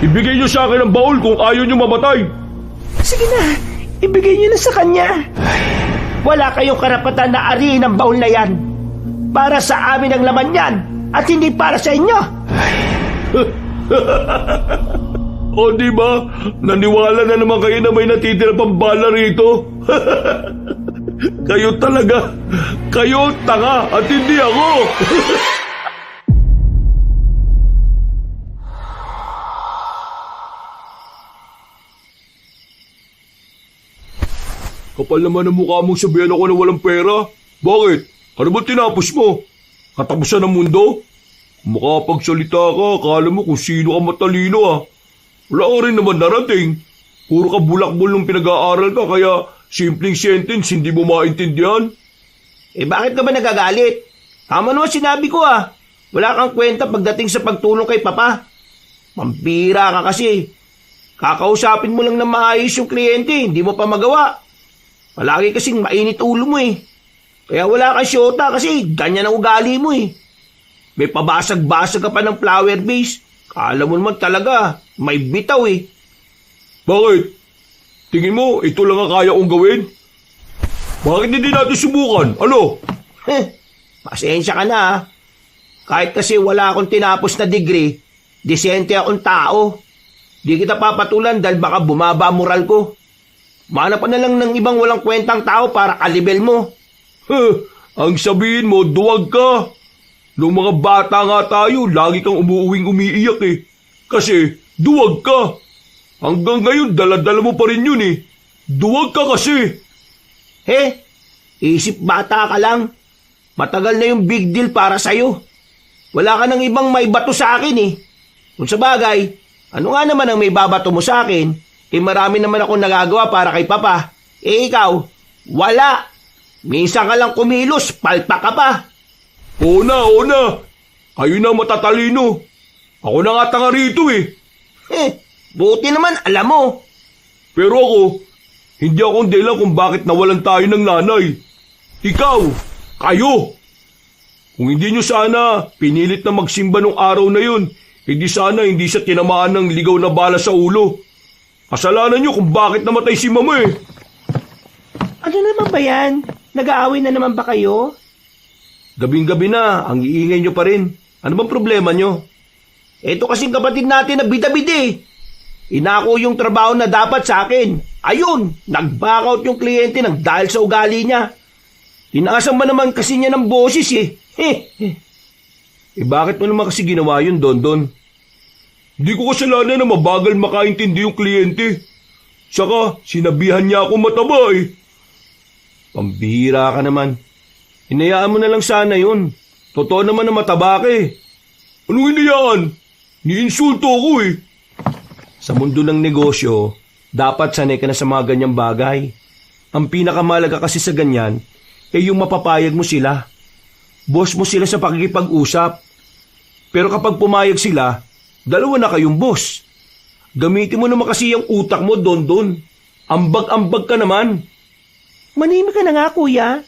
Ibigay niyo sa akin ang baul kung ayaw niyo mamatay. Sige na, ibigay niyo na sa kanya. Wala kayong karapatan na ariin ang baul na yan. Para sa amin ang laman yan at hindi para sa inyo. O di ba? Naniwala na naman kayo na may natitira pang bala rito. Kayo talaga. Kayo tanga at hindi ako. Kapal naman ang mukha mong sabihan ako na walang pera. Bakit? Ano ba tinapos mo? Katapusan ng mundo? Kung makapagsalita ka, akala mo kung sino ka matalino ah. Wala ka rin naman narating. Puro ka bulakbol nung pinag-aaral ka, kaya simpleng sentence hindi mo maintindihan. Bakit ka ba nagagalit? Tama naman sinabi ko ah. Wala kang kwenta pagdating sa pagtulong kay Papa. Mampira ka kasi. Kakausapin mo lang na maayos yung kliyente, hindi mo pa magawa. Palagi kasing mainit ulo mo eh. Kaya wala kang syota kasi ganyan ang ugali mo eh. May pabasag-basag ka pa ng flower base. Kala mo naman talaga, may bitaw eh. Bakit? Tingin mo, ito lang ang kaya kong gawin? Bakit hindi natin subukan? Ano? Pasensya ka na ah. Kahit kasi wala akong tinapos na degree, disente akong tao. Di kita papatulan dahil baka bumaba moral ko. Manap pa na lang ng ibang walang kwentang tao para kalibel mo. Ang sabihin mo, duwag ka. Noong mga bata nga tayo, lagi kang umuuwing umiiyak eh. Kasi, duwag ka. Hanggang ngayon, dala-dala mo pa rin yun eh. Duwag ka kasi. Isip bata ka lang. Matagal na yung big deal para sa'yo. Wala ka nang ibang may bato sa akin eh. Kung sa bagay, ano nga naman ang may babato mo sa akin? Marami naman akong nagagawa para kay Papa. Ikaw, wala. Minsan ka lang kumilos, palpa ka pa. Oo na. Kayo na matatalino. Ako na nga tanga rito eh. Buti naman, alam mo. Pero ako, hindi akong dahilan kung bakit nawalan tayo ng nanay. Ikaw, kayo. Kung hindi nyo sana pinilit na magsimba nung araw na yun, hindi siya tinamaan ng ligaw na bala sa ulo. Kasalanan nyo kung bakit namatay si Mama eh. Ano naman ba yan? Nag-aaway na naman ba kayo? Gabing-gabi na, ang iingay nyo pa rin. Ano bang problema nyo? Ito kasing kapatid natin na bida-bida eh. Inako yung trabaho na dapat sa akin. Ayun, nag-back out yung kliyente ng dahil sa ugali niya. Tinaasan ba naman kasi niya ng boses eh. Bakit mo naman kasi ginawa yun, Dondon? Hindi ko kasalanan na mabagal makaintindi yung kliyente. Saka, sinabihan niya ako mataba eh. Pambihira ka naman. Hinayaan mo na lang sana yun. Totoo naman na mataba ka eh. Anong hinayaan? Niinsulto ako eh. Sa mundo ng negosyo, dapat sanay ka na sa mga ganyang bagay. Ang pinakamalaga kasi sa ganyan, yung mapapayag mo sila. Boss mo sila sa pakikipag-usap. Pero kapag pumayag sila, dalawa na kayong boss. Gamitin mo naman kasi yung utak mo, Dondon. Ambag-ambag ka naman. Manimik ka na nga, kuya.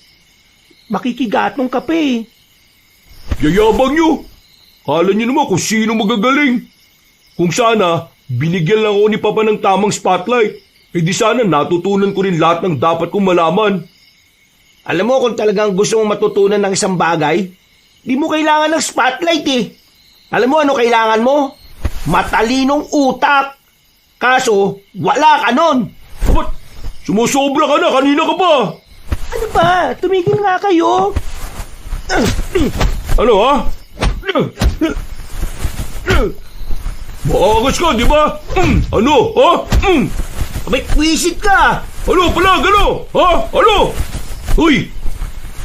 Makikigatong ka pa eh. Yayabang nyo. Kala nyo naman kung sino magagaling. Kung sana, binigyan lang ako ni Papa ng tamang spotlight. Di sana natutunan ko rin lahat ng dapat kong malaman. Alam mo kung talagang gusto mong matutunan ng isang bagay, di mo kailangan ng spotlight eh. Alam mo ano kailangan mo? Matalinong utak. Kaso, wala ka nun. Ba't sumusobra ka na? Kanina ka pa. Ano ba? Tumigil nga kayo. Ano ha? Maagas ka, di ba? Ano? Ha? Abay, wisit ka. Ano pala? Gano? Ha? Ano? Uy!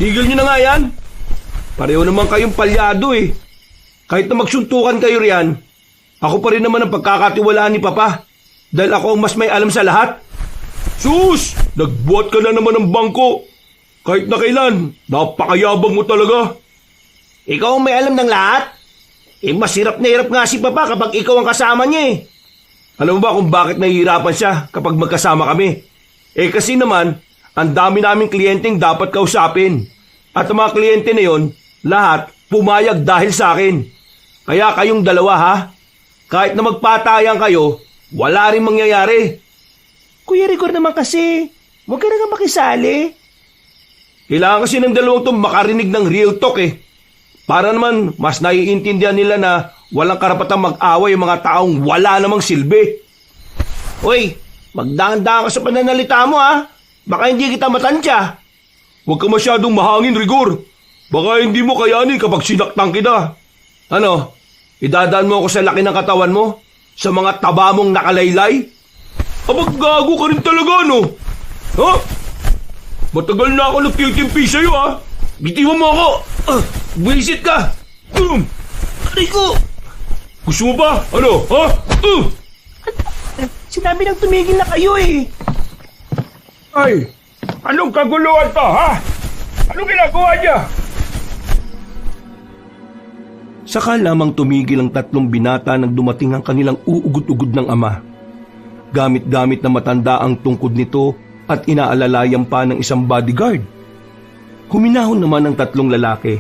Tigil nyo na nga yan. Pareho naman kayong palyado eh. Kahit na magsuntukan kayo riyan, ako pa rin naman ang pagkakatiwalaan ni Papa. Dahil ako ang mas may alam sa lahat. Sus! Nagbuhat ka na naman ng bangko. Kahit na kailan, napakayabang mo talaga. Ikaw ang may alam ng lahat? Mas hirap na hirap nga si Papa kapag ikaw ang kasama niya eh. Alam mo ba kung bakit nahihirapan siya kapag magkasama kami? Kasi naman, ang dami naming kliyenteng dapat kausapin. At ang mga kliyente na yon, lahat pumayag dahil sa akin. Kaya kayong dalawa ha, Kahit na magpatayan kayo, wala rin mangyayari. Kuya Rigor naman kasi, huwag ka na nga makisali. Kailangan kasi ng dalawang to makarinig ng real talk eh. Para naman mas naiintindihan nila na walang karapatang mag-away yung mga taong wala namang silbi. Uy, magdahan-dahan ka sa pananalita mo ha. Baka hindi kita matansya. Huwag ka masyadong mahangin, Rigor. Baka hindi mo kayanin kapag sinaktan kita. Ano, idadaan mo ako sa laki ng katawan mo? Sa mga taba mong nakalaylay? Abag gago ka rin talaga, no? Ha? Matagal na ako nagtitimpi sa'yo, ha? Bitiwan mo ako! Buisit ka! Aray ko! Gusto mo ba? Ano, ha? Sinabi nang tumigil na kayo eh. Ay, anong kaguluhan to, ha? Anong ginagawa niya? Saka lamang tumigil ang tatlong binata nang dumating ang kanilang uugod-ugod ng ama. Gamit-gamit na matanda ang tungkod nito at inaalalayan pa ng isang bodyguard. Huminahon naman ang tatlong lalaki.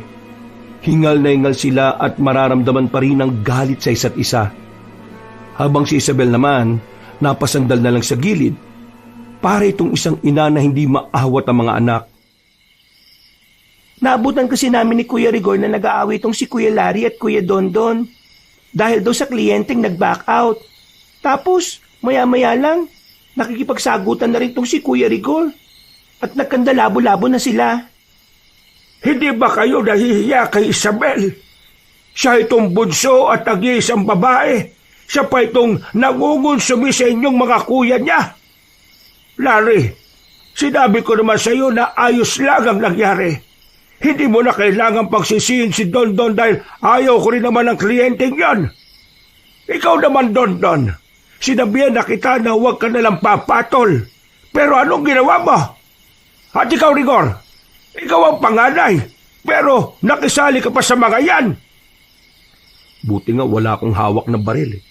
Hingal na hingal sila at mararamdaman pa rin ang galit sa isa't isa. Habang si Isabel naman, napasandal na lang sa gilid. Para itong isang ina na hindi maawat ang mga anak. Naabutan kasi namin ni Kuya Rigor na nag-aaway itong si Kuya Larry at Kuya Dondon. Dahil daw sa kliyenteng nag-back out. Tapos, maya-maya lang, nakikipagsagutan na rin itong si Kuya Rigor. At nagkandalabo-labo na sila. Hindi ba kayo nahihiya kay Isabel? Siya itong bunso at nag-iisang babae. Siya pa itong nangungunsumi sa inyong mga kuya niya. Larry, sinabi ko naman sa iyo na ayos lang ang nangyari. Hindi mo na kailangan pagsisihin si Dondon dahil ayaw ko rin naman ng kliyenteng yon. Ikaw naman, Dondon, sinabihan na kita na huwag ka nalang papatol. Pero anong ginawa mo? At ikaw, Rigor, ikaw ang panganay, pero nakisali ka pa sa mga yan. Buti nga wala akong hawak na baril eh.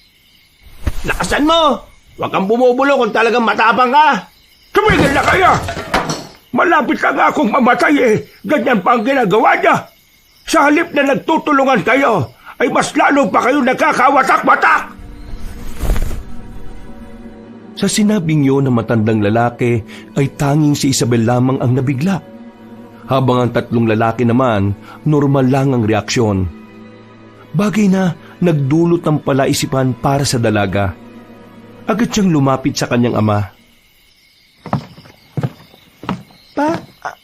Lakasan mo! Huwag kang bumubulo kung talagang matapang ka! Tumigil na kayo! Malapit na nga akong mamatay eh. Ganyan pa ang ginagawa niya. Sa halip na nagtutulungan kayo, ay mas lalo pa kayo nagkakawatak-watak! Sa sinabing yun ng matandang lalaki ay tanging si Isabel lamang ang nabigla. Habang ang tatlong lalaki naman, normal lang ang reaksyon. Bagay na nagdulot ng palaisipan para sa dalaga. Agad siyang lumapit sa kanyang ama. Pa,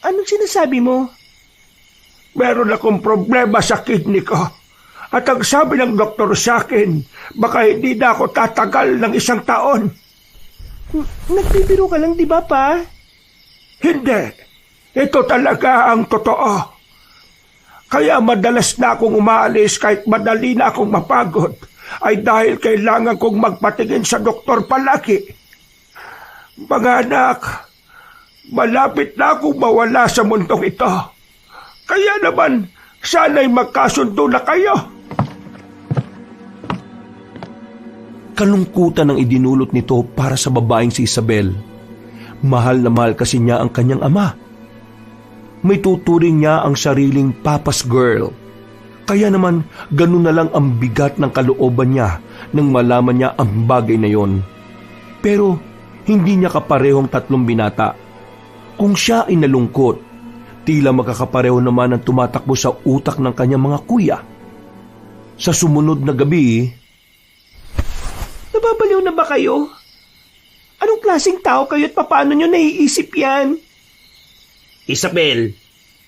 anong sinasabi mo? Meron akong problema sa kidney ko. At ang sabi ng doktor sa akin, baka hindi na ako tatagal ng 1 taon. Nagbibiro ka lang, di ba, pa? Hindi. Ito talaga ang totoo. Kaya madalas na akong umaalis kahit madali na akong mapagod ay dahil kailangan kong magpatingin sa doktor palagi. Mga anak, malapit na akong mawala sa mundong ito. Kaya naman, sana'y magkasundo na kayo. Kalungkutan ang idinulot nito para sa babaeng si Isabel. Mahal na mahal kasi niya ang kanyang ama. May tuturing niya ang sariling papa's girl. Kaya naman, ganun na lang ang bigat ng kalooban niya nang malaman niya ang bagay na yon. Pero, hindi niya kaparehong tatlong binata. Kung siya ay nalungkot, tila magkakapareho naman ang tumatakbo sa utak ng kanyang mga kuya. Sa sumunod na gabi, Nababaliw na ba kayo? Anong klaseng tao kayo at paano nyo naiisip yan? Isabel,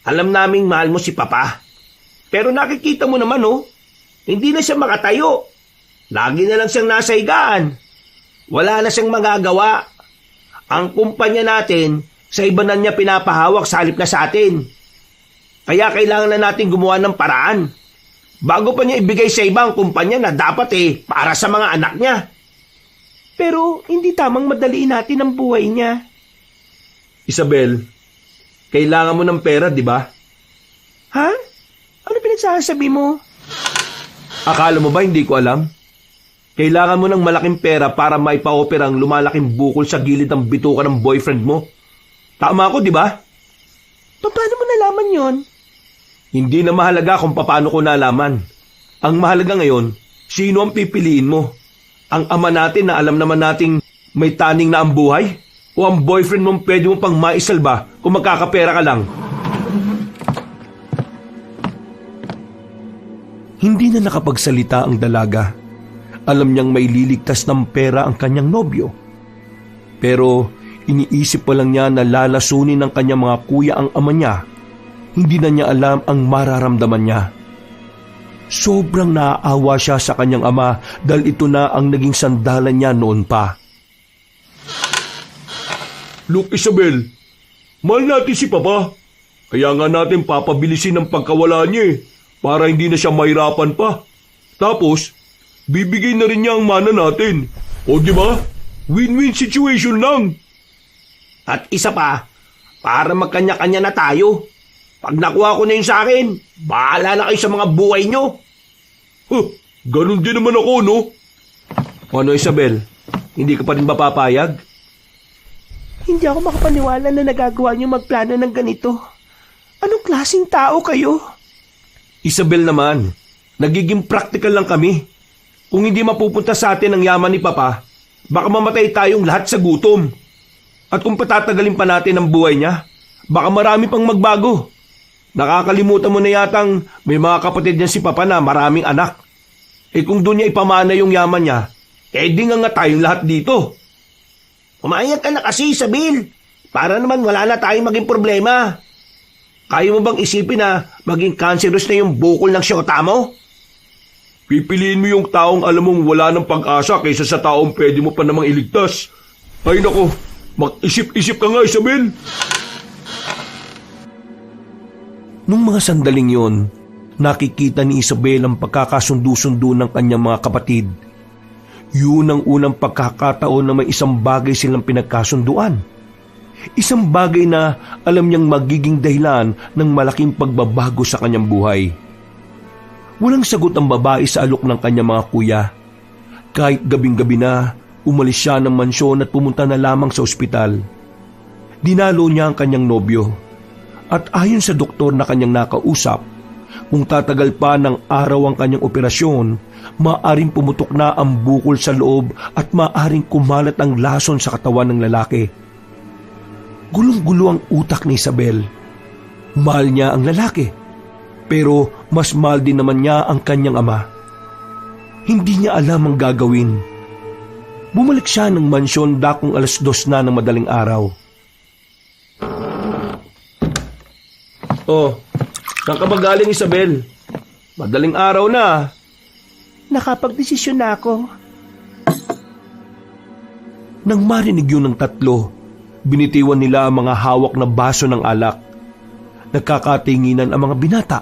alam naming mahal mo si Papa. Pero nakikita mo naman hindi na siya makatayo. Lagi na lang siyang nasa higaan. Wala na siyang magagawa. Ang kumpanya natin, sa iba na niya pinapahawak sa halip na sa atin. Kaya kailangan na natin gumawa ng paraan. Bago pa niya ibigay sa ibang kumpanya na dapat para sa mga anak niya. Pero hindi tamang madaliin natin ang buhay niya. Isabel, kailangan mo ng pera, di ba? Ha? Ano pinagsasabi mo? Akala mo ba hindi ko alam? Kailangan mo ng malaking pera para maipa-opera ang lumalaking bukol sa gilid ng bituka ng boyfriend mo. Tama ako, di ba? Paano mo nalaman yon? Hindi na mahalaga kung paano ko nalaman. Ang mahalaga ngayon, Sino ang pipiliin mo? Ang ama natin na alam naman nating may taning na ang buhay? O ang boyfriend mong pwede mo pang maisalba kung magkakapera ka lang? Hindi na nakapagsalita ang dalaga. Alam niyang may liligtas ng pera ang kanyang nobyo. Pero iniisip pa lang niya na lalasunin ng kanyang mga kuya ang ama niya. Hindi na niya alam ang mararamdaman niya. Sobrang naaawa siya sa kanyang ama dahil ito na ang naging sandalan niya noon pa. Look, Isabel, mahal natin si Papa. Kaya nga natin papabilisin ang pagkawala niya para hindi na siya mahirapan pa. Tapos, bibigay na rin niya ang mana natin. O di ba? Win-win situation lang. At isa pa, para magkanya-kanya na tayo. Pag nakuha ko na yun sa akin, bahala na kayo sa mga buhay nyo. Ganun din naman ako, no? Ano, Isabel? Hindi ka pa rin ba papayag? Hindi ako makapaniwala na nagagawa niyo magplano ng ganito. Anong klaseng tao kayo? Isabel naman, nagiging practical lang kami. Kung hindi mapupunta sa atin ang yaman ni Papa, baka mamatay tayong lahat sa gutom. At kung patatagalin pa natin ang buhay niya, baka marami pang magbago. Nakakalimutan mo na yatang may mga kapatid niya si Papa na maraming anak. Kung doon niya ipamana yung yaman niya, di nga tayong lahat dito. Umayag ka na kasi, Isabel. Para naman wala na tayong maging problema. Kaya mo bang isipin na maging cancerous na yung bukol ng siyota mo? Pipiliin mo yung taong alam mong wala ng pag-asa kaysa sa taong pwede mo pa namang iligtas. Ay nako, mag-isip-isip ka nga, Isabel. Nung mga sandaling yon, nakikita ni Isabel ang pagkakasundo-sundo ng kanyang mga kapatid. Yun ang unang pagkakataon na may isang bagay silang pinagkasunduan. Isang bagay na alam niyang magiging dahilan ng malaking pagbabago sa kanyang buhay. Walang sagot ang babae sa alok ng kanyang mga kuya. Kahit gabing-gabi na, umalis siya ng mansyon at pumunta na lamang sa ospital. Dinalo niya ang kanyang nobyo. At ayon sa doktor na kanyang nakausap, kung tatagal pa ng araw ang kanyang operasyon, maaaring pumutok na ang bukol sa loob at maaaring kumalat ang lason sa katawan ng lalaki. Gulong-gulo ang utak ni Isabel. Mahal niya ang lalaki, pero mas mahal din naman niya ang kanyang ama. Hindi niya alam ang gagawin. Bumalik siya ng mansyon dakong 2:00 na ng madaling araw. Oh, saan ka ba galing, Isabel? Madaling araw na. Nakapagdesisyon na ako. Nang marinig yun ng tatlo, binitiwan nila ang mga hawak na baso ng alak. Nagkakatinginan ang mga binata.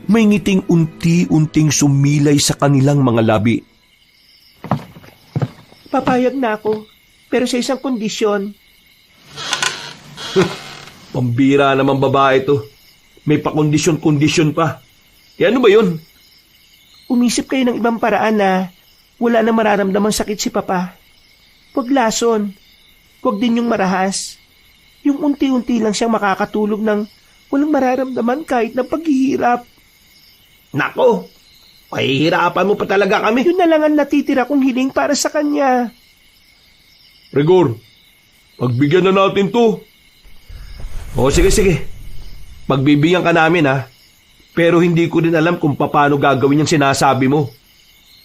May ngiting unti-unting sumilay sa kanilang mga labi. Papayag na ako, pero sa isang kondisyon. Pambira naman babae to. May pakondisyon-kondisyon pa. Ano ba yun? Umisip kayo ng ibang paraan na wala na mararamdamang sakit si Papa. Huwag lason. Huwag din yung marahas. Yung unti-unti lang siyang makakatulog ng walang mararamdaman kahit na paghihirap. Nako, pahihirapan mo pa talaga kami. Yun na lang ang natitira kong hiling para sa kanya. Rigor, pagbigyan na natin to. O sige. Pagbibigyan ka namin ha. Pero hindi ko din alam kung paano gagawin yung sinasabi mo.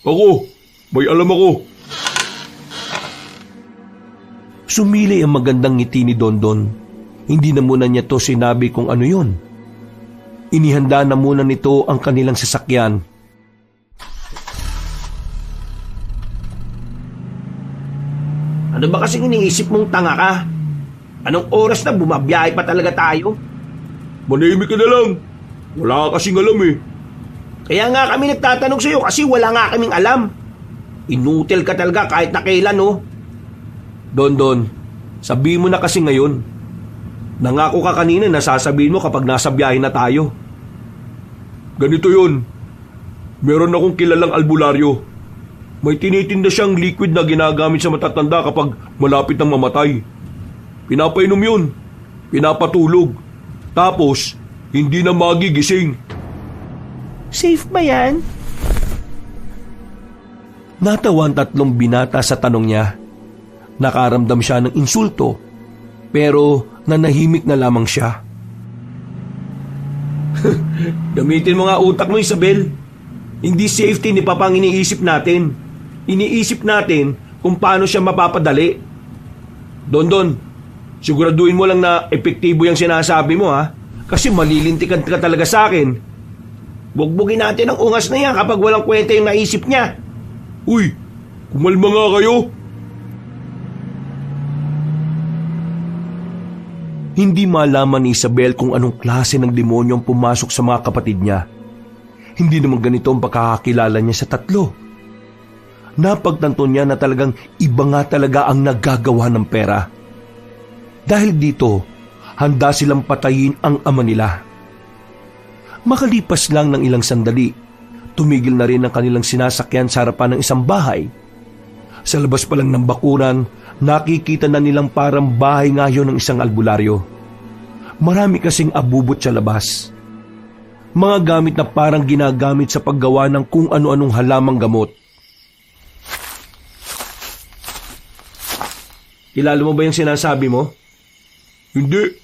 Ako, may alam ako. Sumilay ang magandang ngiti ni Dondon. Hindi na muna niya to sinabi kung ano yun. Inihanda na muna nito ang kanilang sasakyan. Ano ba kasing iniisip mong tanga ka? Anong oras na bumabiyahe pa talaga tayo? Manahimik ka na lang. Wala ka kasing alam eh. Kaya nga kami nagtatanong sa'yo kasi wala nga kaming alam. Inutil ka talaga kahit na kailan, no? Dondon, sabihin mo na kasi ngayon. Nangako ka kanina na sasabihin mo kapag nasa biyahe na tayo. Ganito yun. Meron akong kilalang albularyo. May tinitinda siyang liquid na ginagamit sa matatanda kapag malapit ng mamatay. Pinapainom yun. Pinapatulog. Tapos, hindi na magigising. Safe ba yan? Natawa ang tatlong binata sa tanong niya. Nakaramdam siya ng insulto, pero nanahimik na lamang siya. Gamitin mo nga utak mo, Isabel. Hindi safety ni Papa ang iniisip natin. Iniisip natin kung paano siya mapapadali. Don, siguraduhin mo lang na epektibo yung sinasabi mo, ha? Kasi malilintikan ka talaga sa akin. Bugbugin natin ang ungas na yan kapag walang kwenta yung naisip niya. Uy, kumalma nga kayo. Hindi malaman ni Isabel kung anong klase ng demonyo ang pumasok sa mga kapatid niya. Hindi naman ganito ang pagkakakilala niya sa tatlo. Napagtanto niya na talagang iba nga talaga ang naggagawa ng pera. Dahil dito, handa silang patayin ang ama nila. Makalipas lang ng ilang sandali, tumigil na rin ang kanilang sinasakyan sa harapan ng isang bahay. Sa labas pa lang ng bakuran, nakikita na nilang parang bahay nga yun ng isang albularyo. Marami kasing abubot sa labas. Mga gamit na parang ginagamit sa paggawa ng kung ano-anong halamang gamot. Kilala mo ba yung sinasabi mo? Hindi,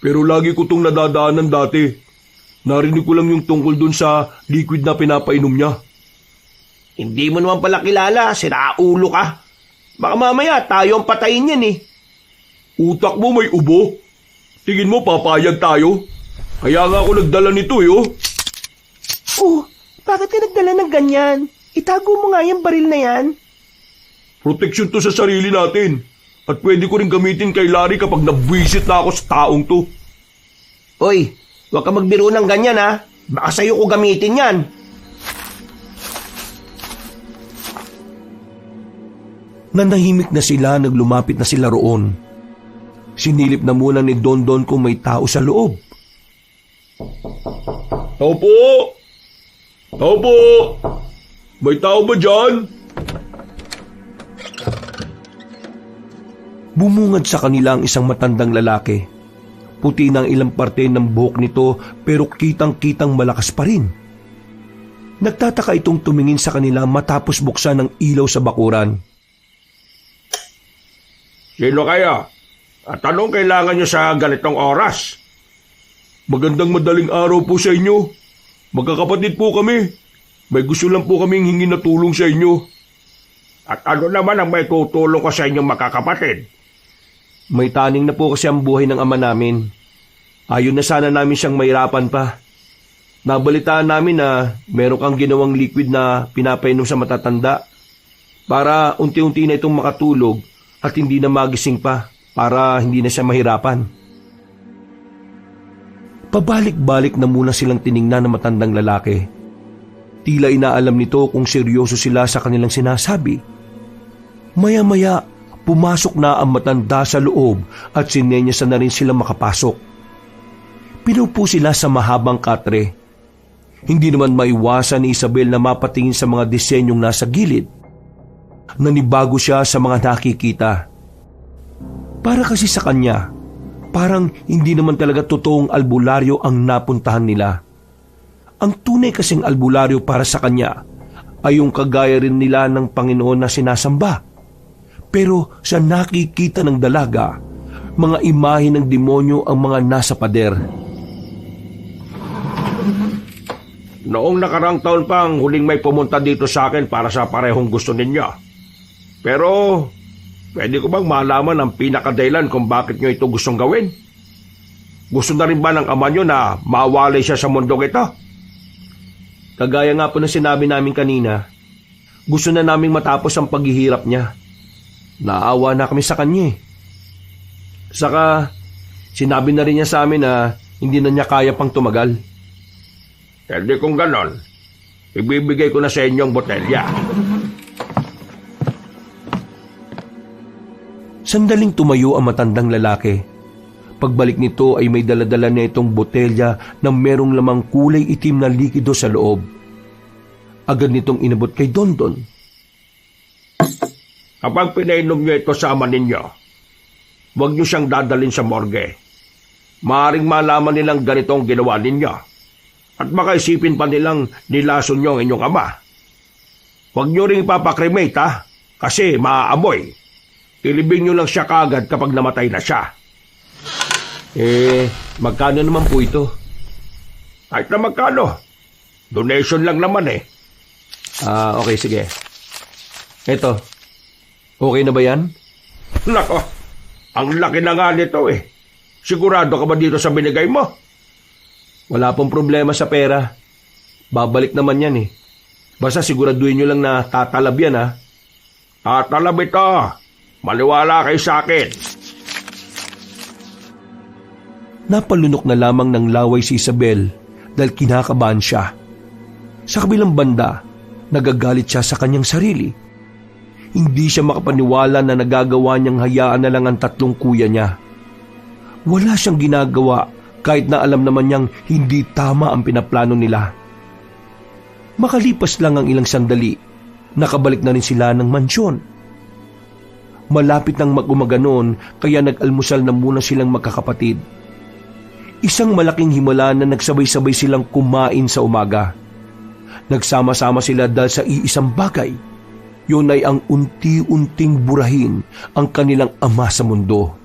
pero lagi ko itong nadadaanan dati. Narinig ko lang yung tungkol dun sa liquid na pinapainom niya. Hindi mo naman pala kilala, sinaulo ka. Baka mamaya tayo ang patayin yan eh. Utak mo may ubo. Tingin mo papayag tayo? Kaya nga ako nagdala nito oh. Oh, bakit ka nagdala ng ganyan? Itago mo nga yung baril na yan. Proteksyon to sa sarili natin. At pwede ko rin gamitin kay Larry kapag nabwisit na ako sa taong to. Oy, huwag ka magbiro ng ganyan ha. Baka sa'yo ko gamitin yan. Nanahimik na sila, naglumapit na sila roon. Sinilip na muna ni Don kung may tao sa loob. Tao po! Tao po! May tao ba dyan? Bumungad sa kanila ang isang matandang lalaki. Puti na ang ilang parte ng buhok nito pero kitang-kitang malakas pa rin. Nagtataka itong tumingin sa kanila matapos buksan ng ilaw sa bakuran. Sino kaya? At anong kailangan nyo sa ganitong oras? Magandang madaling araw po sa inyo. Magkakapatid po kami. May gusto lang po kaming hingin na tulong sa inyo. At ano naman ang may tutulong ko sa inyong makakapatid? May taning na po kasi ang buhay ng ama namin. Ayaw na sana namin siyang mahirapan pa. Nabalitaan namin na meron kang ginawang liquid na pinapainom sa matatanda para unti-unti na itong makatulog at hindi na magising pa para hindi na siya mahirapan. Pabalik-balik na muna silang tiningnan ng matandang lalaki. Tila inaalam nito kung seryoso sila sa kanilang sinasabi. Maya-maya, pumasok na ang matanda sa loob at sinenyasan na rin sila makapasok. Pinupo sila sa mahabang katre. Hindi naman maiwasan ni Isabel na mapatingin sa mga disenyong nasa gilid. Nanibago siya sa mga nakikita. Para kasi sa kanya, parang hindi naman talaga totoong albularyo ang napuntahan nila. Ang tunay kasing albularyo para sa kanya ay yung kagaya rin nila ng Panginoon na sinasamba. Pero sa nakikita ng dalaga, mga imahe ng demonyo ang mga nasa pader. Noong nakarang taon pang huling may pumunta dito sa akin para sa parehong gusto ninyo. Pero, pwede ko bang malaman ang pinakadahilan kung bakit nyo ito gustong gawin? Gusto na rin ba ng ama nyo na mawalay siya sa mundong ito? Kagaya nga po na sinabi namin kanina, gusto na naming matapos ang paghihirap niya. Naawa na kami sa kanya. Saka, sinabi na rin niya sa amin na hindi na niya kaya pang tumagal. Hindi kung ganon, ibibigay ko na sa inyong botelya. Sandaling tumayo ang matandang lalaki. Pagbalik nito ay may daladala na itong botelya na merong lamang kulay itim na likido sa loob. Agad nitong inabot kay Don. Kapag pinainom nyo ito sa ama ninyo, huwag nyo siyang dadalhin sa morgue. Maaring malaman nilang ganitong ginawa ninyo. At makaisipin pa nilang nilason nyo ang inyong ama. Huwag nyo ring ipapakremate ha, kasi maaamoy. Ilibing nyo lang siya kaagad kapag namatay na siya. Magkano naman po ito? Kahit na magkano, donation lang naman eh. Okay, sige. Eto, okay na ba yan? Nako, ang laki na nga nito eh. Sigurado ka ba dito sa binigay mo? Wala pong problema sa pera. Babalik naman yan eh. Basta siguraduhin nyo lang na tatalab yan ha. Tatalab ito. Maniwala kayo sa akin. Napalunok na lamang ng laway si Isabel dahil kinakabahan siya. Sa kabilang banda, nagagalit siya sa kanyang sarili. Hindi siya makapaniwala na nagagawa niyang hayaan na lang ang tatlong kuya niya. Wala siyang ginagawa kahit na alam naman niyang hindi tama ang pinaplano nila. Makalipas lang ang ilang sandali, nakabalik na rin sila ng mansyon. Malapit nang mag-umaga noon, kaya nag-almusal na muna silang magkakapatid. Isang malaking himala na nagsabay-sabay silang kumain sa umaga. Nagsama-sama sila dahil sa iisang bagay. Yun ay ang unti-unting burahin ang kanilang ama sa mundo.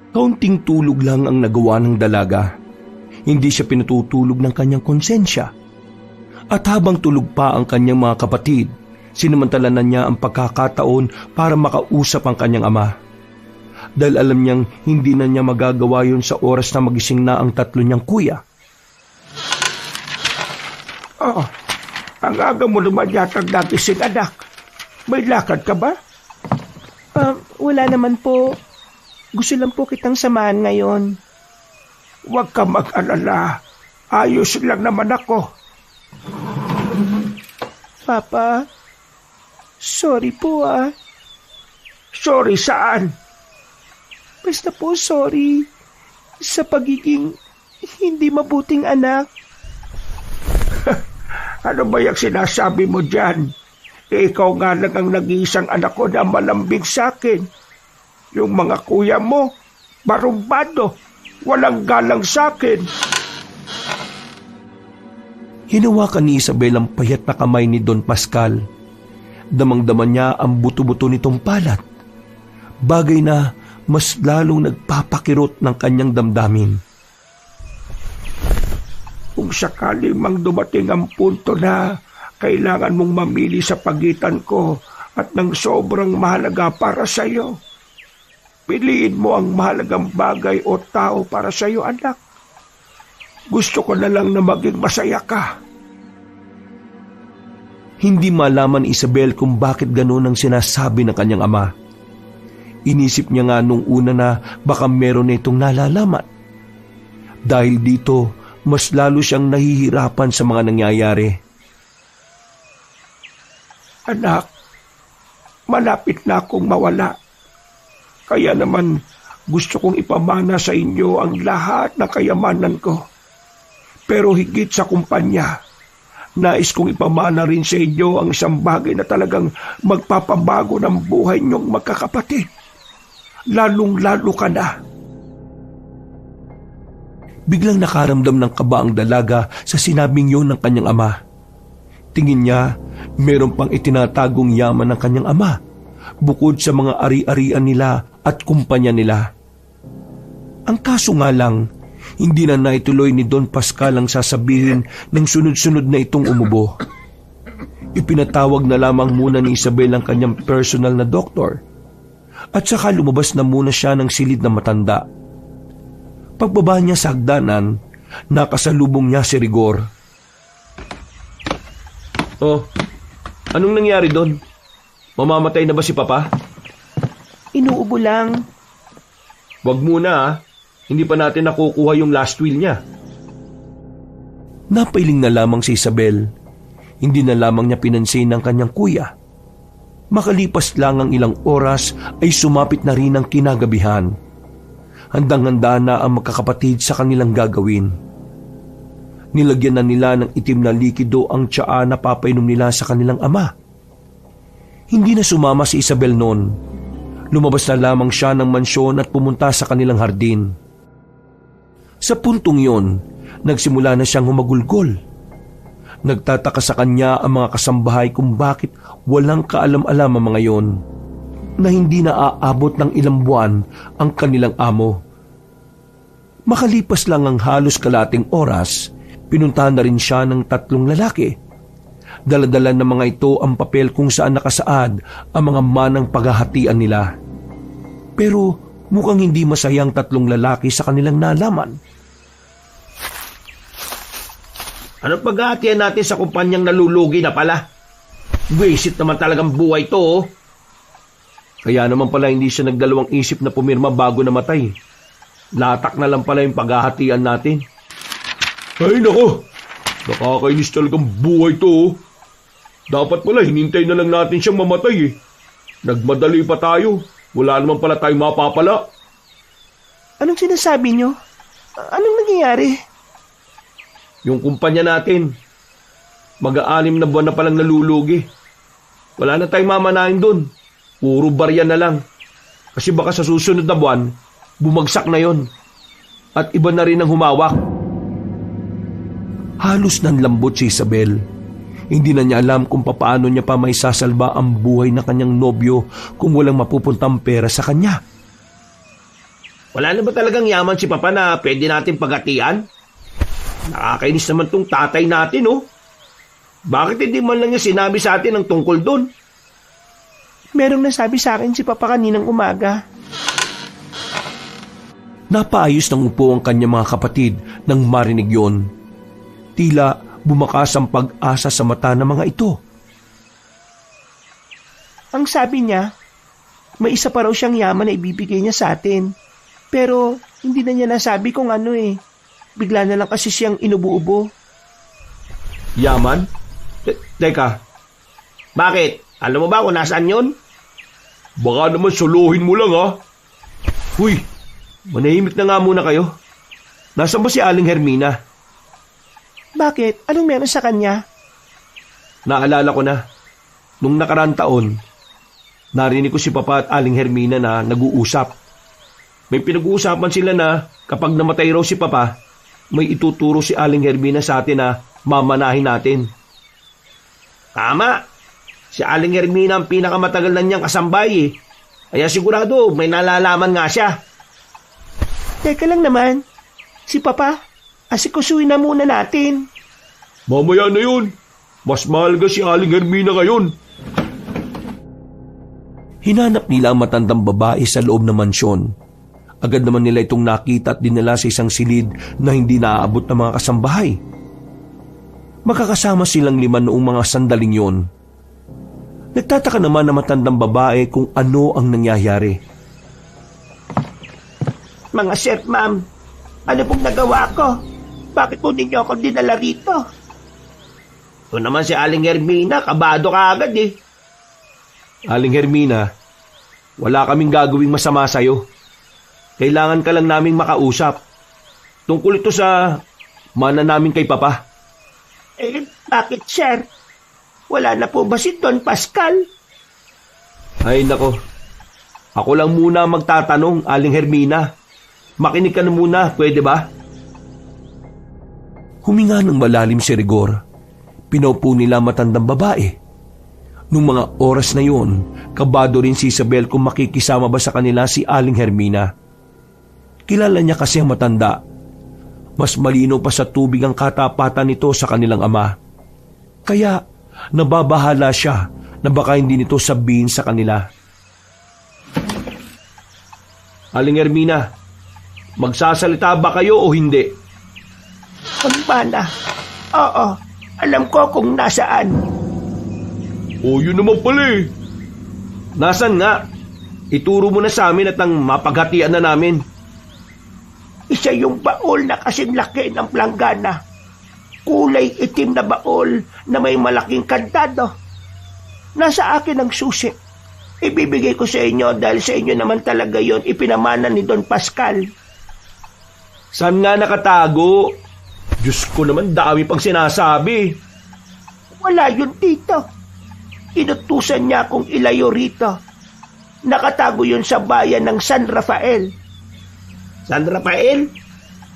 Kaunting tulog lang ang nagawa ng dalaga. Hindi siya pinatutulog ng kanyang konsensya. At habang tulog pa ang kanyang mga kapatid, sinamantala na niya ang pagkakataon para makausap ang kanyang ama. Dahil alam niyang hindi na niya magagawa yun sa oras na magising na ang tatlo niyang kuya. Ang aga mo naman yata nagising, anak. May lakad ka ba? Wala naman po. Gusto lang po kitang samahan ngayon. Huwag ka mag-alala. Ayos lang naman ako. Papa, sorry po ah. Sorry saan? Basta po sorry sa pagiging hindi mabuting anak. Ano ba yung sinasabi mo dyan? Ikaw nga lang ang nag-iisang anak ko na malambing sa akin. Yung mga kuya mo, barumbado, walang galang sa akin. Hinawakan ni Isabel ang payat na kamay ni Don Pascal. Damang-dama niya ang buto-buto nitong palat. Bagay na mas lalong nagpapakirot ng kanyang damdamin. Kung sakali mang dumating ang punto na kailangan mong mamili sa pagitan ko at ng sobrang mahalaga para sa iyo, piliin mo ang mahalagang bagay o tao para sa iyo, anak. Gusto ko na lang na maging masaya ka. Hindi malaman ni Isabel kung bakit ganoon ang sinasabi ng kanyang ama. Inisip niya nga nung una na baka meron na itong nalalaman. Dahil dito, mas lalo siyang nahihirapan sa mga nangyayari. Anak, malapit na akong mawala. Kaya naman gusto kong ipamana sa inyo ang lahat ng kayamanan ko. Pero higit sa kumpanya, nais kong ipamana rin sa inyo ang isang bagay na talagang magpapabago ng buhay niyong magkakapatid. Lalong-lalo ka na. Biglang nakaramdam ng kaba ang dalaga sa sinabing yun ng kanyang ama. Tingin niya, meron pang itinatagong yaman ng kanyang ama, bukod sa mga ari-arian nila at kumpanya nila. Ang kaso nga lang, hindi na naituloy ni Don Pascal ang sasabihin ng sunod-sunod na itong umubo. Ipinatawag na lamang muna ni Isabel ang kanyang personal na doktor, at saka lumabas na muna siya ng silid na matanda. Pagbaba niya sa hagdanan, nakasalubong niya si Rigor. Oh, anong nangyari doon? Mamamatay na ba si Papa? Inuubo lang. Wag muna ah. Hindi pa natin nakukuha yung last will niya. Napailing na lamang si Isabel. Hindi na lamang niya pinansin ng kanyang kuya. Makalipas lang ang ilang oras ay sumapit na rin ang kinagabihan. Handang-handa na ang magkakapatid sa kanilang gagawin. Nilagyan na nila ng itim na likido ang tsaa na papainom nila sa kanilang ama. Hindi na sumama si Isabel noon. Lumabas na lamang siya ng mansyon at pumunta sa kanilang hardin. Sa puntong yon, nagsimula na siyang humagulgol. Nagtataka sa kanya ang mga kasambahay kung bakit walang kaalam-alam ang mga yon, na hindi naaabot ng ilang buwan ang kanilang amo. Makalipas lang ang halos kalating oras, pinuntahan na rin siya ng 3 lalaki. Daladala ng mga ito ang papel kung saan nakasaad ang mga manang paghahatian nila. Pero mukhang hindi masayang 3 lalaki sa kanilang nalaman. Anong paghahatian natin sa kumpanyang nalulugi na pala? Wisit naman talagang buhay to, oh. Kaya naman pala hindi siya nagdalawang isip na pumirma bago namatay. Latak na lang pala yung paghahatian natin. Ay nako, nakakainis talagang buhay to, oh. Dapat pala hinintay na lang natin siyang mamatay, eh. Nagmadali pa tayo. Wala naman pala tayong mapapala. Anong sinasabi nyo? Anong nangyayari? Yung kumpanya natin, mag-6 na buwan na palang nalulugi. Wala na tayong mamanahin doon. Puro barya na lang. Kasi baka sa susunod na buwan, bumagsak na yon. At iba na rin ang humawak. Halos nanlambot si Isabel. Hindi na niya alam kung paano niya pa may sasalba ang buhay ng kanyang nobyo kung walang mapupuntang pera sa kanya. Wala na ba talagang yaman si Papa na pwede natin paghatian? Nakakainis naman tong tatay natin, oh. Bakit hindi man lang niya sinabi sa atin ang tungkol doon? Merong nasabi sa akin si Papa kaninang umaga. Napaayos ng upo ang kanyang mga kapatid nang marinig yon. Tila bumakas ang pag-asa sa mata ng mga ito. Ang sabi niya, may isa pa raw siyang yaman na ibibigay niya sa atin. Pero hindi na niya nasabi kung ano eh. Bigla na lang kasi siyang inubo-ubo. Yaman? Teka. Bakit? Alam mo ba kung nasaan yun? Baka naman suluhin mo lang, ha? Huy, manahimik na nga muna kayo. Nasaan ba si Aling Hermina? Bakit? Anong meron sa kanya? Naalala ko na. Nung nakaraang taon, narinig ko si Papa at Aling Hermina na nag-uusap. May pinag-uusapan sila na kapag namatay raw si Papa, may ituturo si Aling Hermina sa atin na mamanahin natin. Tama. Si Aling Hermina ang pinakamatagal na niyang kasambay, eh. Kaya sigurado may nalalaman nga siya. Teka lang naman. Si Papa, asikusuin na muna natin. Mamaya na yun. Mas mahalaga si Aling Hermina ngayon. Hinanap nila ang matandang babae sa loob ng mansyon. Agad naman nila itong nakita at dinala sa isang silid na hindi naaabot ng mga kasambahay. Makakasama silang 5 noong mga sandaling yon. Nagtataka naman ang matandang babae kung ano ang nangyayari. Mga sir, ma'am, ano pong nagawa ko? Bakit po ninyo ako dinala rito? Ito naman si Aling Hermina, kabado ka agad, eh. Aling Hermina, wala kaming gagawing masama sa'yo. Kailangan ka lang naming makausap. Tungkol ito sa mana namin kay Papa. Eh, bakit sir? Wala na po ba si Don Pascal? Ay nako, ako lang muna magtatanong, Aling Hermina. Makinig ka na muna, pwede ba? Huminga ng malalim si Rigor. Pinaupo nila matandang babae. Nung mga oras na yun, kabado rin si Isabel kung makikisama ba sa kanila si Aling Hermina. Kilala niya kasi ang matanda. Mas malino pa sa tubig ang katapatan nito sa kanilang ama. Kaya nababahala siya na baka hindi nito sabihin sa kanila. Aling Hermina, magsasalita ba kayo o hindi? Pagbana. Oo, alam ko kung nasaan. O yun naman pala, eh. Nasaan nga? Ituro mo na sa amin at ang mapaghatian na namin. Isa yung baol na kasing laki ng planggana. Kulay itim na baol na may malaking kandado. Nasa akin ang susi. Ibibigay ko sa inyo dahil sa inyo naman talaga yon ipinamana ni Don Pascal. Saan nga nakatago? Diyos ko naman, dami pang sinasabi. Wala yun dito. Inutusan niya akong ilayo rito. Nakatago yun sa bayan ng San Rafael. San Rafael?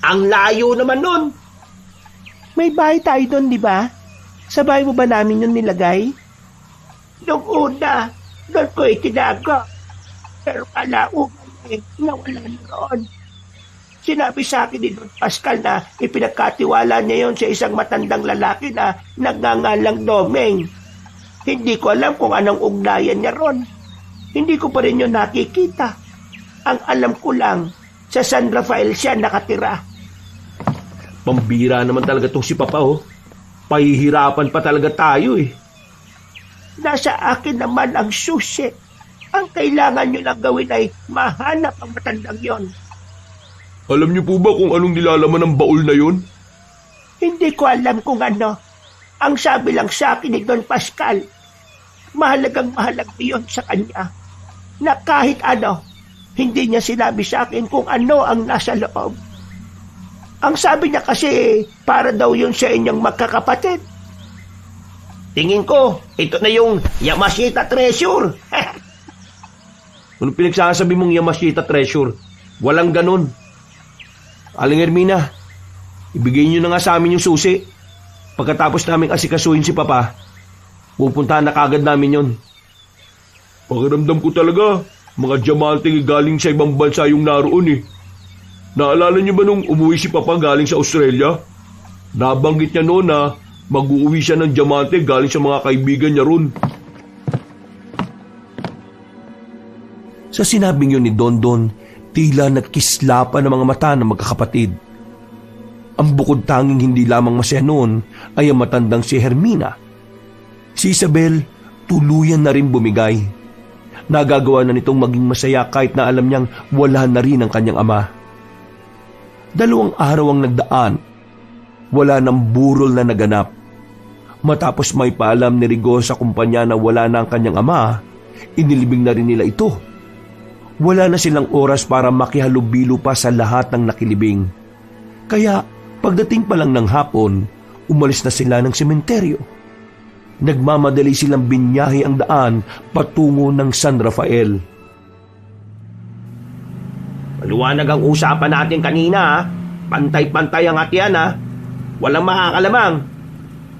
Ang layo naman nun. May bahay tayo doon, di ba? Sa bahay mo ba namin yun nilagay? Nung una, doon ko itinago. Pero kalauman nawala na roon. Sinabi sa akin ni Don Pascal na ipinagkatiwala niya yon sa isang matandang lalaki na nagngangalang Domeng. Hindi ko alam kung anong ugnayan niya ron. Hindi ko pa rin yun nakikita. Ang alam ko lang, sa San Rafael siya nakatira. Pambira naman talaga tong si Papa, oh. Pahihirapan pa talaga tayo, eh. Nasa akin naman ang susi. Ang kailangan nyo lang gawin ay mahanap ang matandang yon. Alam niyo po ba kung anong nilalaman ng baul na yon? Hindi ko alam kung ano. Ang sabi lang sa akin ni Don Pascal, mahalagang yun sa kanya. Na kahit ano, hindi niya sinabi sa akin kung ano ang nasa loob. Ang sabi niya kasi, para daw yun sa inyong magkakapatid. Tingin ko, ito na yung Yamashita Treasure. Anong pinagsasabi mong Yamashita Treasure? Walang ganun. Aling Hermina, ibigay niyo na nga sa amin yung susi. Pagkatapos naming asikasuhin si Papa, pupuntahan na kagad namin yon. Pakiramdam ko talaga, mga diamante galing sa ibang bansa yung naroon, eh. Naalala niyo ba nung umuwi si Papa galing sa Australia? Nabanggit niya noon na mag-uuwi siya ng diamante galing sa mga kaibigan niya ron. Sa sinabing yun ni Dondon, tila nagkislapan ng mga mata ng magkakapatid. Ang bukod tanging hindi lamang masaya noon ay ang matandang si Hermina. Si Isabel, tuluyan na rin bumigay. Nagagawa na nitong maging masaya kahit na alam niyang wala na rin ang kanyang ama. 2 araw ang nagdaan. Wala nang burol na naganap. Matapos may paalam ni Rigor sa kumpanya na wala na ang kanyang ama, inilibing na rin nila ito. Wala na silang oras para makihalubilo pa sa lahat ng nakilibing. Kaya pagdating pa lang ng hapon, umalis na sila ng sementeryo. Nagmamadali silang binyahe ang daan patungo ng San Rafael. Maliwanag ang usapan natin kanina, ha? Pantay-pantay ang hatian, ha? Walang makakalamang.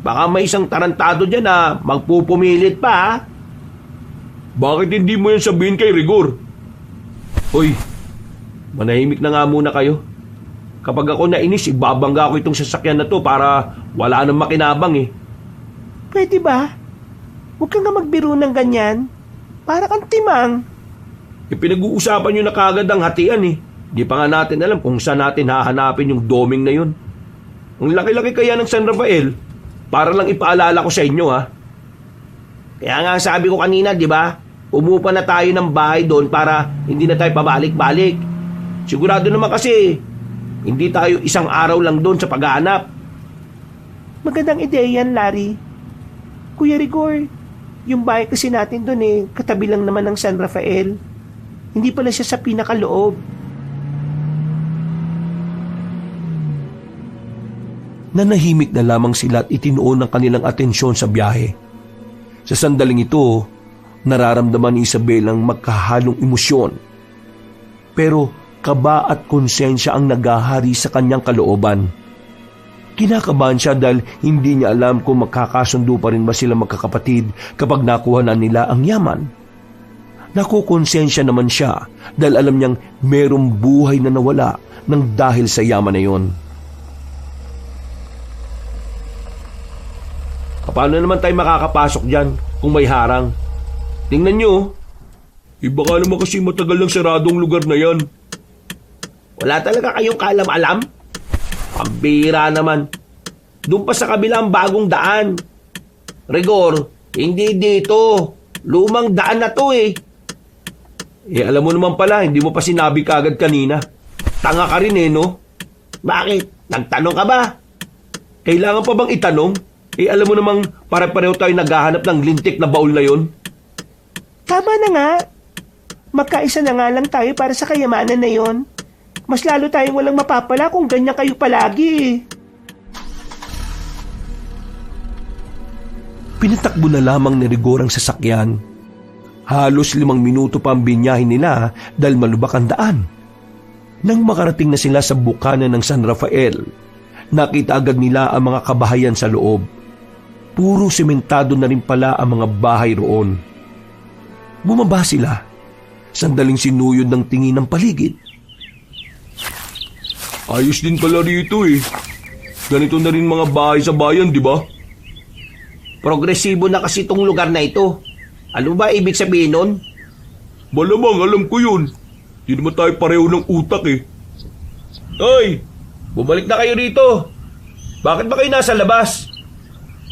Baka may isang tarantado dyan na magpupumilit pa, ha? Bakit hindi mo yan sabihin kay Rigor? Hoy, manahimik na nga muna kayo. Kapag ako nainis, ibabangga ko itong sasakyan na to para wala nang makinabang, eh. Pwede ba? Huwag kang nga magbiro ng ganyan. Para kang timang. Pinag-uusapan nyo na kagad ang hatian, eh. Di pa nga natin alam kung saan natin hahanapin yung doming na yun. Ang laki-laki kaya ng San Rafael, para lang ipaalala ko sa inyo, ha. Kaya nga sabi ko kanina, di ba? Umupa na tayo ng bahay doon para hindi na tayo pabalik-balik. Sigurado naman kasi, hindi tayo isang araw lang doon sa paghahanap. Magandang ideya yan, Larry. Kuya Rigor, yung bahay kasi natin doon katabi lang naman ng San Rafael. Hindi pala siya sa pinakaloob. Nanahimik na lamang sila at itinuon ang kanilang atensyon sa biyahe. Sa sandaling ito, nararamdaman ni Isabel ang magkahalong emosyon. Pero kaba at konsensya ang naghahari sa kanyang kalooban. Kinakabahan siya dahil hindi niya alam kung magkakasundo pa rin ba sila magkakapatid kapag nakuha na nila ang yaman. Nakukonsensya naman siya dahil alam niyang merong buhay na nawala ng dahil sa yaman na yon. Paano naman tayo makakapasok dyan kung may harang? Tingnan nyo. Baka naman kasi matagal lang saradong lugar na yan. Wala talaga kayong kaalam-alam? Pambira naman. Doon pa sa kabilang bagong daan. Rigor, hindi dito. Lumang daan na to, eh. Alam mo naman pala, hindi mo pa sinabi kagad kanina. Tanga ka rin, no? Bakit? Nagtanong ka ba? Kailangan pa bang itanong? Alam mo namang pare-pareho tayo naghahanap ng lintik na baul na yon. Tama na nga. Magkaisa na nga lang tayo para sa kayamanan na yon. Mas lalo tayong walang mapapala kung ganyan kayo palagi. Pinatakbo na lamang ni Rigor ang sasakyan. Halos 5 minuto pa ang binyahe nila dahil malubak ang daan. Nang makarating na sila sa bukana ng San Rafael, nakita agad nila ang mga kabahayan sa loob. Puro sementado na rin pala ang mga bahay roon. Bumaba sila. Sandaling sinuyod ng tingin ng paligid. Ayos din pala rito eh. Ganito na rin mga bahay sa bayan, di ba? Progresibo na kasi itong lugar na ito. Ano ba ibig sabihin nun? Malamang alam ko yun. Di naman tayo pareho ng utak eh. Hoy! Bumalik na kayo rito. Bakit ba kayo nasa labas?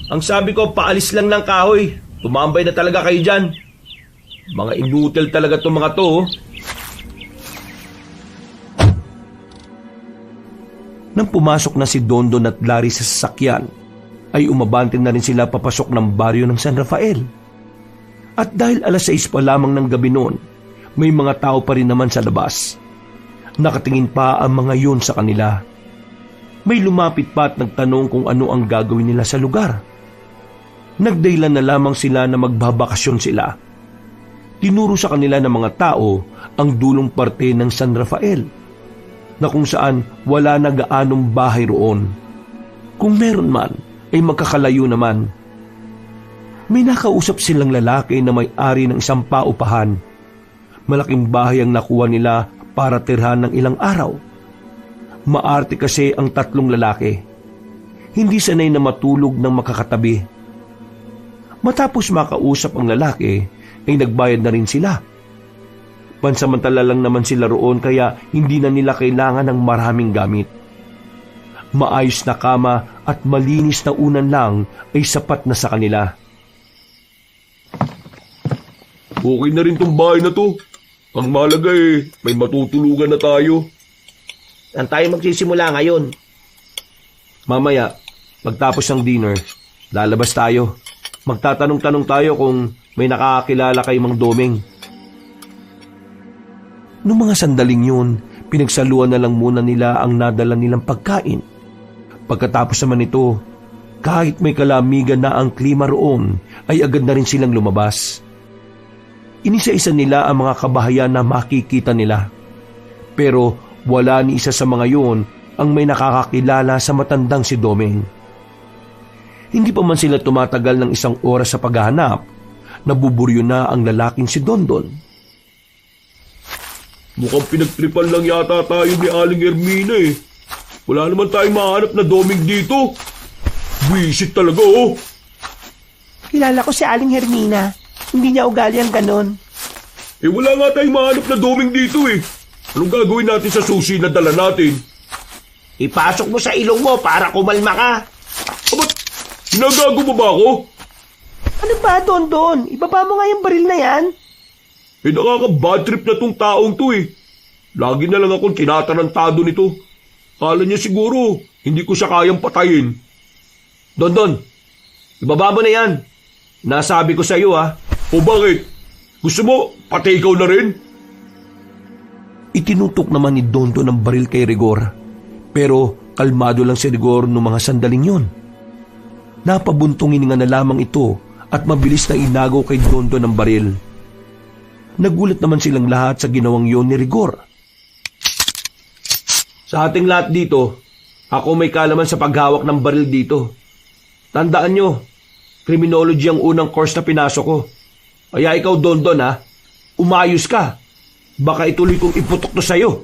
Ang sabi ko, paalis lang ng kahoy. Tumambay na talaga kayo dyan. Mga inutil talaga itong mga to. Oh. Nang pumasok na si Dondon at Larry sa sasakyan, ay umabante na rin sila papasok ng baryo ng San Rafael. At dahil 6:00 pa lamang ng gabi noon, may mga tao pa rin naman sa labas. Nakatingin pa ang mga yun sa kanila. May lumapit pa at nagtanong kung ano ang gagawin nila sa lugar. Nagdaylan na lamang sila na magbabakasyon sila. Tinuro sa kanila ng mga tao ang dulong parte ng San Rafael, na kung saan wala na gaanong bahay roon. Kung meron man, ay magkakalayo naman. May nakausap silang lalaki na may-ari ng isang paupahan. Malaking bahay ang nakuha nila para tirhan ng ilang araw. Maarte kasi ang 3 lalaki. Hindi sanay na matulog ng makakatabi. Matapos makausap ang lalaki, ay nagbayad na rin sila. Pansamantala lang naman sila roon kaya hindi na nila kailangan ng maraming gamit. Maayos na kama at malinis na unan lang ay sapat na sa kanila. Okay na rin tong bahay na to. Ang mahalaga eh, may matutulugan na tayo. Saan tayo magsisimula ngayon? Mamaya, pagtapos ng dinner, lalabas tayo. Magtatanong-tanong tayo kung may nakakakilala kay Mang Doming. Noong mga sandaling yun, pinagsaluan na lang muna nila ang nadala nilang pagkain. Pagkatapos naman ito, kahit may kalamigan na ang klima roon, ay agad na rin silang lumabas. Inisa-isa nila ang mga kabahayan na makikita nila. Pero wala ni isa sa mga yun ang may nakakakilala sa matandang si Doming. Hindi pa man sila tumatagal ng 1 oras sa paghahanap, nabuburyo na ang lalaking si Dondon. Mukhang pinagtripan lang yata tayo ni Aling Hermina eh. Wala naman tayong mahanap na Doming dito. Wisit talaga oh. Kilala ko si Aling Hermina. Hindi niya ugali ang ganon. Eh wala nga tayong mahanap na Doming dito eh. Anong gagawin natin sa susi na dala natin? Ipasok mo sa ilong mo para kumalma ka. Abat, ginagago mo ba ako? Ano ba, Dondon? Ibaba mo nga yung baril na yan. Eh nakaka-bad trip na tong taong to eh. Lagi na lang akong tinatarantado nito. Kala niya siguro, hindi ko siya kayang patayin. Dondon, ibaba mo na yan. Nasabi ko sa iyo ha. O bakit? Gusto mo, pati ikaw na rin? Itinutok naman ni Dondon ang baril kay Rigor. Pero kalmado lang si Rigor noong mga sandaling yon. Napabuntong hininga na lamang ito at mabilis na inagaw kay Dondon ang baril. Nagulat naman silang lahat sa ginawang yon ni Rigor. Sa ating lahat dito, ako may kalaman sa paghawak ng baril dito. Tandaan nyo, criminology ang unang course na pinasok ko. Kaya ikaw, Dondon ha, umayos ka. Baka ituloy kong iputok to sa'yo.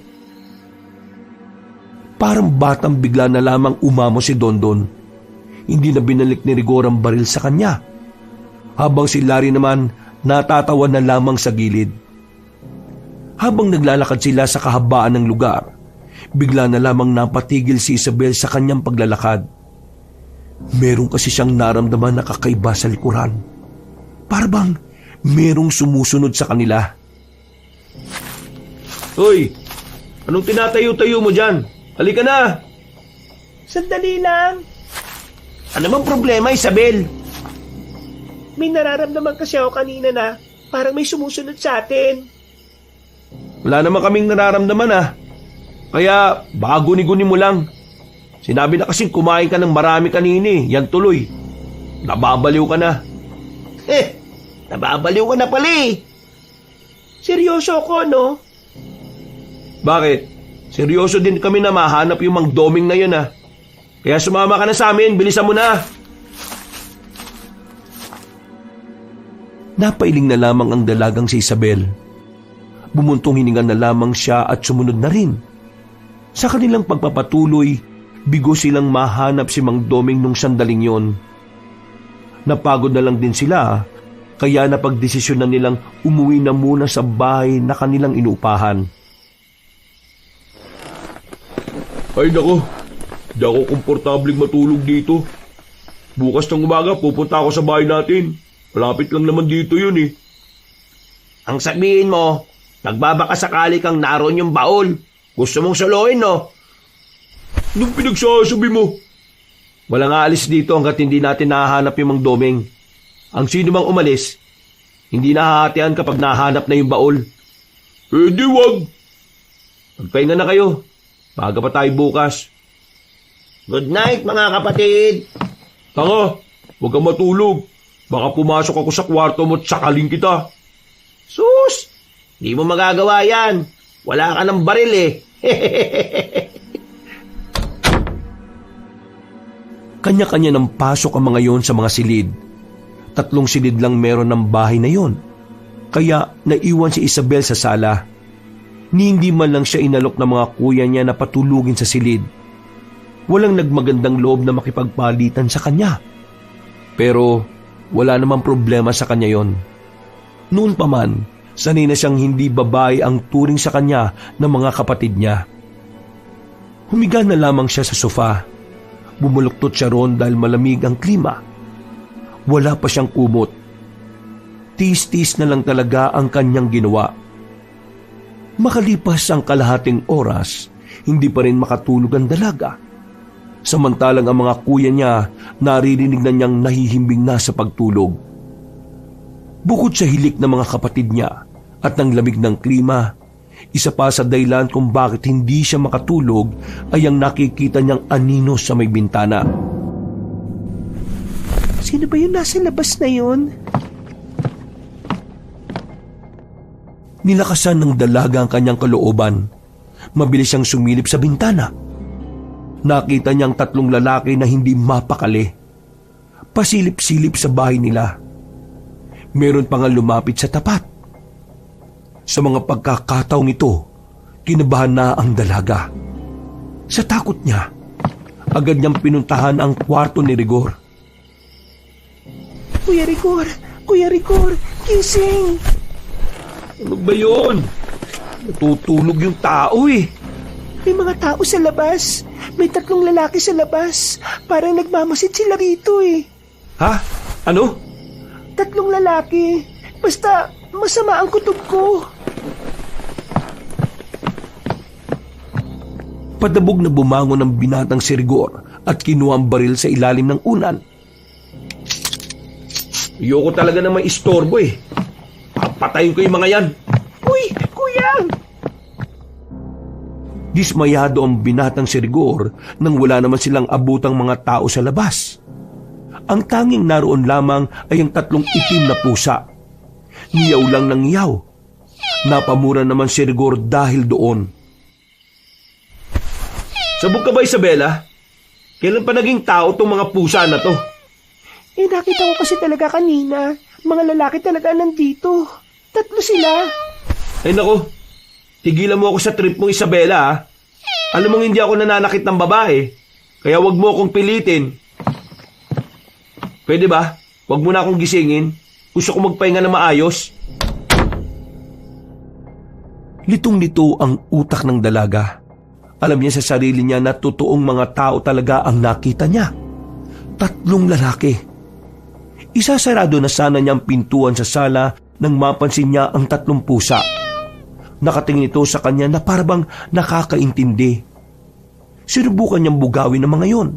Parang batang bigla na lamang umamo si Dondon. Hindi na binalik ni Rigor ang baril sa kanya. Habang si Larry naman natatawa na lamang sa gilid. Habang naglalakad sila sa kahabaan ng lugar, bigla na lamang napatigil si Isabel sa kanyang paglalakad. Meron kasi siyang naramdaman na kakaiba sa likuran. Parang merong sumusunod sa kanila. Hoy, anong tinatayo-tayo mo dyan? Halika na! Sandali lang. Ano bang problema, Isabel? May nararamdaman kasi ako kanina na parang may sumusunod sa atin. Wala naman kaming nararamdaman ah. Kaya baka guni-guni mo lang. Sinabi na kasing kumain ka ng marami kanini. Yan tuloy. Nababaliw ka na. Nababaliw ka na pala eh. Seryoso ako, no? Bakit? Seryoso din kami na mahanap yung Mang Doming na yun ah. Kaya sumama ka na sa amin. Bilisan mo na. Napailing na lamang ang dalagang si Isabel. Bumuntong hininga na lamang siya at sumunod na rin. Sa kanilang pagpapatuloy, bigo silang mahanap si Mang Doming nung sandaling yon. Napagod na lang din sila, kaya napagdesisyon na nilang umuwi na muna sa bahay na kanilang inuupahan. Ay nako, di ako komportabling matulog dito. Bukas ng umaga pupunta ako sa bahay natin. Malapit lang naman dito yun eh. Ang sabihin mo, nagbabaka sakali kang naroon yung baol. Gusto mong soloin, no? Anong pinagsasabi mo? Walang aalis dito hanggat hindi natin nahahanap yung Mang Doming. Ang sino mang umalis, hindi nahahatian kapag nahanap na yung baol. Di wag. Magpahinga na kayo. Maaga pa tayo bukas. Good night, mga kapatid. Tanga, huwag kang matulog. Baka pumasok ako sa kwarto mo at sakaling kita. Sus! Di mo magagawa yan. Wala ka ng baril eh. Kanya-kanya ng pasok ang mga yon sa mga silid. 3 silid lang meron ng bahay na yon. Kaya naiwan si Isabel sa sala. Ni hindi man lang siya inalok ng mga kuya niya na patulugin sa silid. Walang nagmagandang loob na makipagpalitan sa kanya. Pero wala namang problema sa kanya yon. Noon pa man, sanay na siyang hindi babae ang turing sa kanya ng mga kapatid niya. Humiga na lamang siya sa sofa. Bumuluktot siya roon dahil malamig ang klima. Wala pa siyang kumot. Tis-tis na lang talaga ang kanyang ginawa. Makalipas ang kalahating oras, hindi pa rin makatulog ang dalaga. Samantalang ang mga kuya niya naririnig na niyang nahihimbing na sa pagtulog. Bukod sa hilik ng mga kapatid niya at ng lamig ng klima, isa pa sa dahilan kung bakit hindi siya makatulog ay ang nakikita niyang anino sa may bintana. Sino ba yung nasa labas na yun? Nilakasan ng dalaga ang kanyang kalooban. Mabilis siyang sumilip sa bintana. Nakita niyang 3 lalaki na hindi mapakali. Pasilip-silip sa bahay nila. Meron pa nga lumapit sa tapat. Sa mga pagkakataong ito, kinabahan na ang dalaga. Sa takot niya, agad niyang pinuntahan ang kwarto ni Rigor. Kuya Rigor, gising! Ano ba yun? Natutulog yung tao eh. May mga tao sa labas. May 3 lalaki sa labas. Parang nagmamasid sila rito eh. Ha? Ano? 3 lalaki. Basta masama ang kutob ko. Padabog na bumangon ang binatang si Rigor at kinuha ang baril sa ilalim ng unan. Ayoko talaga na may istorbo eh. Papatayin ko yung mga yan. Uy, kuya! Dismayado ang binatang si Rigor nang wala naman silang abutang mga tao sa labas. Ang tanging naroon lamang ay ang 3 itim na pusa. Niyaw lang ng iyaw. Napamura naman si Rigor dahil doon. Sabog ka ba, Isabela? Kailan pa naging tao tong mga pusa na to? Nakita ko kasi talaga kanina. Mga lalaki talaga nandito. 3 sila. Ay nako, tigilan mo ako sa trip mo, Isabela ha. Alam mong hindi ako nananakit ng babae. Kaya wag mo akong pilitin. Pwede ba? Wag mo na akong gisingin. Gusto ko magpahinga na maayos. Litong-lito ang utak ng dalaga. Alam niya sa sarili niya na totoong mga tao talaga ang nakita niya. 3 lalaki. Isasarado na sana niya ang pintuan sa sala nang mapansin niya ang 3 pusa. Nakatingin ito sa kanya na parabang nakakaintindi. Sinubukan niyang bugawin ang mga yon,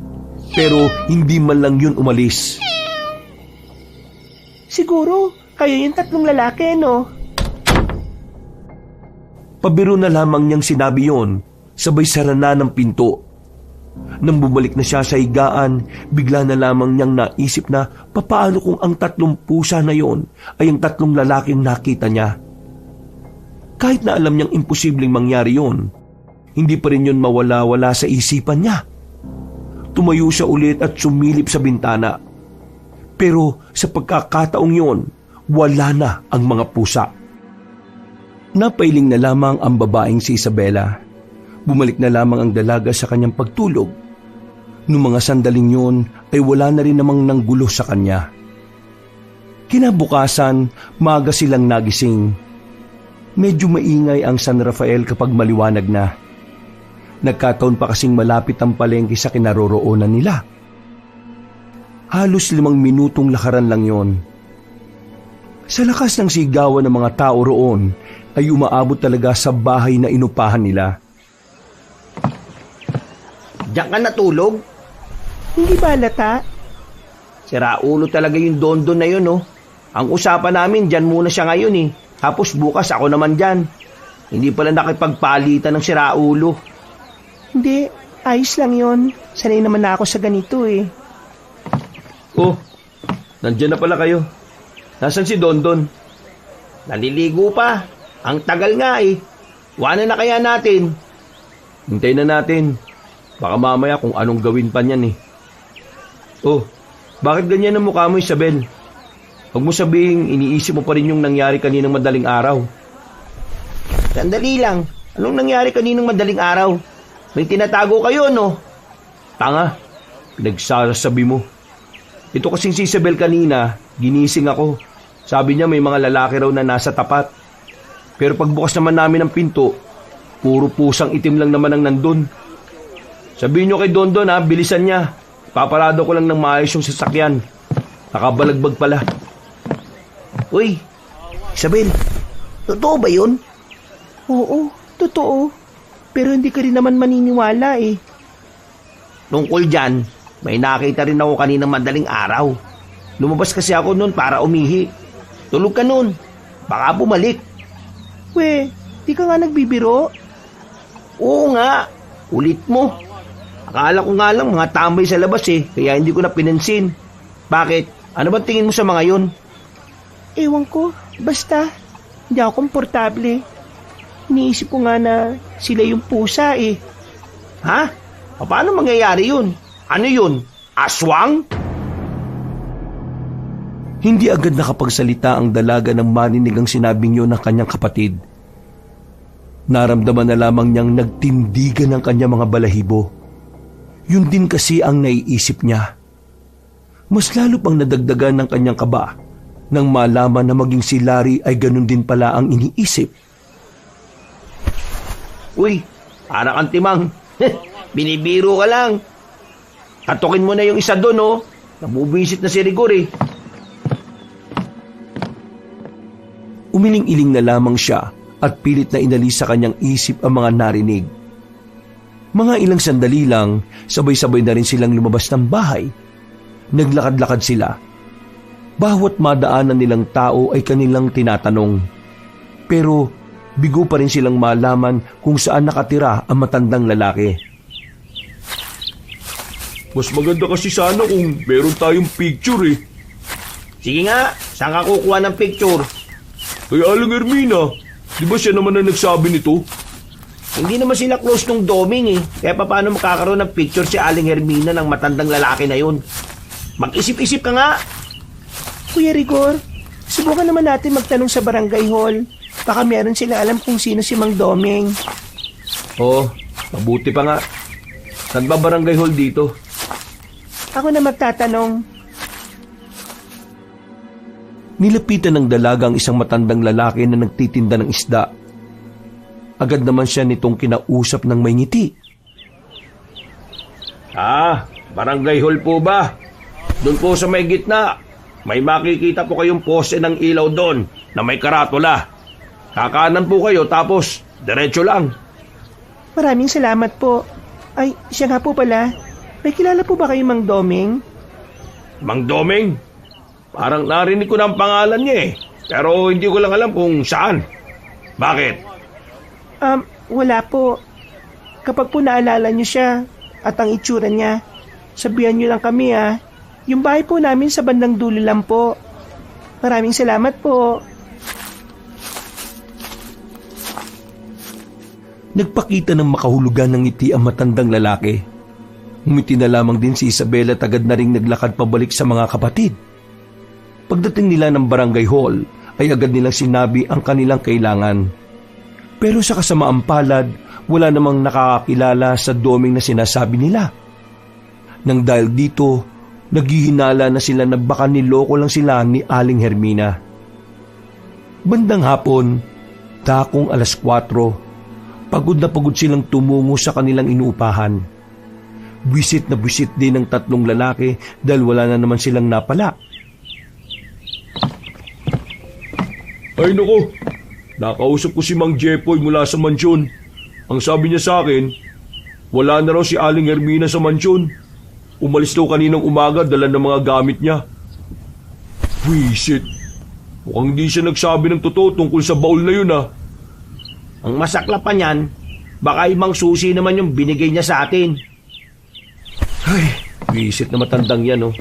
pero hindi man lang yun umalis. Siguro, kayo yung 3 lalaki, no? Pabiro na lamang niyang sinabi yon, sabay sara na ng pinto. Nang bumalik na siya sa higaan, bigla na lamang niyang naisip na papaano kung ang 3 pusa na yon ay ang 3 lalaking nakita niya. Kahit na alam niyang imposibleng mangyari yon, hindi pa rin yun mawala-wala sa isipan niya. Tumayo siya ulit at sumilip sa bintana. Pero sa pagkakataong yon, wala na ang mga pusa. Napailing na lamang ang babaeng si Isabela. Bumalik na lamang ang dalaga sa kanyang pagtulog. Noong mga sandaling yun ay wala na rin namang nanggulo sa kanya. Kinabukasan, maaga silang nagising. Medyo maingay ang San Rafael kapag maliwanag na. Nagkataon pa kasing malapit ang palengke sa kinaroroonan nila. Halos 5 minutong lakaran lang yon. Sa lakas ng sigawan ng mga tao roon ay umaabot talaga sa bahay na inupahan nila. Diyan ka natulog? Hindi ba halata? Sira ulo talaga yung Dondon na yun, oh. Ang usapan namin, dyan muna siya ngayon, eh. Tapos bukas ako naman dyan. Hindi pala nakipagpalitan ng sira ulo. Hindi, ayos lang yon. Sanay naman na ako sa ganito eh. Oh, nandyan na pala kayo. Nasaan si Dondon? Naliligo pa. Ang tagal nga eh. Iwanan na kaya natin? Hintayin na natin. Baka mamaya kung anong gawin pa niyan eh. Oh, bakit ganyan ang mukha mo, Isabel? Huwag mo sabihin, iniisip mo pa rin yung nangyari kaninang madaling araw. Sandali lang. Anong nangyari kaninang madaling araw? May tinatago kayo, no? Tanga, pinagsasabi mo. Ito kasing si Isabel kanina, ginising ako. Sabi niya may mga lalaki raw na nasa tapat. Pero pagbukas naman namin ng pinto, puro pusang itim lang naman ang nandun. Sabihin niyo kay Dondon ha, bilisan niya. Paparado ko lang ng maayos yung sasakyan. Nakabalagbag pala. Uy, Isabel, totoo ba yun? Oo, totoo. Pero hindi ka rin naman maniniwala eh. Tungkol dyan, may nakita rin ako kaninang madaling araw. Lumabas kasi ako noon para umihi. Tulog ka noon. Baka bumalik. We, di ka nga nagbibiro? Oo nga, ulit mo. Akala ko nga lang mga tambay sa labas eh, kaya hindi ko na pinansin. Bakit? Ano ba tingin mo sa mga yun? Ewan ko, basta. Hindi ako komportable. Iniisip ko nga na sila yung pusa eh. Ha? Paano mangyayari yun? Ano yun? Aswang? Hindi agad nakapagsalita ang dalaga nang marinig ang sinabing yun ng kanyang kapatid. Naramdaman na lamang niyang nagtindigan ang kanyang mga balahibo. Yun din kasi ang naiisip niya. Mas lalo pang nadagdagan ng kanyang kaba nang malaman na maging si Larry ay ganun din pala ang iniisip. Uy, para kang timang. Binibiro ka lang. Katukin mo na yung isa doon, oh. Nabubisit na si Rigor, eh. Umiling-iling na lamang siya at pilit na inalis sa kanyang isip ang mga narinig. Mga ilang sandali lang, sabay-sabay na rin silang lumabas ng bahay. Naglakad-lakad sila. Bawat madaanan nilang tao ay kanilang tinatanong. Pero bigo pa rin silang malaman kung saan nakatira ang matandang lalaki. Mas maganda kasi sana kung meron tayong picture eh. Sige nga, saan ka kukuha ng picture? Kay Aling Hermina, di ba siya naman na nagsabi nito? Hindi naman sila close nung doming eh. Kaya paano makakaroon ng picture si Aling Hermina ng matandang lalaki na yun? Mag-isip-isip ka nga. Kuya Rigor, subukan naman natin magtanong sa barangay hall. Baka meron sila alam kung sino si Mang Doming. Oo, mabuti pa nga. Saan ba barangay hall dito? Ako na magtatanong. Nilapitan ng dalaga ang isang matandang lalaki na nagtitinda ng isda. Agad naman siya nitong kinausap ng may ngiti. Barangay hall po ba? Doon po sa may gitna. May makikita po kayong pose ng ilaw doon na may karatula. Kakanan po kayo tapos diretso lang. Maraming salamat po. Ay, siya nga po pala. May kilala po ba kayo Mang Doming? Mang Doming? Parang narinig ko na ang pangalan niya eh. Pero hindi ko lang alam kung saan. Bakit? Wala po. Kapag po naalala niyo siya at ang itsura niya, sabihan niyo lang kami ah. Yung bahay po namin sa bandang dulo lang po. Maraming salamat po. Nagpakita ng makahulugan ng ngiti ang matandang lalaki. Ngumiti na lamang din si Isabela at agad na ring naglakad pabalik sa mga kapatid. Pagdating nila ng barangay hall, ay agad nilang sinabi ang kanilang kailangan. Pero sa kasamaang palad, wala namang nakakakilala sa doming na sinasabi nila. Nang dahil dito, naghihinala na sila na baka niloko lang sila ni Aling Hermina. Bandang hapon, dakong 4:00, pagod na pagod silang tumungo sa kanilang inuupahan. Buwisit na buwisit din ng 3 lalaki dahil wala na naman silang napala. Ay nako, nakausap ko si Mang Jepoy mula sa mansyon. Ang sabi niya sa akin, wala na raw si Aling Hermina sa mansyon. Umalis daw kaninang umaga dala ng mga gamit niya. Wisit, mukhang hindi siya nagsabi ng totoo tungkol sa baul na yun ah. Ang masakla pa niyan, baka ibang susi naman yung binigay niya sa atin. Ay, wisit na matandang yan oh.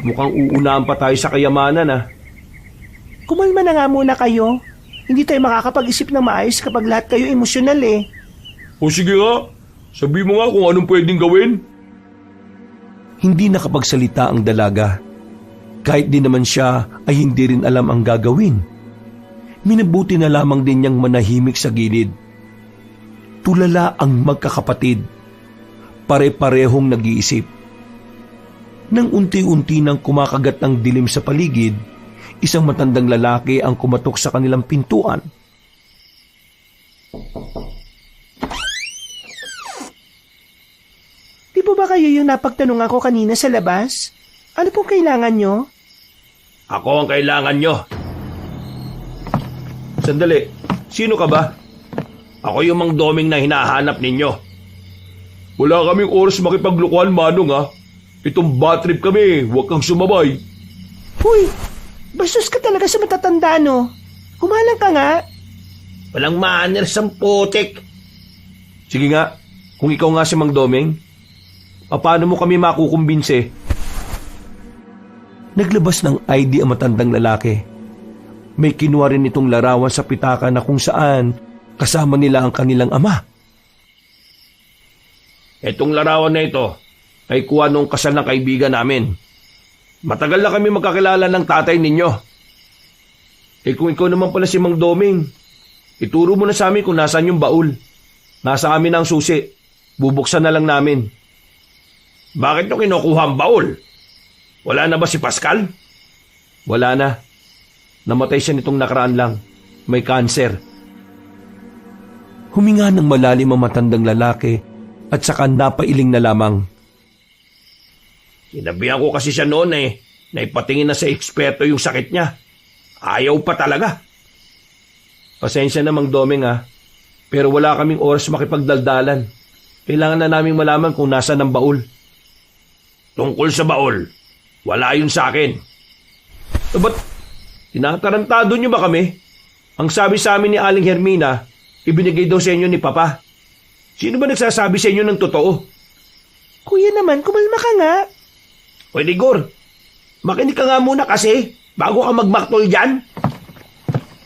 Mukhang uunahan pa tayo sa kayamanan ah. Kumalma na nga muna kayo. Hindi tayo makakapag-isip ng maayos kapag lahat kayo emosyonal eh. O sige nga, sabi mo nga kung anong pwedeng gawin. Hindi nakapagsalita ang dalaga. Kahit din naman siya ay hindi rin alam ang gagawin. Minabuti na lamang din niyang manahimik sa gilid. Tulala ang magkakapatid. Pare-parehong nag-iisip. Nang unti-unti nang kumakagat ang dilim sa paligid, isang matandang lalaki ang kumatok sa kanilang pintuan. Di ba kayo yung napagtanong ako kanina sa labas? Ano pong kailangan nyo? Ako ang kailangan nyo. Sandali, sino ka ba? Ako yung Mang Doming na hinahanap ninyo. Wala kaming oras makipaglukuhan, Manong ha. Itong bad trip kami, huwag kang sumabay. Huy! Bastos ka talaga sa matatanda, no? Humalang ka nga. Walang manners ang putik. Sige nga, kung ikaw nga si Mang Doming, paano mo kami makukumbinse? Naglabas ng ID ang matandang lalaki. May kinuha rin itong larawan sa pitaka na kung saan kasama nila ang kanilang ama. Itong larawan na ito ay kuha nung kasal ng kaibigan namin. Matagal na kami magkakilala ng tatay ninyo. Eh kung ikaw naman pala si Mang Doming, ituro mo na sa amin kung nasaan yung baul. Nasa amin ang susi. Bubuksan na lang namin. Bakit nyo kinukuha ang baul? Wala na ba si Pascal? Wala na. Namatay siya nitong nakaraan lang. May kanser. Huminga ng malalim ang matandang lalaki at saka napailing na lamang. Sinabihan ko kasi siya noon na ipatingin na sa eksperto yung sakit niya. Ayaw pa talaga. Pasensya na Mang Doming ha, pero wala kaming oras makipagdaldalan. Kailangan na naming malaman kung nasa ng baul. Tungkol sa baul, wala yun sa akin. Ba't tinatarantado niyo ba kami? Ang sabi sa amin ni Aling Hermina, ibinigay daw sa inyo ni Papa. Sino ba nagsasabi sa inyo ng totoo? Kuya naman, kumalma ka nga. Hoy Ligor, makinig ka nga muna kasi bago ka magmaktol dyan.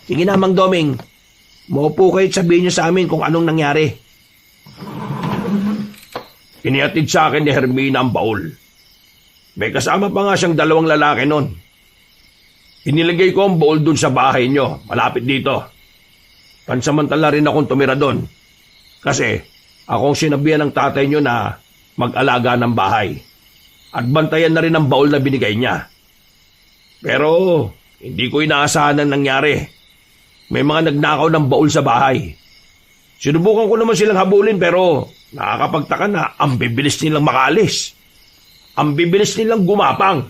Sige na Mang Doming, maupo kayo at sabihin niyo sa amin kung anong nangyari. Inihatid sa akin ni Hermina ang baul. May kasama pa nga siyang 2 lalaki nun. Inilagay ko ang baul dun sa bahay niyo, malapit dito. Pansamantala rin akong tumira dun. Kasi akong sinabihan ng tatay niyo na mag-alaga ng bahay. At bantayan na rin ang baul na binigay niya. Pero hindi ko inaasahan ang nangyari. May mga nagnakaw ng baul sa bahay. Sinubukan ko naman silang habulin pero nakakapagtaka na ang bibilis nilang makaalis. Ang bibilis nilang gumapang.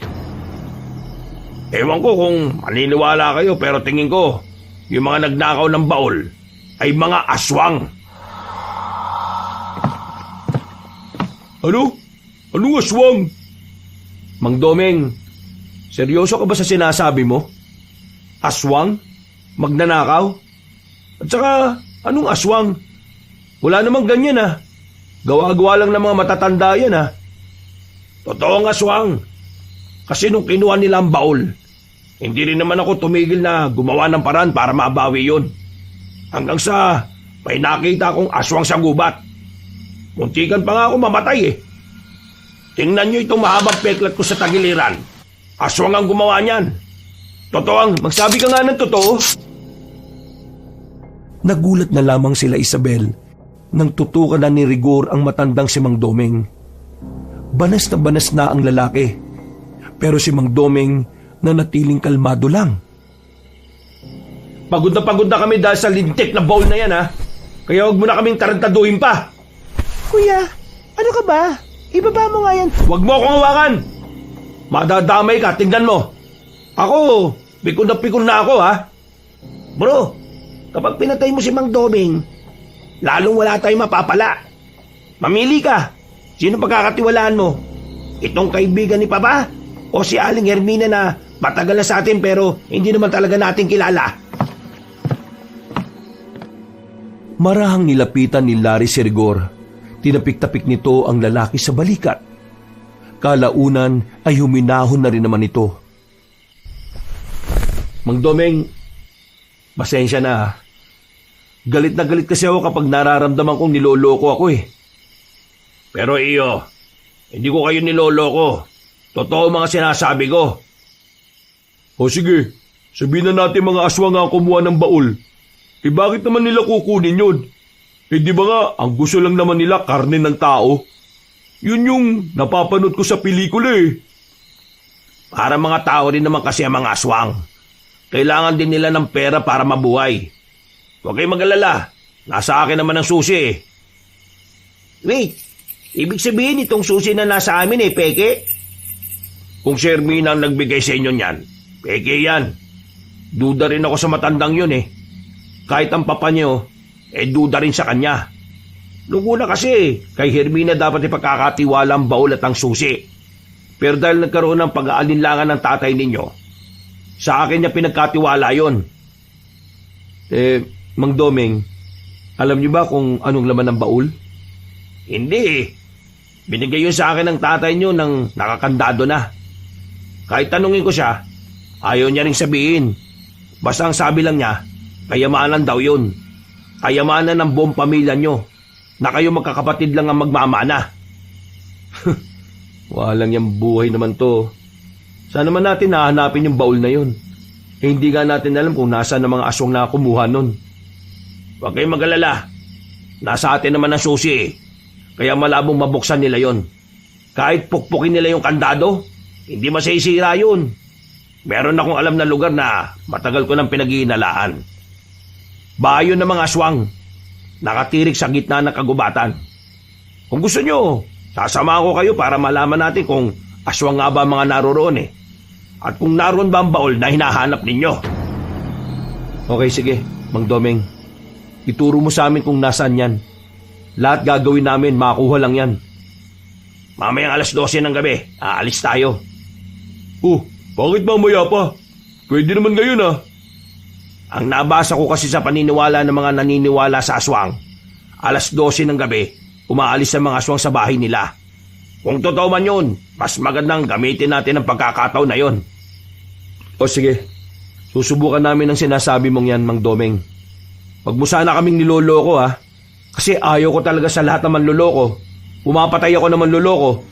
Ewan ko kung maniniwala kayo pero tingin ko yung mga nagnakaw ng baul ay mga aswang. Ano? Anong aswang? Mang Doming, seryoso ka ba sa sinasabi mo? Aswang? Magnanakaw? At saka, anong aswang? Wala namang ganyan ah. Gawa-gawa lang ng mga matatanda yan ah. Totoo ang aswang. Kasi nung kinuha nila ang baul, hindi rin naman ako tumigil na gumawa ng paraan para mabawi yun. Hanggang sa may nakita akong aswang sa gubat. Muntikan pa nga ako mamatay eh. Tingnan nyo itong mahabang peklat ko sa tagiliran. Aswang ang gumawa niyan. Totoang, magsabi ka nga ng totoo. Nagulat na lamang sila Isabel nang tutukan na ni Rigor ang matandang si Mang Domeng. Banas na ang lalaki, pero si Mang Domeng nanatiling kalmado lang. Pagod na kami dahil sa lintik na bowl na yan, ha? Kaya huwag mo na kaming tarantaduhin pa. Kuya, ano ka ba? Ibaba mo nga yan. Huwag mo akong hawakan. Madadamay ka, tingnan mo. Ako, pikon na ako, ha? Bro, kapag pinatay mo si Mang Domeng, lalong wala tayong mapapala. Mamili ka. Sino pagkakatiwalaan mo? Itong kaibigan ni Papa? O si Aling Hermina na matagal na sa atin pero hindi naman talaga natin kilala? Marahang nilapitan ni Larry si Rigor. Tinapik-tapik nito ang lalaki sa balikat. Kalaunan ay huminahon na rin naman ito. Mang Domeng, pasensya na. Galit na galit kasi ako kapag nararamdaman kong niloloko ako eh. Pero iyo, hindi ko kayo niloloko. Totoo mga sinasabi ko. O sige, sabihin na natin mga aswang ang kumuha ng baul. Eh bakit naman nila kukunin yun? Eh di ba nga, ang gusto lang naman nila karne ng tao? Yun yung napapanood ko sa pelikula eh. Para mga tao rin naman kasi ang mga aswang. Kailangan din nila ng pera para mabuhay. Huwag kayong mag-alala. Nasa akin naman ang susi eh. Wait, ibig sabihin itong susi na nasa amin eh, peke? Kung si Hermina ang nagbigay sa inyo niyan, peke yan. Duda rin ako sa matandang yun eh. Kahit ang papa niyo, duda rin sa kanya. Noong una kasi, kay Hermina dapat ipagkakatiwala ang baul at ang susi. Pero dahil nagkaroon ng pag-aalinlangan ng tatay ninyo, sa akin niya pinagkatiwala yon. Mang Domeng, alam niyo ba kung anong laman ng baul? Hindi eh. Binigay yun sa akin ng tatay niyo nang nakakandado na. Kahit tanungin ko siya, ayaw niya ring sabihin. Basta ang sabi lang niya, kayamanan daw yun. Kayamanan ng buong pamilya niyo, na kayo magkakapatid lang ang magmamana. Walang yung buhay naman to. Saan naman natin nahanapin yung baul na yun? Hindi nga natin alam kung nasaan ang mga aswang na kumuha nun. Huwag kayong mag-alala. Nasa atin naman ang susi eh. Kaya malabong mabuksan nila yon. Kahit pukpukin nila yung kandado, hindi masisira yun. Meron akong alam na lugar na matagal ko nang pinag-iinalaan. Bayo ng mga aswang, nakatirik sa gitna ng kagubatan. Kung gusto nyo, sasamahan ko kayo para malaman natin kung aswang nga ba mga naroroon eh. At kung naroon ba ang baul na hinahanap ninyo. Okay, sige, Mang Domeng. Ituro mo sa amin kung nasaan yan. Lahat gagawin namin, makuha lang yan. Mamayang 12:00 ng gabi, aalis tayo. Oh, bakit mamaya pa? Pwede naman ngayon ah. Ang nabasa ko kasi sa paniniwala ng mga naniniwala sa aswang, 12:00 ng gabi, umaalis ang mga aswang sa bahay nila. Kung totoo man yun, mas magandang gamitin natin ang pagkakataon na yon. O sige, susubukan namin ang sinasabi mong yan, Mang Domeng. Wag mo sana kaming niloloko ha, kasi ayaw ko talaga sa lahat naman loloko. Pumapatay ako naman loloko.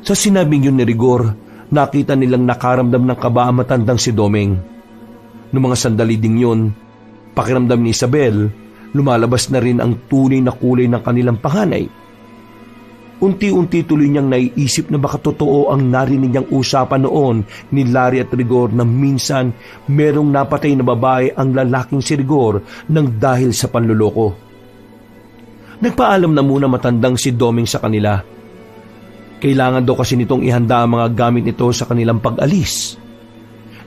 Sa sinabing yun ni Rigor, nakita nilang nakaramdam ng kaba ang matandang si Domeng. Noong mga sandali ding yun, pakiramdam ni Isabel, lumalabas na rin ang tunay na kulay ng kanilang panganay. Unti-unti tuloy niyang naiisip na baka totoo ang narinig niyang usapan noon ni Larry at Rigor na minsan merong napatay na babae ang lalaking si Rigor nang dahil sa panluloko. Nagpaalam na muna matandang si Domeng sa kanila. Kailangan daw kasi nitong ihanda ang mga gamit nito sa kanilang pag-alis.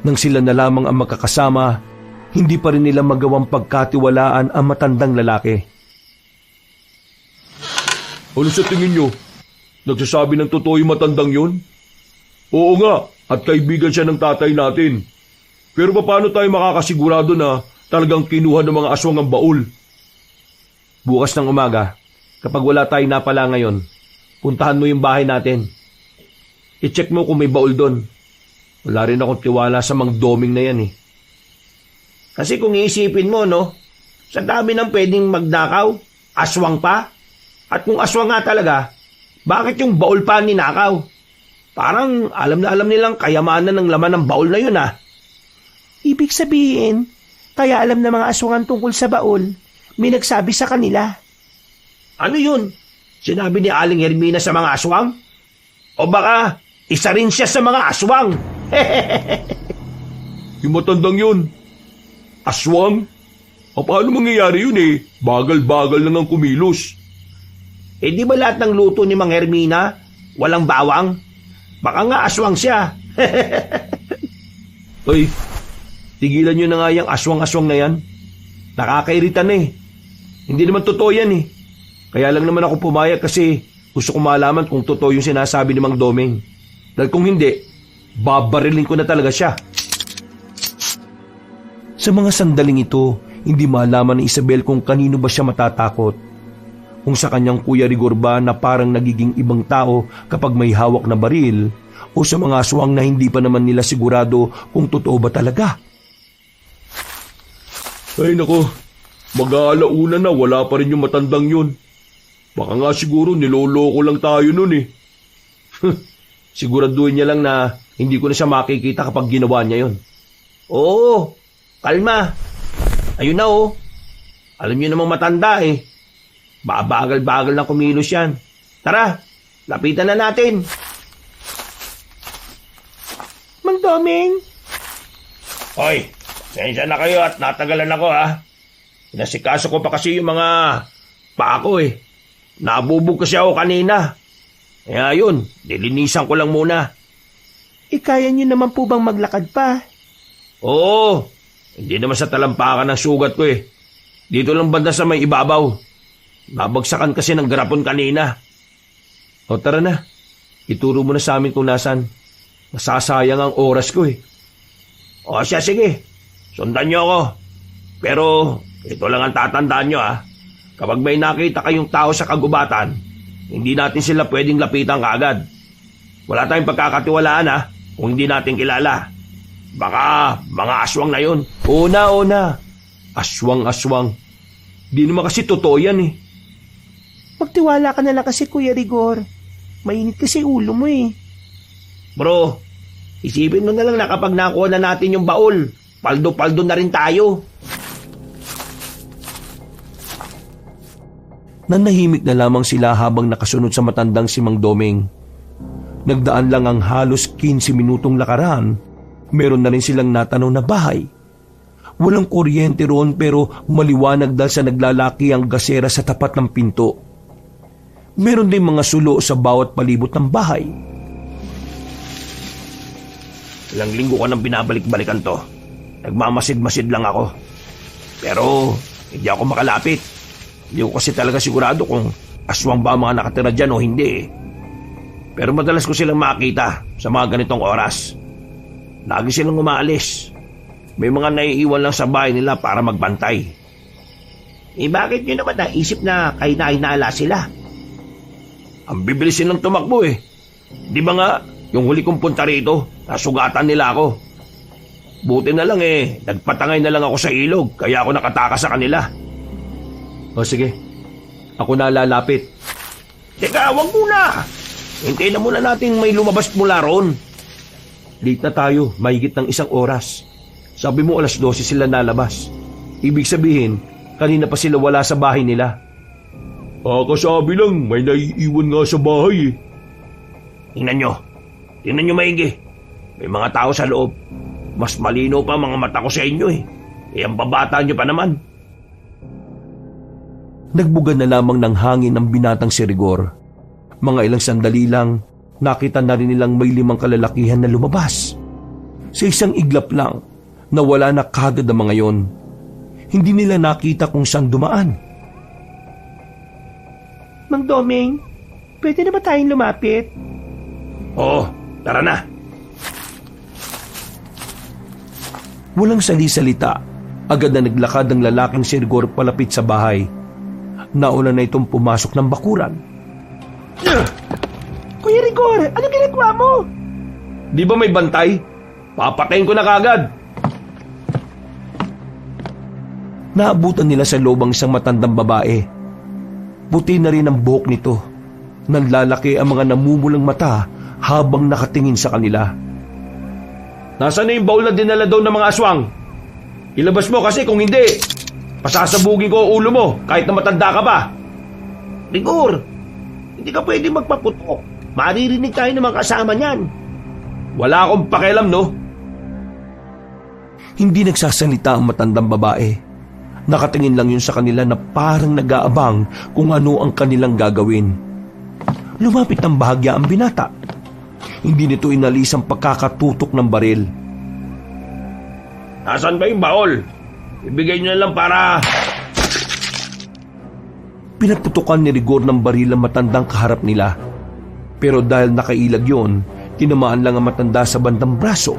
Nang sila na lamang ang magkakasama, hindi pa rin nila magawang pagkatiwalaan ang matandang lalaki. Ano sa tingin nyo? Nagsasabi ng totoo yung matandang yun? Oo nga, at kaibigan siya ng tatay natin. Pero paano tayo makakasigurado na talagang kinuha ng mga aswang ang baul? Bukas ng umaga, kapag wala tayong napala ngayon, puntahan mo yung bahay natin. I-check mo kung may baul doon. Wala rin akong tiwala sa Mang Domeng na yan eh. Kasi kung iisipin mo, no, sa dami ng pwedeng magnakaw, aswang pa. At kung aswang nga talaga, bakit yung baul pa ninakaw? Parang alam na alam nilang kayamanan ng laman ng baul na yun ah. Ibig sabihin, kaya alam ng mga aswangan tungkol sa baul, may nagsabi sa kanila. Ano yun? Sinabi ni Aling Hermina sa mga aswang? O baka isa rin siya sa mga aswang? Yung matandang yun. Aswang? O paano mangyayari yun eh? Bagal-bagal lang ang kumilos. Eh di ba lahat ng luto ni Mang Hermina walang bawang? Baka nga aswang siya. Ay, tigilan nyo na nga yung aswang-aswang na yan. Nakakairita na eh. Hindi naman totoo yan eh. Kaya lang naman ako pumayag kasi gusto ko malaman kung totoo yung sinasabi ni Mang Doming. Dahil kung hindi, babarilin ko na talaga siya. Sa mga sandaling ito, hindi malaman ni Isabel kung kanino ba siya matatakot. Kung sa kanyang Kuya Rigor ba na parang nagiging ibang tao kapag may hawak na baril, o sa mga aswang na hindi pa naman nila sigurado kung totoo ba talaga. Ay nako, mag-aalauna na wala pa rin yung matandang yun. Baka nga siguro niloloko lang tayo nun eh. Siguraduhin niya lang na hindi ko na siya makikita kapag ginawa niya yun. Oo, kalma. Ayun na oh. Alam niyo namang matanda eh. Babagal-bagal na kumilos yan. Tara, lapitan na natin. Mang Doming, Hoy, sensya na kayo at natagalan ako ha. Inasikaso ko pa kasi yung mga paa ko eh. Nabubog kasi ako kanina. Kaya yun, nilinisan ko lang muna. kaya niyo naman po bang maglakad pa? Oo, hindi naman sa talampakan ng sugat ko eh. Dito lang banda sa may ibabaw. Nabagsakan kasi ng garapon kanina. O tara na, ituro mo na sa amin kung nasan. Masasayang ang oras ko eh. O siya, sige. Sundan niyo ako. Pero ito lang ang tatandaan niyo ha. Kapag may nakita kayong tao sa kagubatan, hindi natin sila pwedeng lapitan kaagad. Wala tayong pagkakatiwalaan ha, kung hindi natin kilala. Baka mga aswang na yun. Una. Aswang. Di naman kasi totoo yan eh. Magtiwala ka na lang kasi, Kuya Rigor. Mainit kasi ulo mo eh. Bro, isipin mo na lang na kapag nakuha na natin yung baul, paldo-paldo na rin tayo. Nanahimik na lamang sila habang nakasunod sa matandang si Mang Doming. Nagdaan lang ang halos 15 minutong lakaran. Meron na rin silang natanaw na bahay. Walang kuryente roon pero maliwanag dahil sa naglalaki ang gasera sa tapat ng pinto. Meron din mga sulo sa bawat palibot ng bahay. Ilang linggo ko nang binabalik-balikan to. Nagmamasid-masid lang ako. Pero hindi ako makalapit. Hindi ko kasi talaga sigurado kung aswang ba ang mga nakatira dyan o hindi eh. Pero madalas ko silang makita sa mga ganitong oras. Lagi silang umaalis. May mga naiiwan lang sa bahay nila para magbantay. Eh bakit nyo naman naisip na kayo na hinala sila? Ang bibilis silang tumakbo eh. Di ba nga, yung huli kong punta rito, nasugatan nila ako. Buti na lang eh, nagpatangay na lang ako sa ilog, kaya ako nakatakas sa kanila. O sige, ako na lalapit. Teka, wag muna! Hintayin na muna natin may lumabas mula roon. Late na tayo, mahigit ng 1 oras. Sabi mo 12:00 sila nalabas. Ibig sabihin, kanina pa sila wala sa bahay nila. Kasabi lang, may naiiwan nga sa bahay eh. Tingnan nyo maigi. May mga tao sa loob. Mas malino pa mga mata ko sa inyo eh. Eh ang babata nyo pa naman. Nagbuga na lamang ng hangin ang binatang si Rigor. Mga ilang sandali lang, nakita na rin nilang may 5 kalalakihan na lumabas. Sa isang iglap lang, nawala na kagad ang mga yon. Hindi nila nakita kung saan dumaan. Mang Doming, pwede na ba tayong lumapit? Oo, tara na. Walang sali-salita, agad na naglakad ang lalaking si Rigor palapit sa bahay. Nauna na itong pumasok ng bakuran. Kuya Rigor, ano ginagawa mo? Di ba may bantay? Papatayin ko na kagad. Naabutan nila sa loob ang isang matandang babae. Puti na rin ang buhok nito. Nanlalaki ang mga namumulang mata habang nakatingin sa kanila. Nasaan na yung baul na dinala daw ng mga aswang? Ilabas mo kasi kung hindi, pasasabugin ko ang ulo mo kahit na matanda ka pa. Rigor, hindi ka pwede magpaputok. Maririnig tayo ng mga kasama niyan. Wala akong pakialam, no? Hindi nagsasalita ang matandang babae. Nakatingin lang yun sa kanila na parang nag-aabang kung ano ang kanilang gagawin. Lumapit ng bahagya ang binata. Hindi nito inalis ang pagkakatutok ng baril. Nasaan ba yung baul? Ibigay nyo na lang para... Pinaputukan ni Rigor ng baril ang matandang kaharap nila. Pero dahil nakailag yun, tinamaan lang ang matanda sa bandang braso.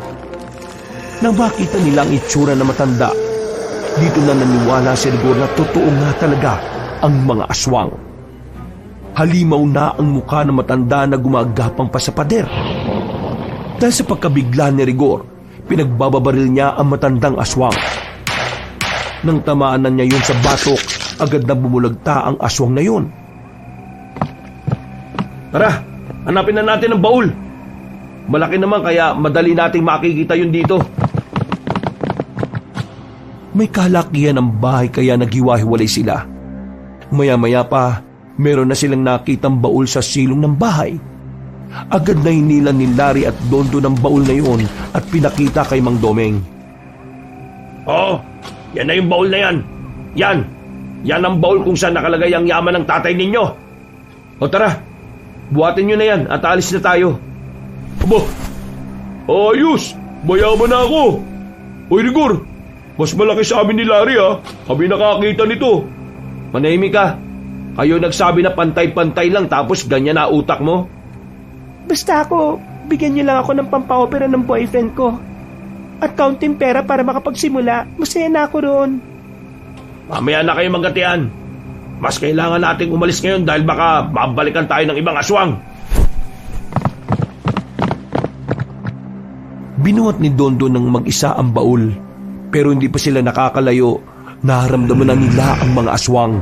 Nang makita nila ang itsura ng matanda, dito na naniwala si Rigor na totoo nga talaga ang mga aswang. Halimaw na ang mukha ng matanda na gumagapang pa sa pader. Dahil sa pagkabigla ni Rigor, pinagbababaril niya ang matandang aswang. Nang tamaan na niya yun sa batok, agad na bumulagta ang aswang na yun. Tara, hanapin na natin ang baul. Malaki naman kaya madali nating makikita yun dito. May kalakihan ang bahay kaya naghiwa-hiwalay sila. Maya-maya pa, meron na silang nakitang baul sa silong ng bahay. Agad na hinilan ni Larry at Dondo ng baul na yun at pinakita kay Mang Domeng. Oo, yan na yung baul na yan. Yan ang baul kung saan nakalagay ang yaman ng tatay ninyo. O tara, buhatin nyo na yan at alis na tayo. Aba, ayos, mayaman na ako. Hoy Rigor, mas malaki sa amin ni Larry ha. Kami nakakita nito. Manahimik ka. Kayo nagsabi na pantay-pantay lang tapos ganyan na utak mo. Basta ako, bigyan niyo lang ako ng pampaopera ng boyfriend ko. At kaunting pera para makapagsimula, masaya na ako roon. Mamaya na kayo magatian. Mas kailangan nating umalis ngayon dahil baka babalikan tayo ng ibang aswang. Binuhat ni Dondo ng mag-isa ang baul, pero hindi pa sila nakakalayo, naramdaman na nila ang mga aswang.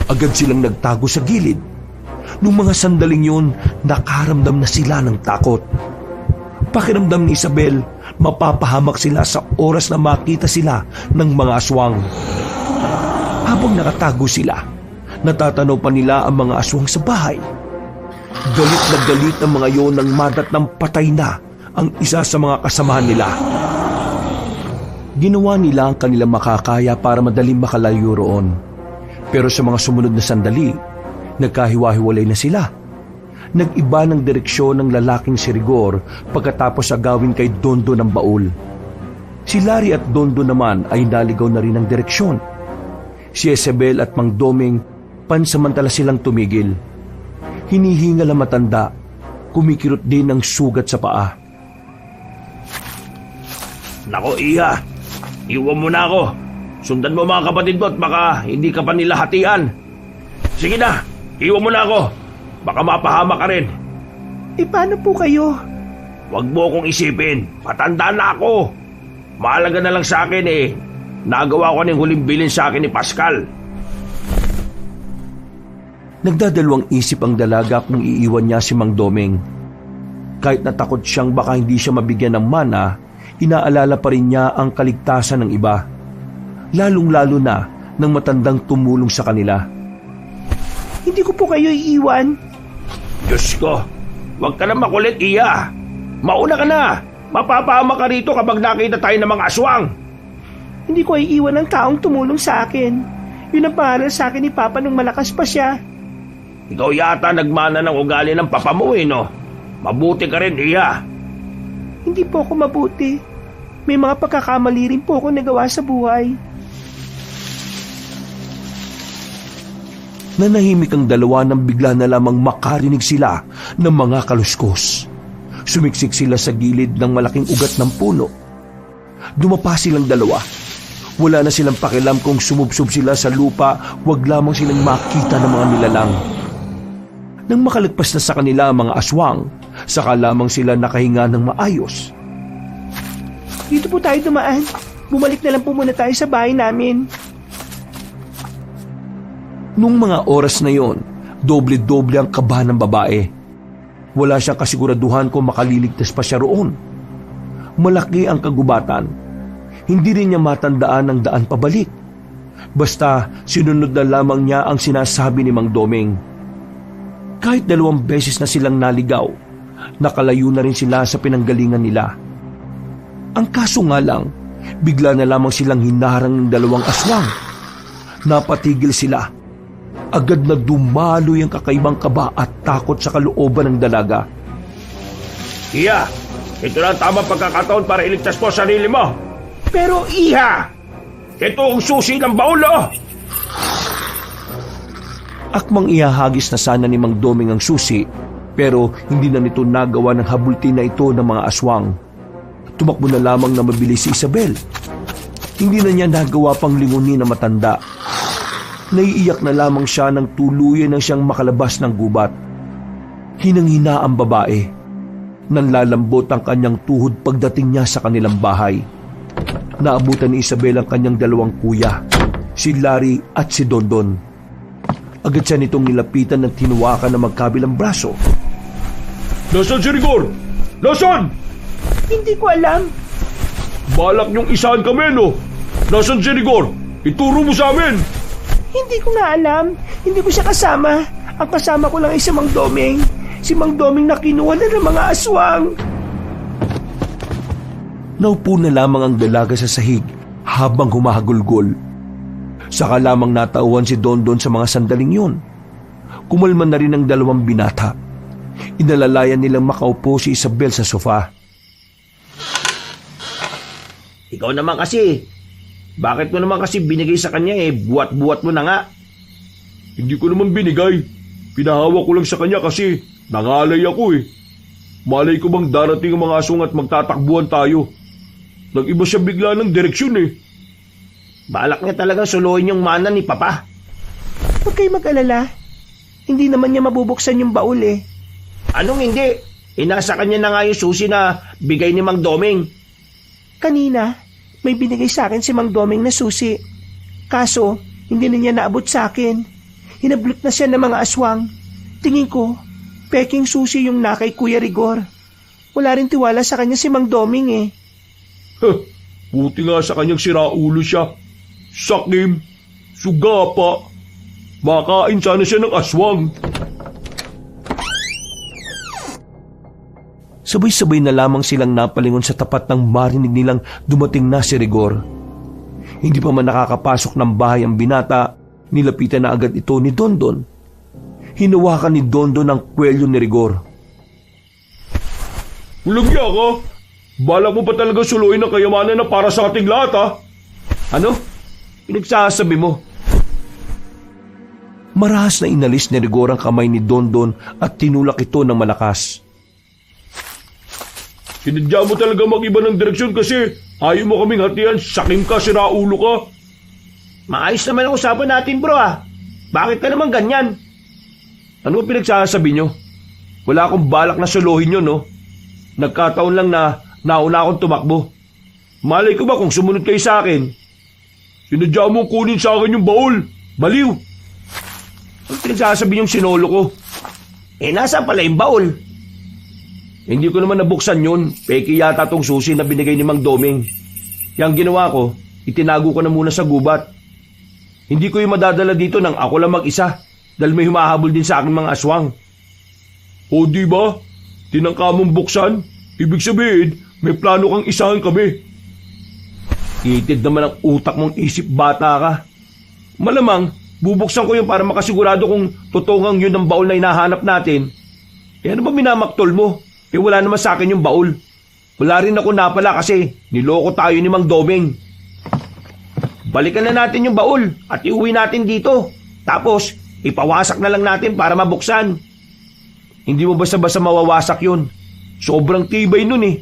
Agad silang nagtago sa gilid. Nung mga sandaling yun, nakaramdam na sila ng takot. Pakiramdam ni Isabel, mapapahamak sila sa oras na makita sila ng mga aswang. Habang nakatago sila, natatanaw pa nila ang mga aswang sa bahay. Galit na galit ang mga yon nang madat ng patay na ang isa sa mga kasamahan nila. Ginawa nila ang kanilang makakaya para madaling makalayo roon. Pero sa mga sumunod na sandali, nagkahiwa-hiwalay na sila. Nag-iba ng direksyon ng lalaking si Rigor pagkatapos agawin kay Dondo ng baul. Si Larry at Dondo naman ay naligaw na rin ng direksyon. Si Isabel at Mang Domeng pansamantala silang tumigil. Hinihingal ang matanda, kumikirot din ng sugat sa paa. Nako Iya, iwan mo na ako. Sundan mo mga kapatid mo at baka hindi ka pa nila hatian. Sige na, iwan mo na ako. Baka mapahama ka rin. Paano po kayo? Huwag mo akong isipin. Patanda na ako. Mahalaga na lang sa akin eh. Nagawa ko ng huling bilin sa akin ni Pascal. Nagdadalawang isip ang dalaga kung iiwan niya si Mang Domeng. Kahit natakot siyang baka hindi siya mabigyan ng mana, inaalala pa rin niya ang kaligtasan ng iba. Lalong-lalo na nang matandang tumulong sa kanila. Hindi ko po kayo iiwan. Diyos ko, huwag ka na makulit, Iya. Mauna ka na. Mapapahama ka rito kapag nakita tayo ng mga aswang. Hindi ko iiwan ang taong tumulong sa akin. Yun ang pangalan sa akin ni Papa nung malakas pa siya. Ikaw yata nagmana ng ugali ng papa mo eh, no? Mabuti ka rin, Iya. Hindi po ako mabuti. May mga pagkakamali rin po ako nagawa sa buhay. Nanahimik ang dalawa nang bigla na lamang makarinig sila ng mga kaluskos. Sumiksik sila sa gilid ng malaking ugat ng puno. Dumapa silang dalawa. Wala na silang pakialam kung sumubsob sila sa lupa, wag lamang silang makita ng mga nilalang. Nang makalagpas na sa kanila ang mga aswang, saka lamang sila nakahinga ng maayos. Dito po tayo dumaan. Bumalik na lang po muna tayo sa bahay namin. Nung mga oras na yon, doble-doble ang kaba ng babae. Wala siyang kasiguraduhan kung makaliligtas pa siya roon. Malaki ang kagubatan. Hindi rin niya matandaan ang daan pabalik. Basta sinunod na lamang niya ang sinasabi ni Mang Doming. Kahit 2 beses na silang naligaw, nakalayo na rin sila sa pinanggalingan nila. Ang kaso nga lang, bigla na lamang silang hinaharang ng 2 aswang. Napatigil sila. Agad na dumaloy ang kakaibang kaba at takot sa kalooban ng dalaga. Iya, ito na ang tamang pagkakataon para iligtas mo ang sarili mo. Pero Iha, ito ang susi ng baul, oh! Akmang ihahagis na sana ni Mang Doming ang susi, pero hindi na nito nagawa ng habulti na ito ng mga aswang. Tumakbo na lamang na mabilis si Isabel. Hindi na niya nagawa pang lingunin na matanda. Naiiyak na lamang siya nang tuluyan na siyang makalabas ng gubat. Hinang-hina ang babae. Nanlalambot ang kanyang tuhod pagdating niya sa kanilang bahay. Naabutan ni Isabel ang kanyang 2 kuya, si Larry at si Dondon. Agad siya nitong nilapitan at hinuwakan ng magkabilang braso. Nasaan si Rigor? Nasaan? Hindi ko alam. Balak niyong isahan kami, no? Nasaan si Rigor? Ituro mo sa amin! Hindi ko nga alam. Hindi ko siya kasama. Ang kasama ko lang ay si Mang Doming. Si Mang Doming na kinuha na ng mga aswang. Naupo na lamang ang dalaga sa sahig habang humahagulgol. Saka lamang natauhan si Dondon sa mga sandaling yun. Kumalman na rin ang 2 binata. Inalalayan nilang makaupo si Isabel sa sofa. Ikaw naman kasi. Bakit mo naman kasi binigay sa kanya buwat-buwat mo na nga? Hindi ko naman binigay. Pinahawak ko lang sa kanya kasi nangalay ako eh. Malay ko bang darating ang mga aswang at magtatakbuhan tayo. Nag-iba siya bigla ng direksyon eh. Balak niya talagang suluhin yung mana ni Papa. Huwag kayo mag-alala. Hindi naman niya mabubuksan yung baul eh. Anong hindi? Nasa kanya na nga yung susi na bigay ni Mang Doming. Kanina, may binigay sa akin si Mang Doming na susi. Kaso, hindi na niya naabot sa akin. Hinablot na siya ng mga aswang. Tingin ko, peking susi yung nakay Kuya Rigor. Wala rin tiwala sa kanya si Mang Doming eh. Buti nga sa kanyang siraulo siya. Sakim, sugapa. Makain sana siya ng aswang. Sabay-sabay na lamang silang napalingon sa tapat ng marinig nilang dumating na si Rigor. Hindi pa man nakakapasok ng bahay ang binata, nilapitan na agad ito ni Dondon. Hinawakan ni Dondon ang kwelyo ni Rigor. Walang niya ka. Balak mo pa talaga suluin ang kayamanan na para sa ating lahat, ha? Ano? Pinagsasabi mo? Marahas na inalis ni Rigor ang kamay ni Dondon at tinulak ito ng malakas. Sinadya mo talaga mag-iba ng direksyon kasi ayaw mo kaming hatian, sakim ka, siraulo ka. Maayos naman ang usapan natin, bro, ah. Bakit ka naman ganyan? Ano ba pinagsasabi nyo? Wala akong balak na suluhin nyo, no? Nagkataon lang na nauna akong tumakbo. Malay ko ba kung sumunod kayo sa akin? Sinadya mong kunin sa akin yung baul. Baliw! Ang pinagsasabi yung sinolo ko. Nasaan pala yung baul? Hindi ko naman nabuksan yun. Peki yata tong susi na binigay ni Mang Doming. Kaya ang ginawa ko, itinago ko na muna sa gubat. Hindi ko yung madadala dito nang ako lang mag-isa dahil may humahabol din sa aking mga aswang. O di ba? Tinangka mong buksan? Ibig sabihin, may plano kang isahan kami. Itid naman ang utak mong isip bata ka. Malamang, bubuksan ko yun para makasigurado kung totoong yun ang baul na hinahanap natin. Ano ba minamaktol mo? Wala naman sa akin yung baul. Wala rin ako napala kasi niloko tayo ni Mang Doming. Balikan na natin yung baul at iuwi natin dito. Tapos, ipawasak na lang natin para mabuksan. Hindi mo basta-basta mawawasak yun. Sobrang tibay nun eh.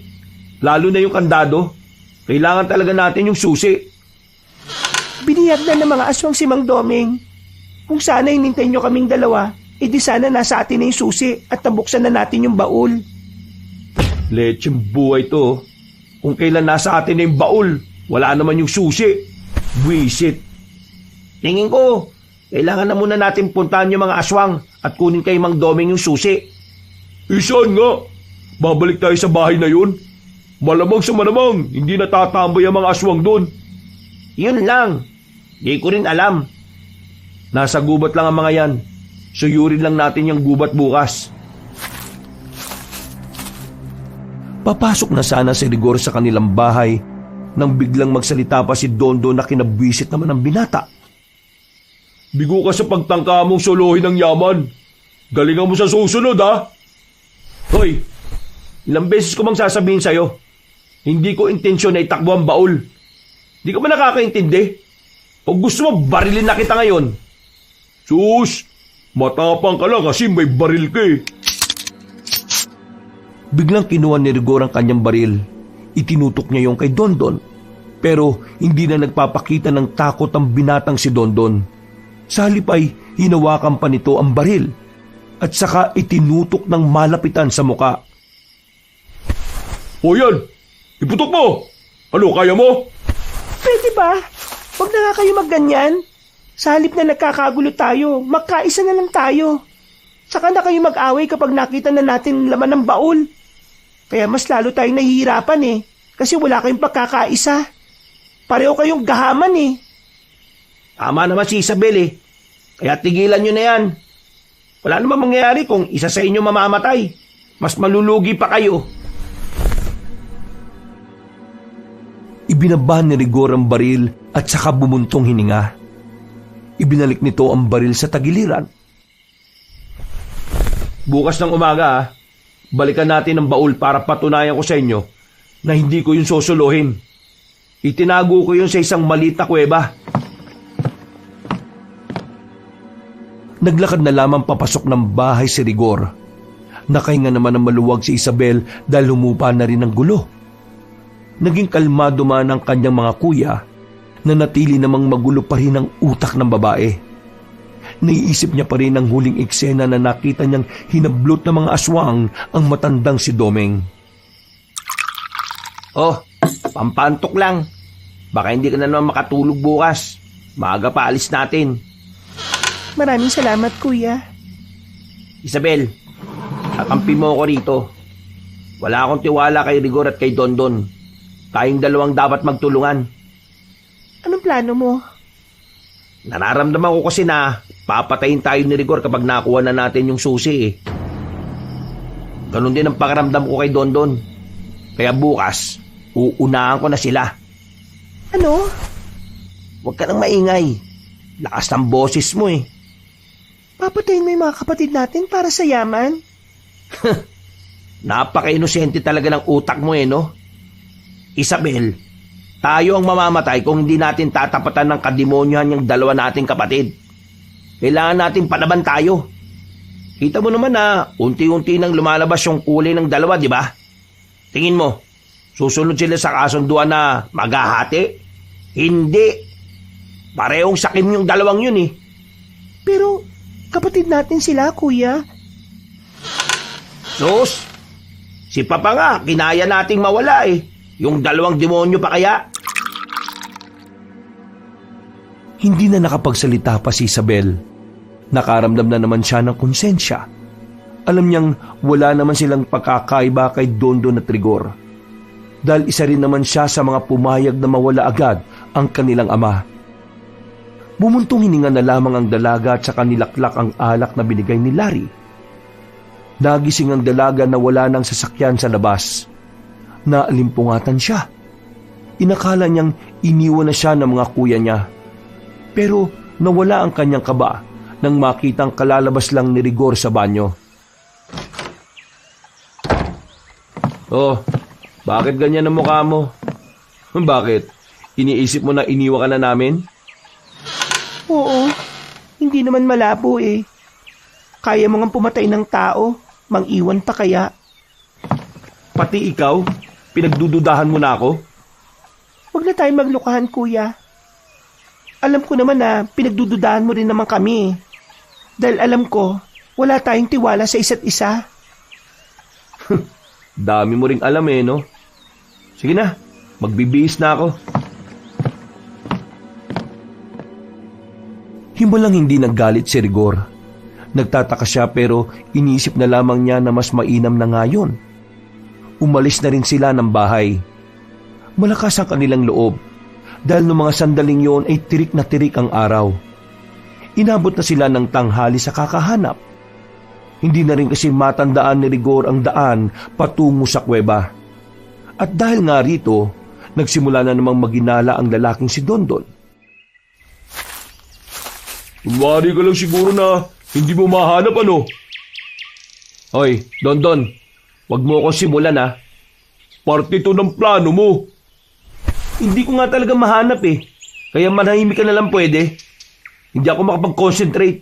Lalo na yung kandado. Kailangan talaga natin yung susi. Biniyag na ng mga aswang si Mang Doming. Kung sana hinintay nyo kaming dalawa, edi sana nasa atin na yung susi at nabuksan na natin yung baul. Lecheng buhay to. Kung kailan nasa atin na yung baul, wala naman yung susi. Buisit. Tingin ko, kailangan na muna natin puntahan yung mga aswang at kunin kay Mang Doming yung susi. Isan nga, babalik tayo sa bahay na yun. Malamang sa malamang, hindi natatambay ang mga aswang doon. Yun lang. Di ko rin alam. Nasa gubat lang ang mga yan. Suyurin lang natin yung gubat bukas. Papasok na sana si Rigor sa kanilang bahay nang biglang magsalita pa si Dondon na kinabwisit naman ng binata. Bigo ka sa pagtangka mong solohin ng yaman. Galingan mo sa susunod, ha? Hoy, ilang beses ko bang sasabihin sa'yo? Hindi ko intensyon na itakbo ang baul. Di ka ba nakakaintindi? O gusto mo barilin na kita ngayon? Sus, matapang ka lang kasi may baril ka eh. Biglang kinuha ni Rigor ang kanyang baril. Itinutok niya yung kay Dondon. Pero hindi na nagpapakita ng takot ang binatang si Dondon. Sa halip ay hinawakan pa nito ang baril at saka itinutok ng malapitan sa muka. O yan, iputok mo. Ano, kaya mo? Pwede ba? Huwag na nga kayo magganyan. Sa halip na nagkakagulo tayo, magkaisa na lang tayo. Saka na kayo mag-away kapag nakita na natin laman ng baul. Kaya mas lalo tayong nahihirapan eh. Kasi wala kayong pagkakaisa. Pareho kayong gahaman eh. Tama naman si Isabel eh. Kaya tigilan nyo na yan. Wala namang mangyayari kung isa sa inyo mamamatay. Mas malulugi pa kayo. Ibinabahan ni Rigor ang baril at saka bumuntong hininga. Ibinalik nito ang baril sa tagiliran. Bukas ng umaga balikan natin ang baul para patunayan ko sa inyo na hindi ko yun susuluhin. Itinago ko yun sa isang maliit na kuweba. Naglakad na lamang papasok ng bahay si Rigor. Nakahinga naman ang maluwag si Isabel dahil humupa na rin ang gulo. Naging kalmado man ang kanyang mga kuya na natili namang magulo pa rin ang utak ng babae. Naiisip niya pa rin ang huling eksena na nakita niyang hinablot ng mga aswang ang matandang si Domeng. Oh, pampantok lang. Baka hindi ka na naman makatulog bukas. Maaga pa alis natin. Maraming salamat, kuya. Isabel, kakampi mo ako rito. Wala akong tiwala kay Rigor at kay Dondon. Tayong dalawang dapat magtulungan. Anong plano mo? Nararamdaman ko kasi na papatayin tayo ni Rigor kapag nakuha na natin yung susi eh. Ganun din ang pakiramdam ko kay Dondon. Kaya bukas, uunahan ko na sila. Ano? Huwag ka nang maingay. Lakas ng boses mo eh. Papatayin mo yung mga kapatid natin para sa yaman? Napaka-inosente talaga ng utak mo eh, no? Isabel, tayo ang mamamatay kung hindi natin tatapatan ng kademonyohan yung dalawa nating kapatid. Kailangan natin palaban tayo. Kita mo naman na unti-unti nang lumalabas yung kulay ng dalawa, di ba? Tingin mo, susunod sila sa kasunduan na maghahati? Hindi. Parehong sakim yung dalawang yun eh. Pero kapatid natin sila, kuya. Sus, si Papa nga, kinaya nating mawala eh. Yung dalawang demonyo pa kaya? Hindi na nakapagsalita pa si Isabel. Nakaramdam na naman siya ng konsensya. Alam niyang wala naman silang pagkakaiba kay Dondon at Rigor. Dahil isa rin naman siya sa mga pumayag na mawala agad ang kanilang ama. Bumuntong hininga na lamang ang dalaga at saka nilaklak ang alak na binigay ni Larry. Nagising ang dalaga na wala ng sasakyan sa labas. Naalimpungatan siya. Inakala niyang iniwan na siya ng mga kuya niya. Pero nawala ang kanyang kaba nang makitang kalalabas lang ni Rigor sa banyo. Oh, bakit ganyan ang mukha mo? Bakit? Iniisip mo na iniwan ka na namin? Oo, hindi naman malabo eh. Kaya mo nga pumatay ng tao, mang-iwan pa kaya. Pati ikaw, pinagdududahan mo na ako? Huwag na tayo maglukahan, kuya. Alam ko naman na pinagdududahan mo rin naman kami. Dahil alam ko, wala tayong tiwala sa isa't isa. Dami mo ring alam eh, no? Sige na, magbibihis na ako. Himulang hindi naggalit si Rigor. Nagtataka siya pero iniisip na lamang niya na mas mainam na nga yun. Umalis na rin sila ng bahay. Malakas ang kanilang loob dahil noong mga sandaling yon ay tirik na tirik ang araw. Inabot na sila ng tanghali sa kakahanap. Hindi na rin kasi matandaan ni Rigor ang daan patungo sa kuweba. At dahil nga rito, nagsimula na namang maginala ang lalaking si Dondon. Kunwari ka lang siguro na hindi mo mahanap ano. Hoy, Dondon, wag mo akong simulan ha. Parte to ng plano mo. Hindi ko nga talaga mahanap eh. Kaya manahimik ka na lang pwede. Hindi ako makapag-concentrate.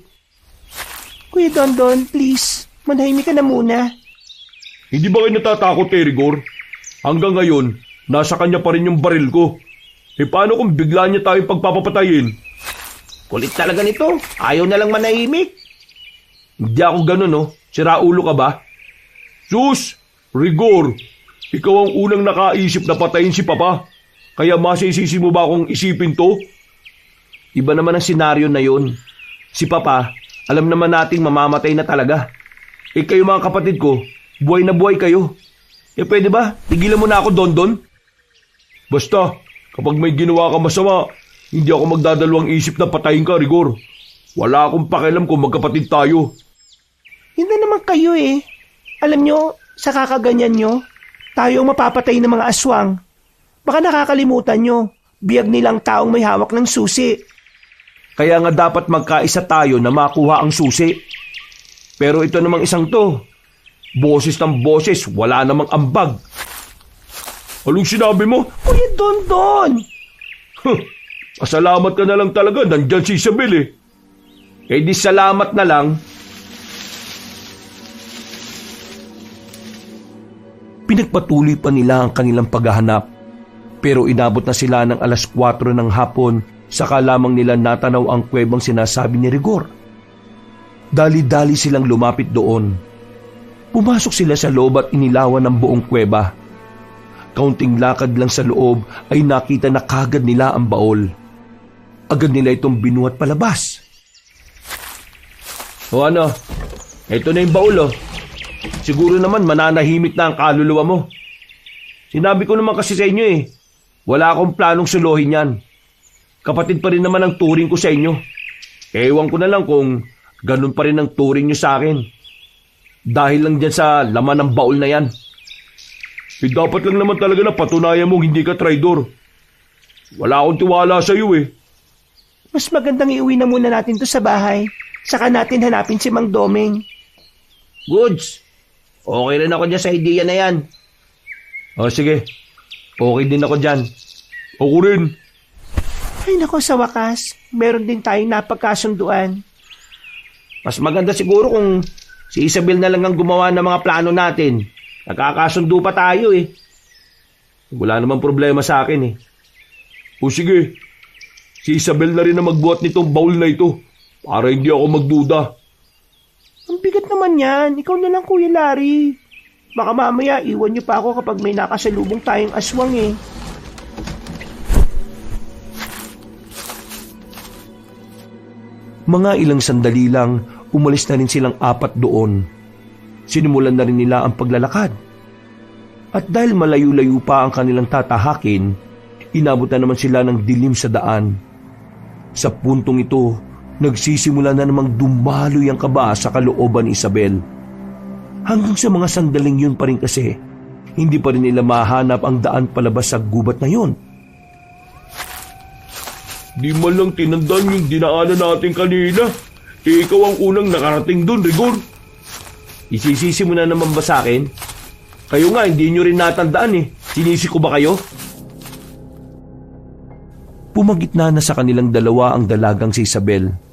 Kuya Dondon, please, manahimik ka na muna. Hindi ba kayo natatakot kay Rigor? Hanggang ngayon, nasa kanya pa rin yung baril ko. Eh paano kung bigla niya tayong pagpapapatayin? Kulit talaga nito. Ayaw na lang manahimik. Hindi ako ganun, no? Sira ulo ka ba? Sus! Rigor! Ikaw ang unang nakaisip na patayin si Papa. Kaya masisisi mo ba akong isipin to? Iba naman ang senaryo na yun. Si Papa, alam naman nating mamamatay na talaga. Eh kayo mga kapatid ko, buhay na buhay kayo. Eh pwede ba? Tigilan mo na ako, Dondon. Basta, kapag may ginawa ka masama, hindi ako magdadalawang isip na patayin ka, Rigor. Wala akong pakialam kung magkapatid tayo. Hindi naman kayo eh. Alam nyo, sa kakaganyan nyo, tayo ang mapapatay ng mga aswang. Baka nakakalimutan nyo, biyag nilang taong may hawak ng susi. Kaya nga dapat magkaisa tayo na makuha ang susi. Pero ito namang isang to. Boses ng boses, wala namang ambag. Anong sinabi mo? Kuya Dondon! Pasalamat ka na lang talaga, nandyan si Isabel eh. Eh di salamat na lang. Pinagpatuloy pa nila ang kanilang paghahanap. Pero inabot na sila ng 4:00 ng hapon, saka lamang nila natanaw ang kuwebang sinasabi ni Rigor. Dali-dali silang lumapit doon. Pumasok sila sa loob at inilawan ng buong kuweba. Kaunting lakad lang sa loob ay nakita na kagad nila ang baol. Agad nila itong binuhat palabas. O ano, ito na yung baul oh. Siguro naman mananahimik na ang kaluluwa mo. Sinabi ko naman kasi sa inyo eh, wala akong planong suluhin yan. Kapatid pa rin naman ang turing ko sa inyo. Ewan ko na lang kung ganun pa rin ang turing nyo sa akin. Dahil lang dyan sa laman ng baul na yan. Eh dapat lang naman talaga na patunayan mong hindi ka traidor. Wala akong tiwala sa iyo eh. Mas magandang iuwi na muna natin to sa bahay. Saka natin hanapin si Mang Domeng. Goods. Okay rin ako dyan sa idea na yan. O sige, Okay din ako dyan. ako rin. Ay nako, sa wakas, meron din tayong napagkasunduan. Mas maganda siguro kung si Isabel na lang ang gumawa ng mga plano natin. Nagkakasundo pa tayo eh. Wala namang problema sa akin eh. O sige, si Isabel na rin na magbuhat nitong baul na ito para hindi ako magduda. Ang bigat naman yan. Ikaw na lang, Kuya Larry. Baka mamaya iwan niyo pa ako kapag may nakasalubong tayong aswang eh. Mga ilang sandali lang, umalis na rin silang 4 doon. Sinimulan na rin nila ang paglalakad. At dahil malayo-layo pa ang kanilang tatahakin, inabot na naman sila ng dilim sa daan. Sa puntong ito, nagsisimula na namang dumaloy ang kaba sa kalooban ni Isabel. Hanggang sa mga sandaling yun pa rin kasi, hindi pa rin nila mahanap ang daan palabas sa gubat na yun. Di man lang tinandaan yung dinaanan natin kanina. Eh ikaw ang unang nakarating dun, Rigor. Isisisi mo na naman ba sa akin? Kayo nga, hindi nyo rin natandaan eh. Sinisi ko ba kayo? Pumagitna na sa kanilang dalawa ang dalagang si Isabel.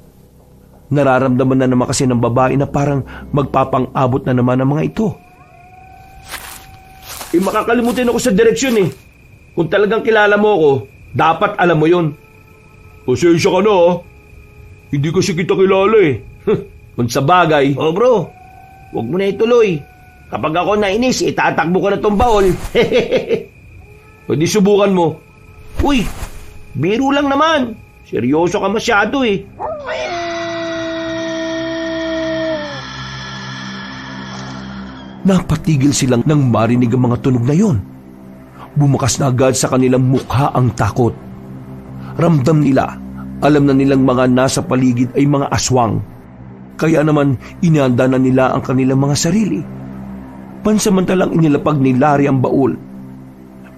Nararamdaman na naman kasi ng babae na parang magpapang-abot na naman ang mga ito. Eh makakalimutin ako sa direksyon eh. Kung talagang kilala mo ako, dapat alam mo yun. Pasensya ka na ah. Hindi kasi kita kilala eh. Kung sa bagay. Oh bro, huwag mo na ituloy. Kapag ako nainis, itatakbo ko na tong baol. Pwede subukan mo. Uy, biro lang naman. Seryoso ka masyado eh. Napatigil silang nang marinig ang mga tunog na yon. Bumakas na agad sa kanilang mukha ang takot. Ramdam nila, alam na nilang mga nasa paligid ay mga aswang. Kaya naman inihanda na nila ang kanilang mga sarili. Pansamantalang inilapag ni Larry ang baul.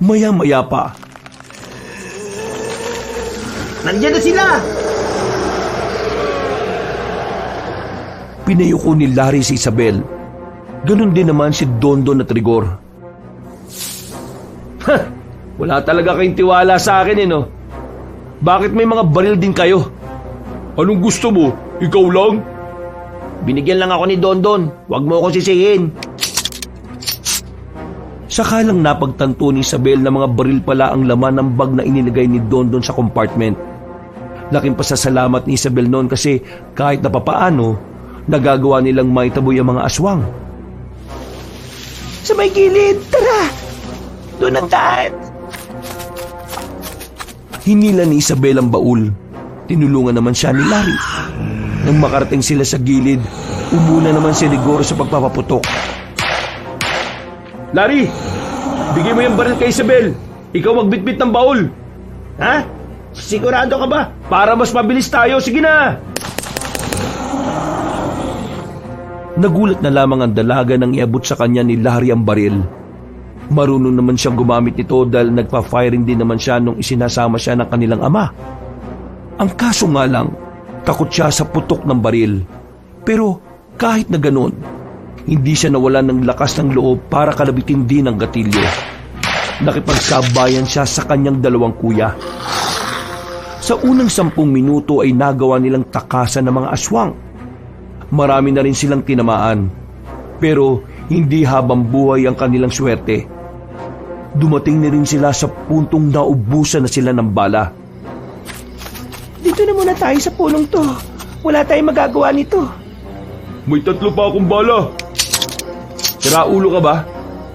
Maya-maya pa, Nandiyan na sila! pinayuko ni Larry si Isabel. Ganon din naman si Dondon at Rigor. Wala talaga kayong tiwala sa akin no? Bakit may mga baril din kayo? Anong gusto mo? Ikaw lang? Binigyan lang ako ni Dondon. Huwag mo akong sisihin. Saka lang napagtanto ni Isabel na mga baril pala ang laman ng bag na inilagay ni Dondon sa compartment. Laking pasasalamat ni Isabel noon kasi kahit na papaano, nagagawa nilang maitaboy ang mga aswang. Sa may gilid, tara! Doon ang daan! Hinila ni Isabel ang baul. Tinulungan naman siya ni Larry. Nang makarating sila sa gilid, umuna naman si Rigor sa pagpapaputok. Larry, bigay mo yung baril kay Isabel. Ikaw magbitbit ng baul. Ha? Sigurado ka ba? Para mas mabilis tayo. Sige na! Nagulat na lamang ang dalaga nang iabot sa kanya ni Larry ang baril. Marunong naman siyang gumamit nito dahil nagpa-firing din naman siya nung isinasama siya ng kanilang ama. Ang kaso nga lang, takot siya sa putok ng baril. Pero kahit na ganon, hindi siya nawalan ng lakas ng loob para kalabitin din ang gatilyo. Nakipagsabayan siya sa kanyang dalawang kuya. Sa unang 10 minuto ay nagawa nilang takasan ng mga aswang. Marami na rin silang tinamaan. Pero hindi habang buhay ang kanilang swerte. Dumating na rin sila sa puntong naubusan na sila ng bala. Dito na muna tayo sa punong to. Wala tayong magagawa nito. May 3 pa akong bala. Sira ulo ka ba?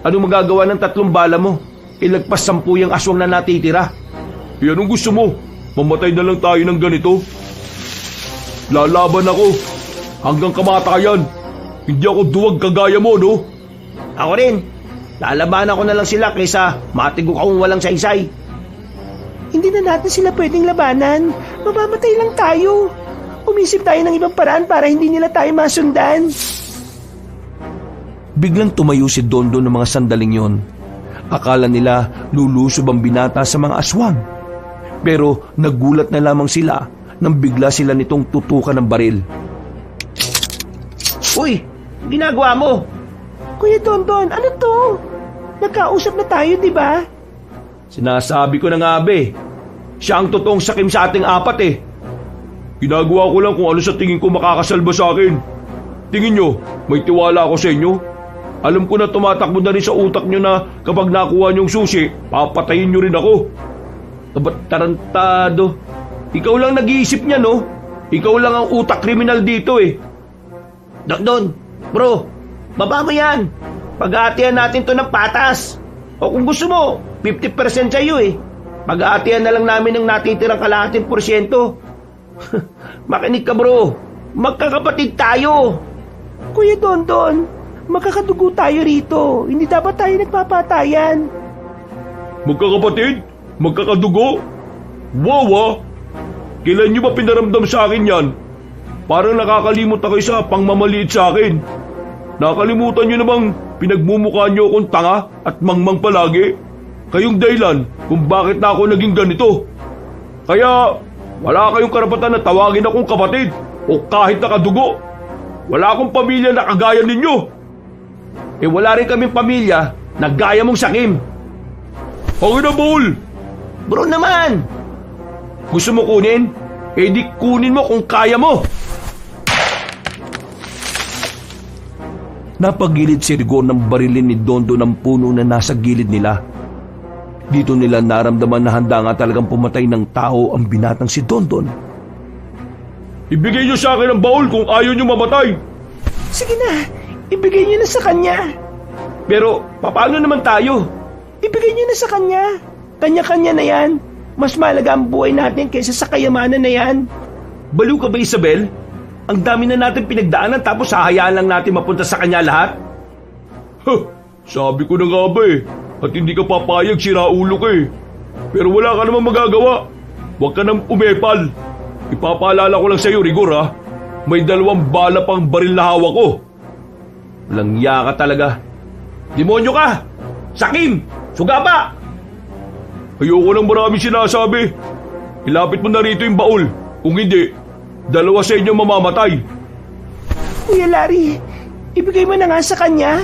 Anong magagawa ng 3 bala mo? Ilagpas 10 yung aswang na natitira. E anong gusto mo? Mamatay na lang tayo ng ganito? Lalaban ako. Hanggang kamatayan. Hindi ako duwag kagaya mo, no? Ako rin. Lalabanan ko na lang sila kaysa matigok akong walang saysay. Hindi na natin sila pwedeng labanan. Mamamatay lang tayo. Umisip tayo ng ibang paraan para hindi nila tayo masundan. Biglang tumayo si Dondon ng mga sandaling yon. Akala nila lulusob ang binata sa mga aswang. Pero nagulat na lamang sila nang bigla sila nitong tutukan ng baril. Uy, ginagawa mo? Kuya Dondon, ano to? Nagkausap na tayo, di ba? Sinasabi ko na nga, be. Siya ang totoong sakim sa ating 4 Ginagawa ko lang kung ano sa tingin ko makakasalba sa akin. Tingin nyo, may tiwala ako sa inyo? Alam ko na tumatakbo na rin sa utak nyo na kapag nakuha nyong susi, papatayin nyo rin ako. Ba't tarantado? Ikaw lang nag-iisip niya, no? Ikaw lang ang utak kriminal dito eh. Dondon, bro, baba mo yan. Pag-aatihan natin to ng patas. O kung gusto mo, 50% sa'yo eh. Pag-aatihan na lang namin ng natitirang kalahating porsyento. Makinig ka, bro. Magkakapatid tayo. Kuya Dondon, magkakadugo tayo rito. Hindi dapat tayo nagpapatayan. Magkakapatid? Magkakadugo? Wawa! Kailan nyo ba pinaramdam sa akin yan? Parang nakakalimot na kayo sa pangmamaliit sa akin. Nakalimutan nyo namang pinagmumukha nyo akong tanga at mangmang palagi. Kayong dahilan kung bakit na ako naging ganito. Kaya wala kayong karapatan na tawagin akong kapatid o kahit nakadugo. Wala akong pamilya na kagaya ninyo. Eh wala rin kaming pamilya na gaya mong sakim. Hangin na, Baul! Bro naman! Gusto mo kunin? Eh di kunin mo kung kaya mo! Napagilid si Rigor ng barilin ni Dondo ng puno na nasa gilid nila. Dito nila naramdaman na handa nga talagang pumatay ng tao ang binatang si Dondon. Ibigay niyo sa akin ang baul kung ayaw niyo mamatay. Sige na, ibigay niyo na sa kanya. Pero paano naman tayo? Ibigay niyo na sa kanya. Kanya-kanya na yan. Mas mahalaga ang buhay natin kaysa sa kayamanan na yan. Baliw ka ba, Isabel? Ang dami na natin pinagdaanan tapos hahayaan lang natin mapunta sa kanya lahat? Sabi ko na nga ba at hindi ka papayag, siraulo ka Pero wala ka namang magagawa. Huwag ka nang umepal. Ipapaalala ko lang sa'yo, Rigor May 2 bala pang baril na hawak ko. Walang iya ka talaga. Demonyo ka! Sakim! Sugapa! Ayoko nang maraming sinasabi. Ilapit mo na rito yung baul. Kung hindi, 2 sa inyo mamamatay. Kuya Larry, ibigay mo na nga sa kanya.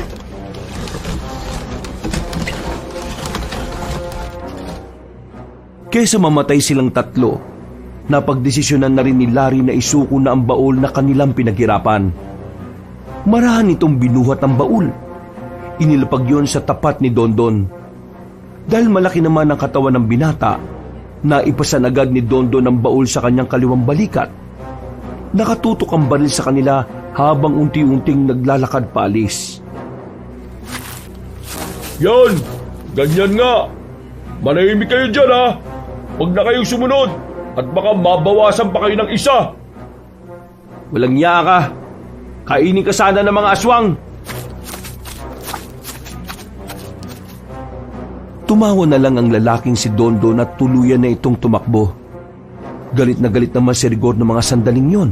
Kesa mamatay silang 3, napagdesisyonan na rin ni Larry na isuko na ang baul na kanilang pinaghirapan. Marahan itong binuhat ang baul. Inilapag yon sa tapat ni Dondon. Dahil malaki naman ang katawan ng binata, naipasan agad ni Dondon ang baul sa kanyang kaliwang balikat. Nakatutok ang baril sa kanila habang unti-unting naglalakad paalis. Yan! Ganyan nga! Manahimik kayo dyan Huwag na kayong sumunod at baka mabawasan pa kayo ng 1. Walang iya ka. Kainin ka sana ng mga aswang. Tumawa na lang ang lalaking si Dondon at tuluyan na itong tumakbo. Galit na galit naman si Rigor ng mga sandaling yon.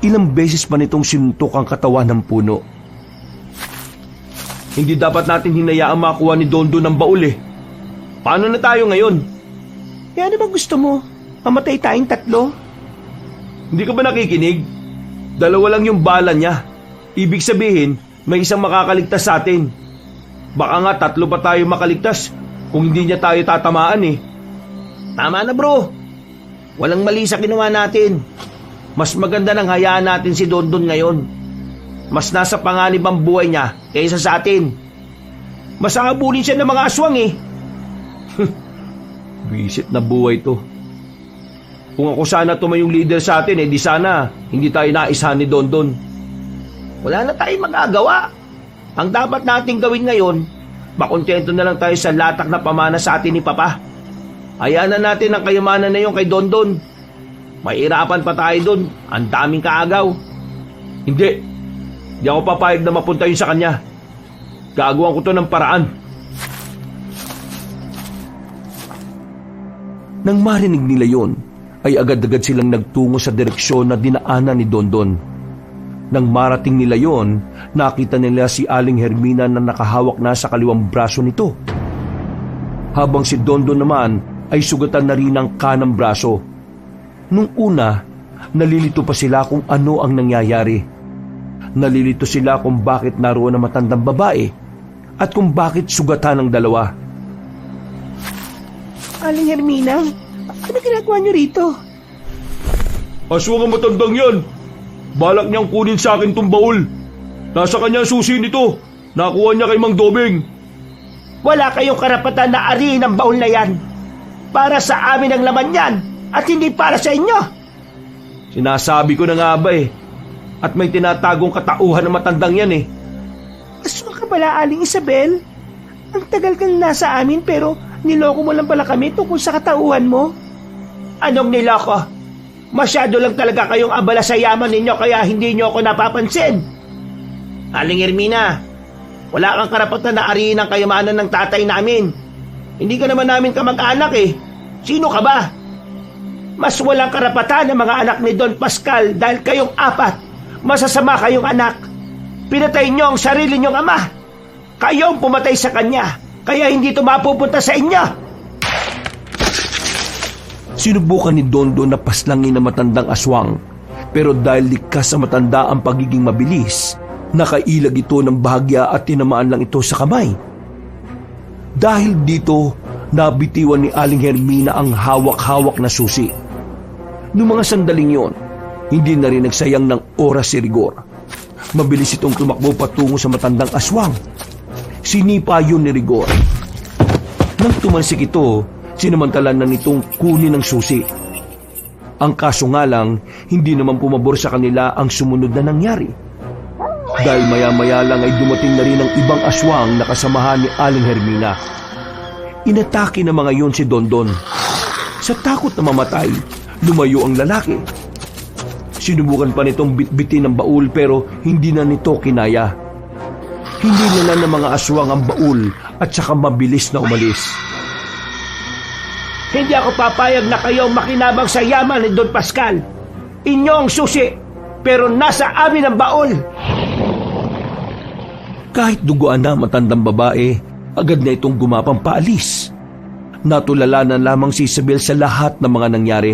Ilang beses pa nitong sinuntok ang katawan ng puno. Hindi dapat natin hinayaang makuha ni Dondon ng baul Paano na tayo ngayon? Kaya ano ba gusto mo? Mamatay tayong 3? Hindi ka ba nakikinig? 2 lang yung bala niya. Ibig sabihin, may isang makakaligtas sa atin. Baka nga 3 pa tayo makaligtas kung hindi niya tayo tatamaan Tama na bro. Walang mali sa ginawa natin. Mas maganda nang hayaan natin si Dondon ngayon. Mas nasa panganib ang buhay niya kaysa sa atin. Mas aabulin siya ng mga aswang Bisit na buhay to. Kung ako sana tumayong leader sa atin, di sana hindi tayo naisahan ni Dondon. Wala na tayong magagawa. Ang dapat nating gawin ngayon, makontento na lang tayo sa latak na pamana sa atin ni Papa. Hayaan na natin ang kayamanan na yun kay Dondon. Mahirapan pa tayo doon. Ang daming kaagaw. Hindi ako papayag na mapunta yun sa kanya. Gagawan ko to ng paraan. Nang marinig nila yon, ay agad-agad silang nagtungo sa direksyon na dinaanan ni Dondon. Nang marating nila yon, nakita nila si Aling Hermina na nakahawak na sa kaliwang braso nito. Habang si Dondon naman ay sugatan na rin ang kanang braso. Nung una, nalilito pa sila kung ano ang nangyayari. Nalilito sila kung bakit naroon ang matandang babae at kung bakit sugatan ang 2. Aling Hermina, ano ginagawa niyo rito? Aswang ang matandang yan. Balak niyang kunin sa akin tong baul. Nasa kanya susi nito. Nakuha niya kay Mang Dobeng. Wala kayong karapatan na ariin ang baul na yan. Para sa amin ang laman yan at hindi para sa inyo. Sinasabi ko na nga ba At may tinatagong katauhan ng matandang yan Aswang ka pala, Aling Isabel? Ang tagal kang nasa amin pero niloko mo lang pala kami tungkol sa katauhan mo. Anong niloko? Masyado lang talaga kayong abala sa yaman ninyo kaya hindi nyo ako napapansin. Aling Hermina, wala kang karapatan na ariin ang kayamanan ng tatay namin. Hindi ka naman namin kamag-anak Sino ka ba? Mas walang karapatan ng mga anak ni Don Pascal dahil kayong 4. Masasama kayong anak. Pinatay nyo ang sarili nyong ama. Kayo ang pumatay sa kanya. Kaya hindi ito mapupunta sa inyo. Sinubukan ni Dondon na paslangin ang matandang aswang. Pero dahil likas sa matanda ang pagiging mabilis, nakailag ito ng bahagya at tinamaan lang ito sa kamay. Dahil dito, nabitiwan ni Aling Hermina ang hawak-hawak na susi. Noong mga sandaling yon, hindi na rin nagsayang ng oras si Rigor. Mabilis itong tumakbo patungo sa matandang aswang. Sinipa yun ni Rigor. Nang tumansik ito, sinamantalan na nitong kunin ang susi. Ang kaso nga lang, hindi naman pumabor sa kanila ang sumunod na nangyari. Dahil maya-maya lang ay dumating na rin ang ibang aswang na kasamahan ni Aling Hermina. Inatake na mga yon si Dondon. Sa takot na mamatay, lumayo ang lalaki. Sinubukan pa nitong bitbitin ng baul pero hindi na nito kinaya. Hindi nila ng mga aswang ang baul at saka mabilis na umalis. Hindi ako papayag na kayo makinabang sa yaman ni Don Pascal. Inyo ang susi, pero nasa amin ang baul. Kahit duguan na matandang babae, agad na itong gumapang paalis. Natulala na lamang si Isabel sa lahat ng mga nangyari.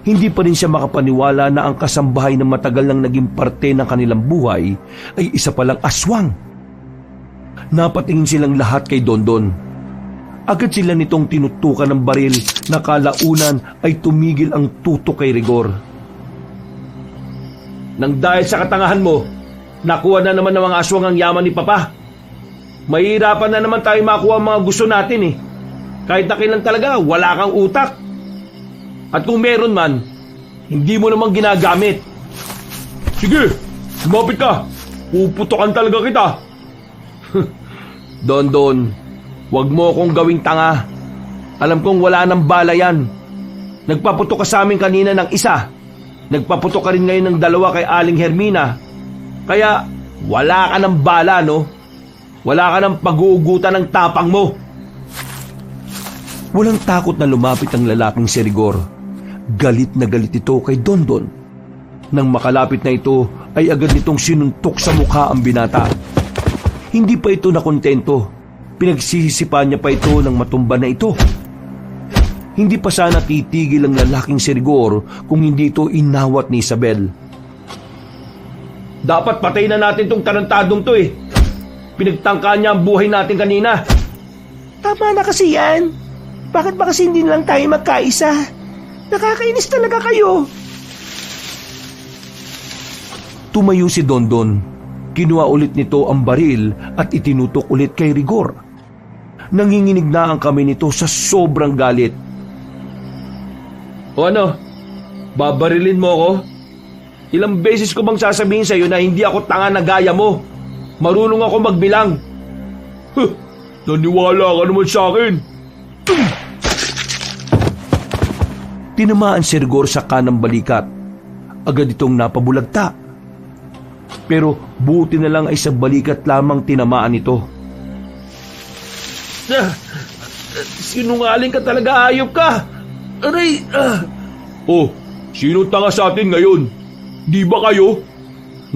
Hindi pa rin siya makapaniwala na ang kasambahay na matagal nang naging parte ng kanilang buhay ay isa palang aswang. Napatingin silang lahat kay Dondon. Agad sila nitong tinutukan ng baril na kalaunan ay tumigil ang tutok kay Rigor. Nang dahil sa katangahan mo, nakuha na naman ng mga aswang ang yaman ni Papa. Mahirapan na naman tayo makuha ang mga gusto natin eh. Kahit na kailan talaga, wala kang utak. At kung meron man, hindi mo naman ginagamit. Sige, lumapit ka. Puputokan talaga kita. Don, huwag mo akong gawing tanga. Alam kong wala nang bala yan. Nagpaputok ka sa amin kanina ng isa. Nagpaputok ka rin ngayon ng dalawa kay Aling Hermina. Kaya wala ka ng bala, no? Wala ka ng pag-uugutan ng tapang mo. Walang takot na lumapit ang lalaking si Rigor. Galit na galit ito kay Dondon. Nang makalapit na ito, ay agad nitong sinuntok sa mukha ang binata. Hindi pa ito nakontento. Pinagsisisipan niya pa ito ng matumba na ito. Hindi pa sana titigil ang lalaking si Rigor kung hindi ito inawat ni Isabel. Dapat patay na natin tong tarantadong to eh. Pinagtangkaan niya ang buhay natin kanina. Tama na kasi yan. Bakit ba kasi hindi na lang tayo magkaisa? Nakakainis talaga kayo. Tumayo si Dondon. Kinuha ulit nito ang baril at itinutok ulit kay Rigor. Nanginginig na ang kamay nito sa sobrang galit. O ano? Babarilin mo ako? Ilang beses ko bang sasabihin sa'yo na hindi ako tanga na gaya mo? Marunong ako magbilang. Naniwala ka naman sa akin. Tinamaan si Rigor sa kanang balikat. Agad itong napabulagta. Pero buti na lang ay sa balikat lamang tinamaan ito. Sinungaling ka talaga, hayop ka. Aray! Oh, sino tanga sa atin ngayon? Di ba kayo?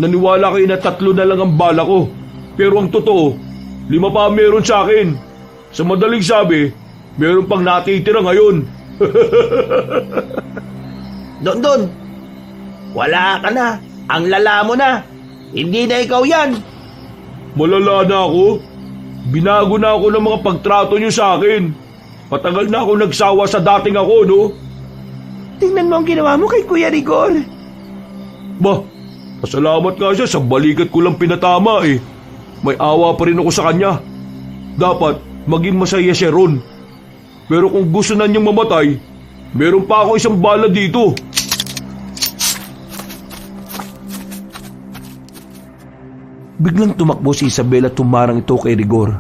Naniwala kayo na 3 na lang ang bala ko. Pero ang totoo, 5 pa meron sa akin. Sa madaling sabi, meron pang natitira ngayon. Don, wala ka na. Ang lala mo na. Hindi na ikaw yan. Malala na ako. Binago na ako ng mga pagtrato niyo sa akin. Patagal na ako nagsawa sa dating ako, no? Tingnan mo ang ginawa mo kay Kuya Rigor. Bah, pasalamat nga siya sa balikat ko lang pinatama eh. May awa pa rin ako sa kanya. Dapat maging masaya siya ron. Pero kung gusto na niyang mamatay, meron pa ako isang bala dito. Biglang tumakbo si Isabel at tumarang ito kay Rigor.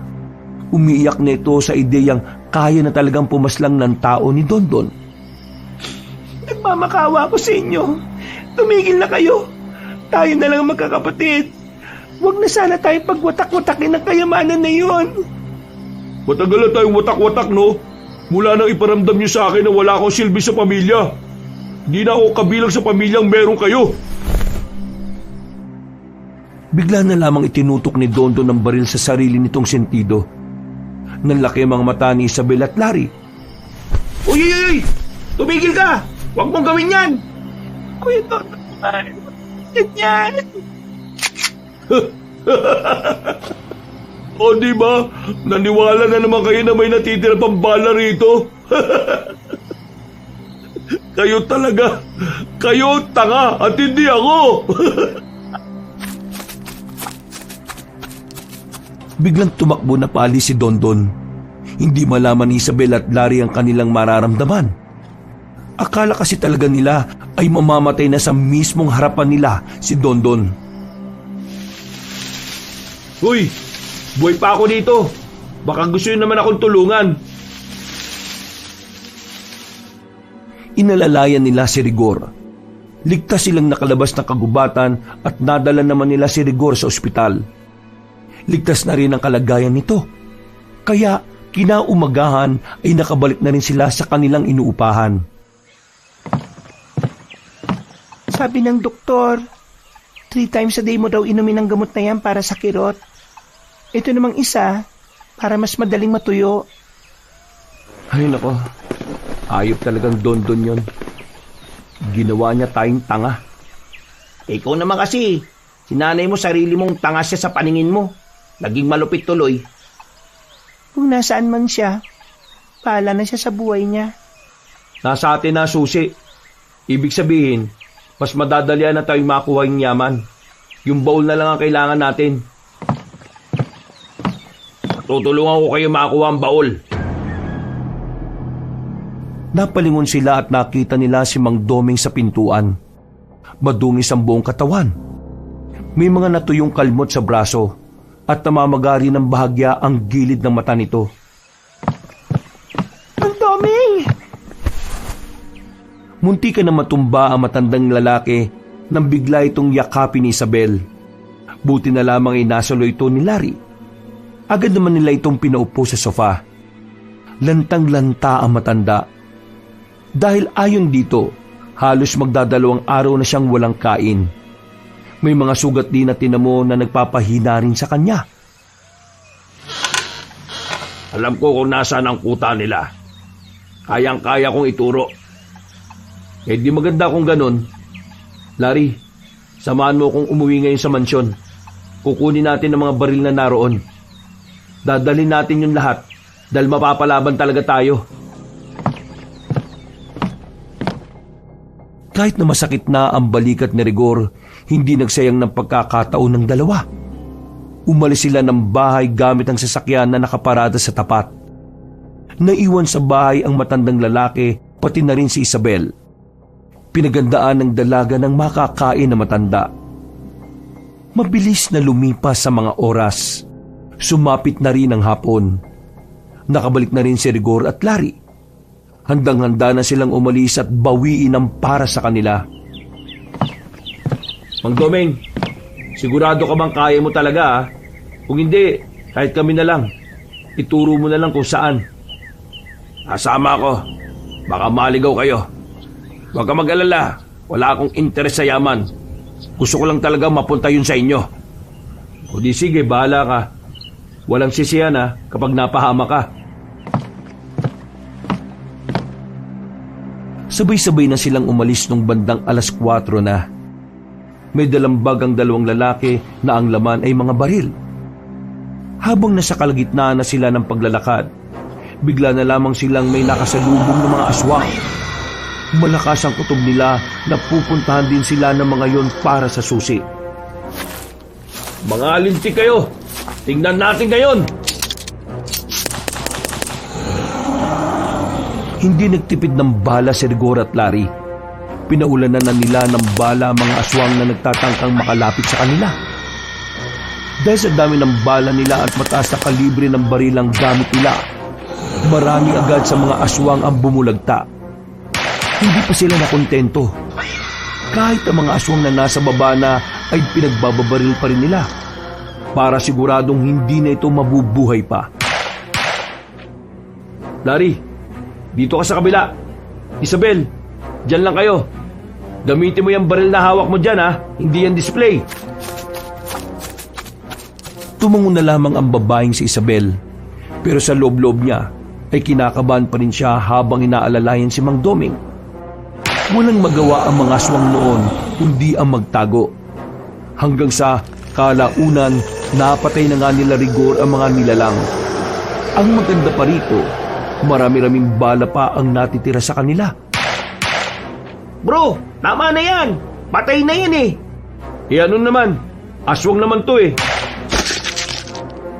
Umiiyak na ito sa ideyang kaya na talagang pumaslang ng tao ni Dondon. Nagmamakawa ako sa inyo. Tumigil na kayo. Tayo na lang magkakapatid. Huwag na sana tayong pagwatak-watakin ng kayamanan na yun. Matagal na tayong watak-watak, no? Mula nang iparamdam niyo sa akin na wala akong silbi sa pamilya. Di na ako kabilang sa pamilyang meron kayo. Bigla na lamang itinutok ni Dondon ng baril sa sarili nitong sentido. Nanlaki ang mga mata ni Isabel at Larry. Uy! Tumigil ka! Huwag mong gawin yan! Kuya Dondon, ganyan. O di ba? Naniwala na naman kayo na may natitira pang bala rito. Kayo talaga. Kayo tanga at hindi ako. Biglang tumakbo na paalis si Dondon. Hindi malaman ni Isabel at Larry ang kanilang mararamdaman. Akala kasi talaga nila ay mamamatay na sa mismong harapan nila si Dondon. Uy! Buhay pa ako dito. Baka gusto nyo naman akong tulungan. Inalalayan nila si Rigor. Ligtas silang nakalabas ng kagubatan at nadala naman nila si Rigor sa ospital. ligtas na rin ang kalagayan nito. Kaya kinaumagahan ay nakabalik na rin sila sa kanilang inuupahan. Sabi ng doktor, 3 times a day mo daw inumin ang gamot na yan para sa kirot. Ito namang isa, para mas madaling matuyo. Ay nako, ayop talagang Dondon yon. Ginawa niya tayong tanga. Ikaw naman kasi, sinanay mo sarili mong tanga siya sa paningin mo. Naging malupit tuloy. Kung nasaan man siya, paala na siya sa buhay niya. Nasa atin na, susi. Ibig sabihin, mas madadalian na tayong makuha yung yaman. Yung baul na lang ang kailangan natin. Tutulungan ko kayo makuha ang baul. Napalingon sila at nakita nila si Mang Doming sa pintuan. Madungis ang buong katawan. May mga natuyong kalmot sa braso at namamagari ng bahagya ang gilid ng mata nito. Ang Doming! Munti ka na matumba ang matandang lalaki nang bigla itong yakapin ni Isabel. Buti na lamang ay nasalo ito ni Larry. Agad naman nila itong pinaupo sa sofa. Lantang-lanta ang matanda. Dahil ayon dito, halos magdadalawang araw na siyang walang kain. May mga sugat din na tinamo na nagpapahina rin sa kanya. Alam ko kung nasaan ang kuta nila. Kayang-kaya kong ituro. Eh di maganda kung ganun. Larry, samahan mo kung umuwi ngayon sa mansyon. Kukunin natin ang mga baril na naroon. Dadalhin natin yung lahat dahil mapapalaban talaga tayo. Kahit na masakit na ang balikat ni Rigor, hindi nagsayang ng pagkakataon ng dalawa. Umalis sila ng bahay gamit ang sasakyan na nakaparada sa tapat. Naiwan sa bahay ang matandang lalaki, pati na rin si Isabel. Pinagandaan ng dalaga ng makakain na matanda. Mabilis na lumipas sa mga oras. Sumapit na rin ang hapon. Nakabalik na rin si Rigor at Larry. Handang-handa na silang umalis at bawiin ang para sa kanila. Mang Doming, sigurado ka bang kaya mo talaga ha? Kung hindi, kahit kami na lang. Ituro mo na lang kung saan. Kasama ako. Baka maligaw kayo. Huwag ka mag-alala. Wala akong interes sa yaman. Gusto ko lang talaga mapunta yun sa inyo. O di sige, bahala ka. Walang sisiyan ha kapag napahama ka. Sabay-sabay na silang umalis nung bandang 4:00 na. May dalambag ang dalawang lalaki na ang laman ay mga baril. Habang nasa kalagitnaan na sila ng paglalakad, bigla na lamang silang may nakasalubong ng mga aswang. Malakas ang kutob nila na pupuntahan din sila ng mga yon para sa susi. Mga lintik kayo! Tingnan natin ngayon! Hindi nagtipid ng bala si Rigor at Larry. Pinaulanan na nila ng bala ang mga aswang na nagtatangkang makalapit sa kanila. Dahil sa dami ng bala nila at mataas na kalibre ng barilang gamit nila, marami agad sa mga aswang ang bumulagta. Hindi pa sila nakontento. Kahit ang mga aswang na nasa baba na ay pinagbababaril pa rin nila para siguradong hindi na ito mabubuhay pa. Larry, dito ka sa kabila. Isabel, dyan lang kayo. Gamitin mo yung baril na hawak mo dyan ha. Hindi yan display. Tumango na lamang ang babaeng si Isabel. Pero sa loob-loob niya ay kinakabahan pa rin siya habang inaalalayan si Mang Doming. Walang magawa ang mga aswang noon kundi ang magtago. Hanggang sa kalaunan, napatay na nga nila Rigor ang mga nilalang. Ang maganda pa rito, marami-raming bala pa ang natitira sa kanila. Bro, tama na yan. Patay na yan eh. Eh ano naman? Aswang naman to eh.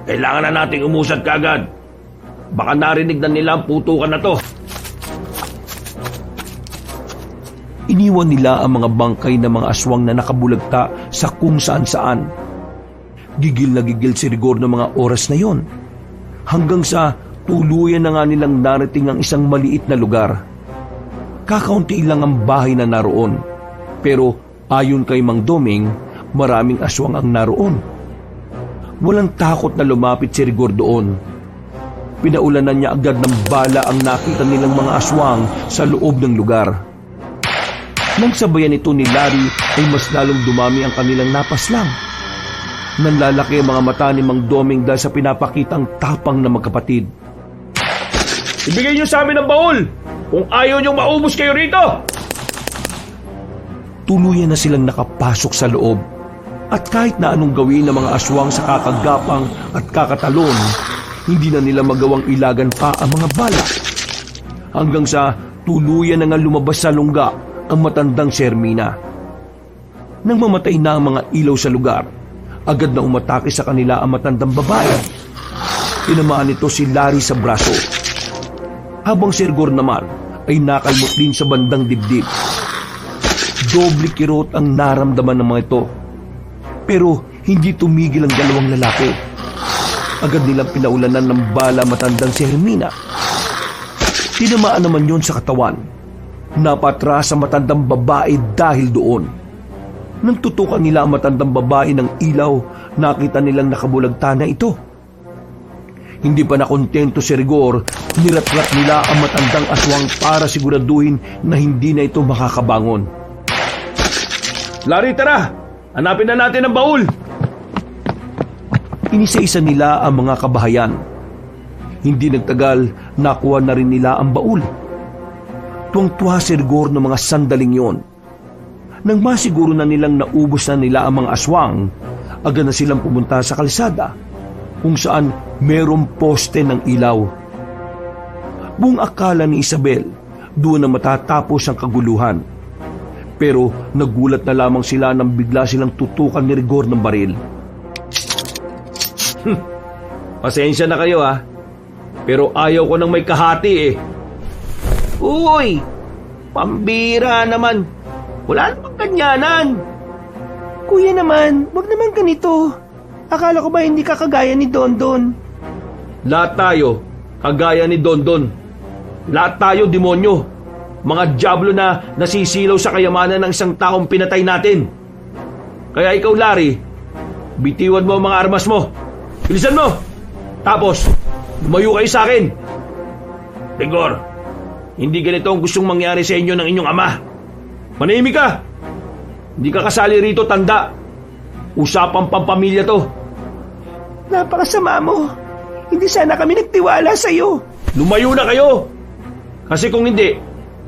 Kailangan na nating umusad kaagad. Baka narinig na nila ang putukan na to. Iniwan nila ang mga bangkay ng mga aswang na nakabulagta sa kung saan-saan. Gigil na gigil si Rigor ng mga oras na yon. Hanggang sa tuluyan na nga nilang narating ang isang maliit na lugar. Kakaunti lang ang bahay na naroon. Pero ayon kay Mang Doming, maraming aswang ang naroon. walang takot na lumapit si Rigor doon. Pinaulanan niya agad ng bala ang nakita nilang mga aswang sa loob ng lugar. Nang sabayan ito ni Larry ay mas lalong dumami ang kanilang napaslang. Nanlalaki ang mga mata ni Mang Doming dahil sa pinapakitang tapang na magkapatid. Ibigay niyo sa amin ang baul kung ayaw niyong maubos kayo rito! Tuluyan na silang nakapasok sa loob. At kahit na anong gawin ng mga aswang sa kakagapang at kakatalon, hindi na nila magawang ilagan pa ang mga bala. Hanggang sa tuluyan na nga lumabas sa lungga ang matandang si Hermina. Nang mamatay na ang mga ilaw sa lugar, agad na umatake sa kanila ang matandang babae. Tinamaan nito si Larry sa braso. Habang si Rigor naman ay nakalmot din sa bandang dibdib. Doble kirot ang naramdaman ng mga ito. Pero hindi tumigil ang dalawang lalaki. Agad nilang pinaulanan ng bala matandang si Hermina. Tinamaan naman yon sa katawan. Napatras ang matandang babae dahil doon. Nang tutukan nila ang matandang babae ng ilaw, nakita nilang nakabulagta na ito. Hindi pa nakontento si Rigor, niratrat nila ang matandang aswang para siguraduhin na hindi na ito makakabangon. Larry, tara! Hanapin na natin ang baul! Inisa-isa nila ang mga kabahayan. Hindi nagtagal, nakuha na rin nila ang baul. Tuwang-tuwa si Rigor ng mga sandaling yon. Nang masiguro na nilang naubos na nila ang mga aswang, agad na silang pumunta sa kalsada kung saan merong poste ng ilaw. Buong akala ni Isabel, doon na matatapos ang kaguluhan. Pero nagulat na lamang sila nang bigla silang tutukan ni Rigor ng baril. Pasensya na kayo ha, pero ayaw ko nang may kahati eh. Uy! Pambira naman! Wala namang ganyanan! Kuya naman, wag naman ganito. Akala ko ba hindi ka kagaya ni Dondon? Lahat tayo, kagaya ni Dondon. Lahat tayo demonyo. Mga diablo na nasisilaw sa kayamanan ng isang taong pinatay natin. Kaya ikaw, Larry, bitiwan mo ang mga armas mo. Bilisan mo! Tapos, lumayo kayo sa akin. Rigor, hindi ganito ang gustong mangyari sa inyo ng inyong ama. Manahimik ka! Hindi ka kasali rito, tanda. Usapang pampamilya to. Napakasama mo. Hindi sana kami nagtiwala sa'yo. Lumayo na kayo! Kasi kung hindi,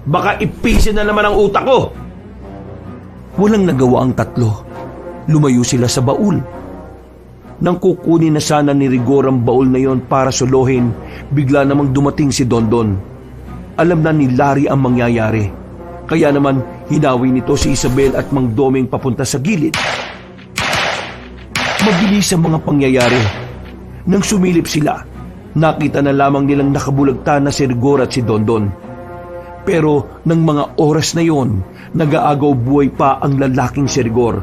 baka ipisin na naman ang utak ko. Walang nagawa ang tatlo. Lumayo sila sa baul. Nang kukunin na sana ni Rigor ang baul na yon para solohin, bigla namang dumating si Dondon. Alam na ni Larry ang mangyayari. Kaya naman hinawi nito si Isabel at Mang Doming papunta sa gilid. Mabilis ang mga pangyayari. Nang sumilip sila, nakita na lamang nilang nakabulagta na si Rigor at si Dondon. Pero ng mga oras na yon, nag-aagaw buhay pa ang lalaking si Rigor.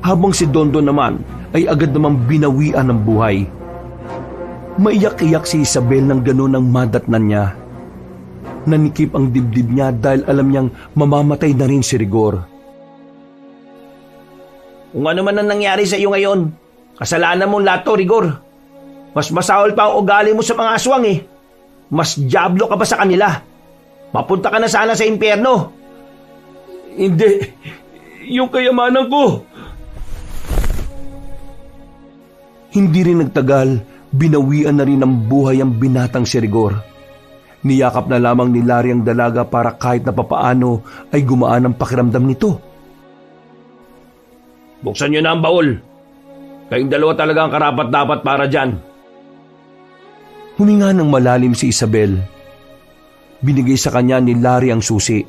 Habang si Dondon naman ay agad namang binawian ng buhay. Maiyak-iyak si Isabel nang ganun ang madatnan niya. Nanikip ang dibdib niya dahil alam niyang mamamatay na rin si Rigor. Kung ano man ang nangyari sa iyo ngayon, kasalanan mong lahat to, Rigor. Mas masahol pa ang ugali mo sa mga aswang eh. Mas diablo ka pa sa kanila. Mapunta ka na sana sa impyerno. Hindi. Yung kayamanan ko. Hindi rin nagtagal, binawian na rin ng buhay ang binatang si Rigor. Niyakap na lamang ni Larry ang dalaga para kahit na papaano ay gumaan ang pakiramdam nito. Buksan niyo na ang baul. Kayong dalawa talaga ang karapat-dapat para dyan. Huminga ng malalim si Isabel. Binigay sa kanya ni Larry ang susi.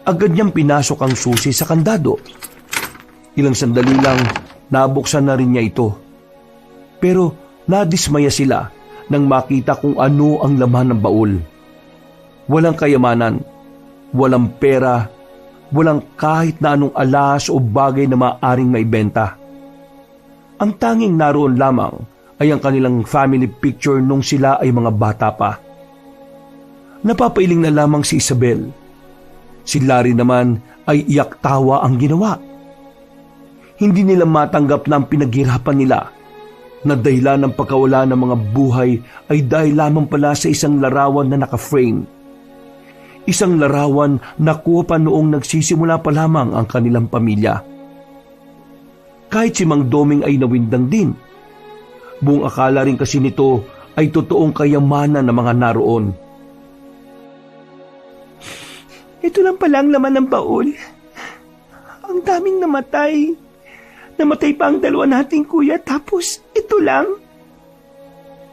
Agad niyang pinasok ang susi sa kandado. Ilang sandali lang, nabuksan na rin niya ito. Pero nadismaya sila nang makita kung ano ang laman ng baul. Walang kayamanan, walang pera, walang kahit na anong alas o bagay na maaaring maibenta. Ang tanging naroon lamang ay ang kanilang family picture nung sila ay mga bata pa. Napapailing na lamang si Isabel. Si Larry naman ay iyak tawa ang ginawa. hindi nila matanggap na ang pinaghirapan nila na dahilan ng pagkawala ng mga buhay ay dahil lamang pala sa isang larawan na naka-frame. Isang larawan na kuha pa noong nagsisimula pa lamang ang kanilang pamilya. Kahit si Mang Doming ay nawindang din, buong akala rin kasi nito ay totoong kayamanan ng mga naroon. Ito lang pala ang laman ng baul. Ang daming namatay. Namatay pa ang dalawa nating kuya, tapos ito lang.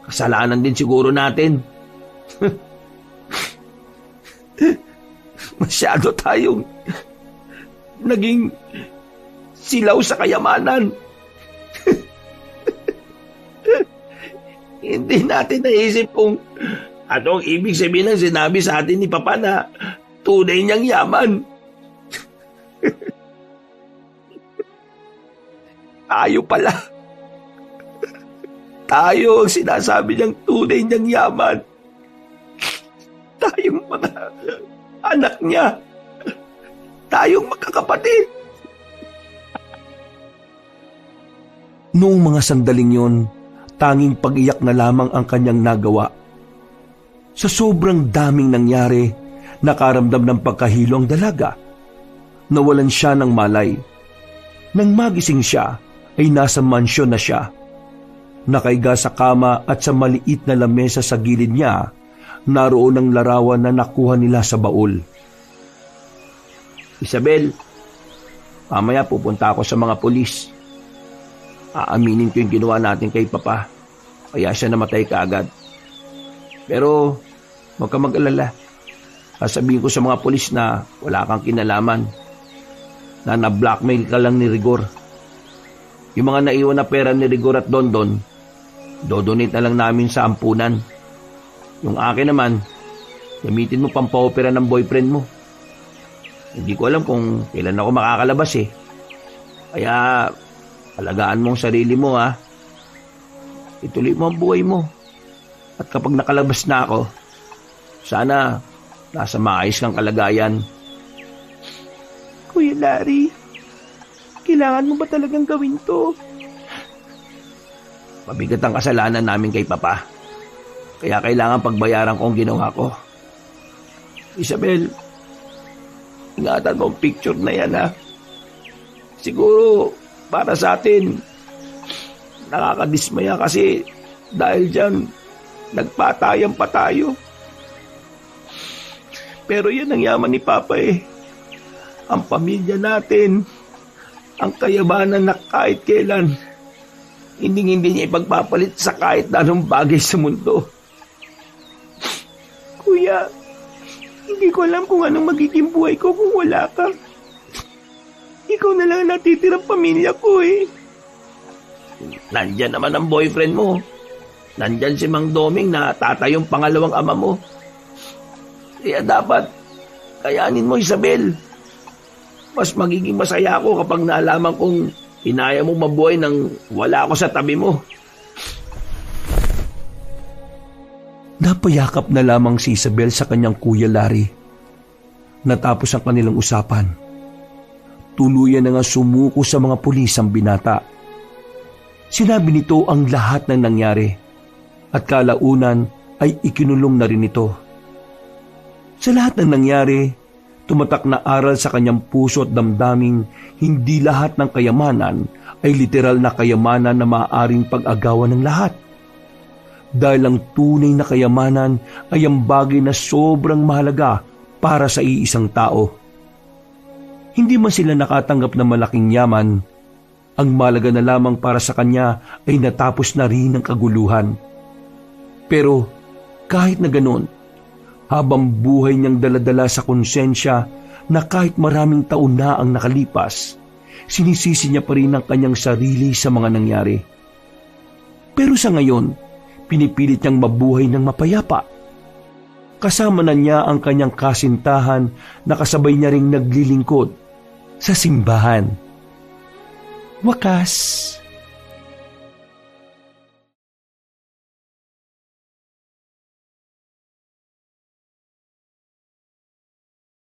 Kasalanan din siguro natin. Masyado tayong naging silaw sa kayamanan. Hindi natin naisip kung ano ang ibig sabihin ng sinabi sa atin ni Papa na tunay niyang yaman. Tayo pala. Tayo ang sinasabi niyang tunay niyang yaman. Tayong mga anak niya. Tayong magkakapatid. Noong mga sandaling yon, tanging pag-iyak na lamang ang kanyang nagawa. Sa sobrang daming nangyari, nakaramdam ng pagkahilo ang dalaga. Nawalan siya ng malay. Nang magising siya, ay nasa mansyon na siya. Nakaiga sa kama at sa maliit na lamesa sa gilid niya, naroon ang larawan na nakuha nila sa baul. Isabel, mamaya pupunta ako sa mga pulis. Aaminin ko yung ginawa natin kay Papa, kaya siya namatay kaagad. Pero huwag ka mag-alala. Sasabihin ko sa mga pulis na wala kang kinalaman, na na-blackmail ka lang ni Rigor. Yung mga naiwan na pera ni Rigor at Dondon, dodonate na lang namin sa ampunan. Yung akin naman, gamitin mo pampa-opera ng boyfriend mo. Hindi ko alam kung kailan ako makakalabas eh. Kaya alagaan mo ang sarili mo ha. Ituloy mo ang buhay mo. At kapag nakalabas na ako, sana nasa maayos kang kalagayan. Kuya Larry, kailangan mo ba talagang gawin to? Mabigat ang kasalanan namin kay Papa. Kaya kailangan pagbayaran ko ang ginawa ko. Isabel, ingatan mo ang picture na yan ha. Siguro para sa atin, nakakadismaya kasi dahil dyan, nagpatayan pa tayo. Pero yan ang yaman ni Papa eh. Ang pamilya natin, ang kayamanan na kahit kailan, hindi niya ipagpapalit sa kahit anong bagay sa mundo. Kuya, hindi ko alam kung anong magiging buhay ko kung wala ka. Ikaw na lang ang natitirang pamilya ko eh. Nandyan naman ang boyfriend mo. Nandyan si Mang Doming na tatayong pangalawang ama mo. Kaya dapat kayanin mo, Isabel. Mas magiging masaya ako kapag naalaman kong inaya mo mabuhay nang wala ako sa tabi mo. Napayakap na lamang si Isabel sa kanyang kuya Larry. Natapos ang kanilang usapan. Tuluyan na nga sumuko sa mga pulis ang binata. Sinabi nito ang lahat ng nangyari at kalaunan ay ikinulong na rin ito. Sa lahat ng nangyari, tumatak na aral sa kanyang puso at damdaming hindi lahat ng kayamanan ay literal na kayamanan na maaaring pag-agawan ng lahat. Dahil ang tunay na kayamanan ay ang bagay na sobrang mahalaga para sa iisang tao. Hindi man sila nakatanggap ng malaking yaman, ang mahalaga na lamang para sa kanya ay natapos na rin ang kaguluhan. Pero kahit na ganon, habang buhay niyang daladala sa konsensya na kahit maraming taon na ang nakalipas, sinisisi niya pa rin ang kanyang sarili sa mga nangyari. Pero sa ngayon, pinipilit niyang mabuhay ng mapayapa. Kasama na niya ang kanyang kasintahan na kasabay niya ring naglilingkod sa simbahan. Wakas,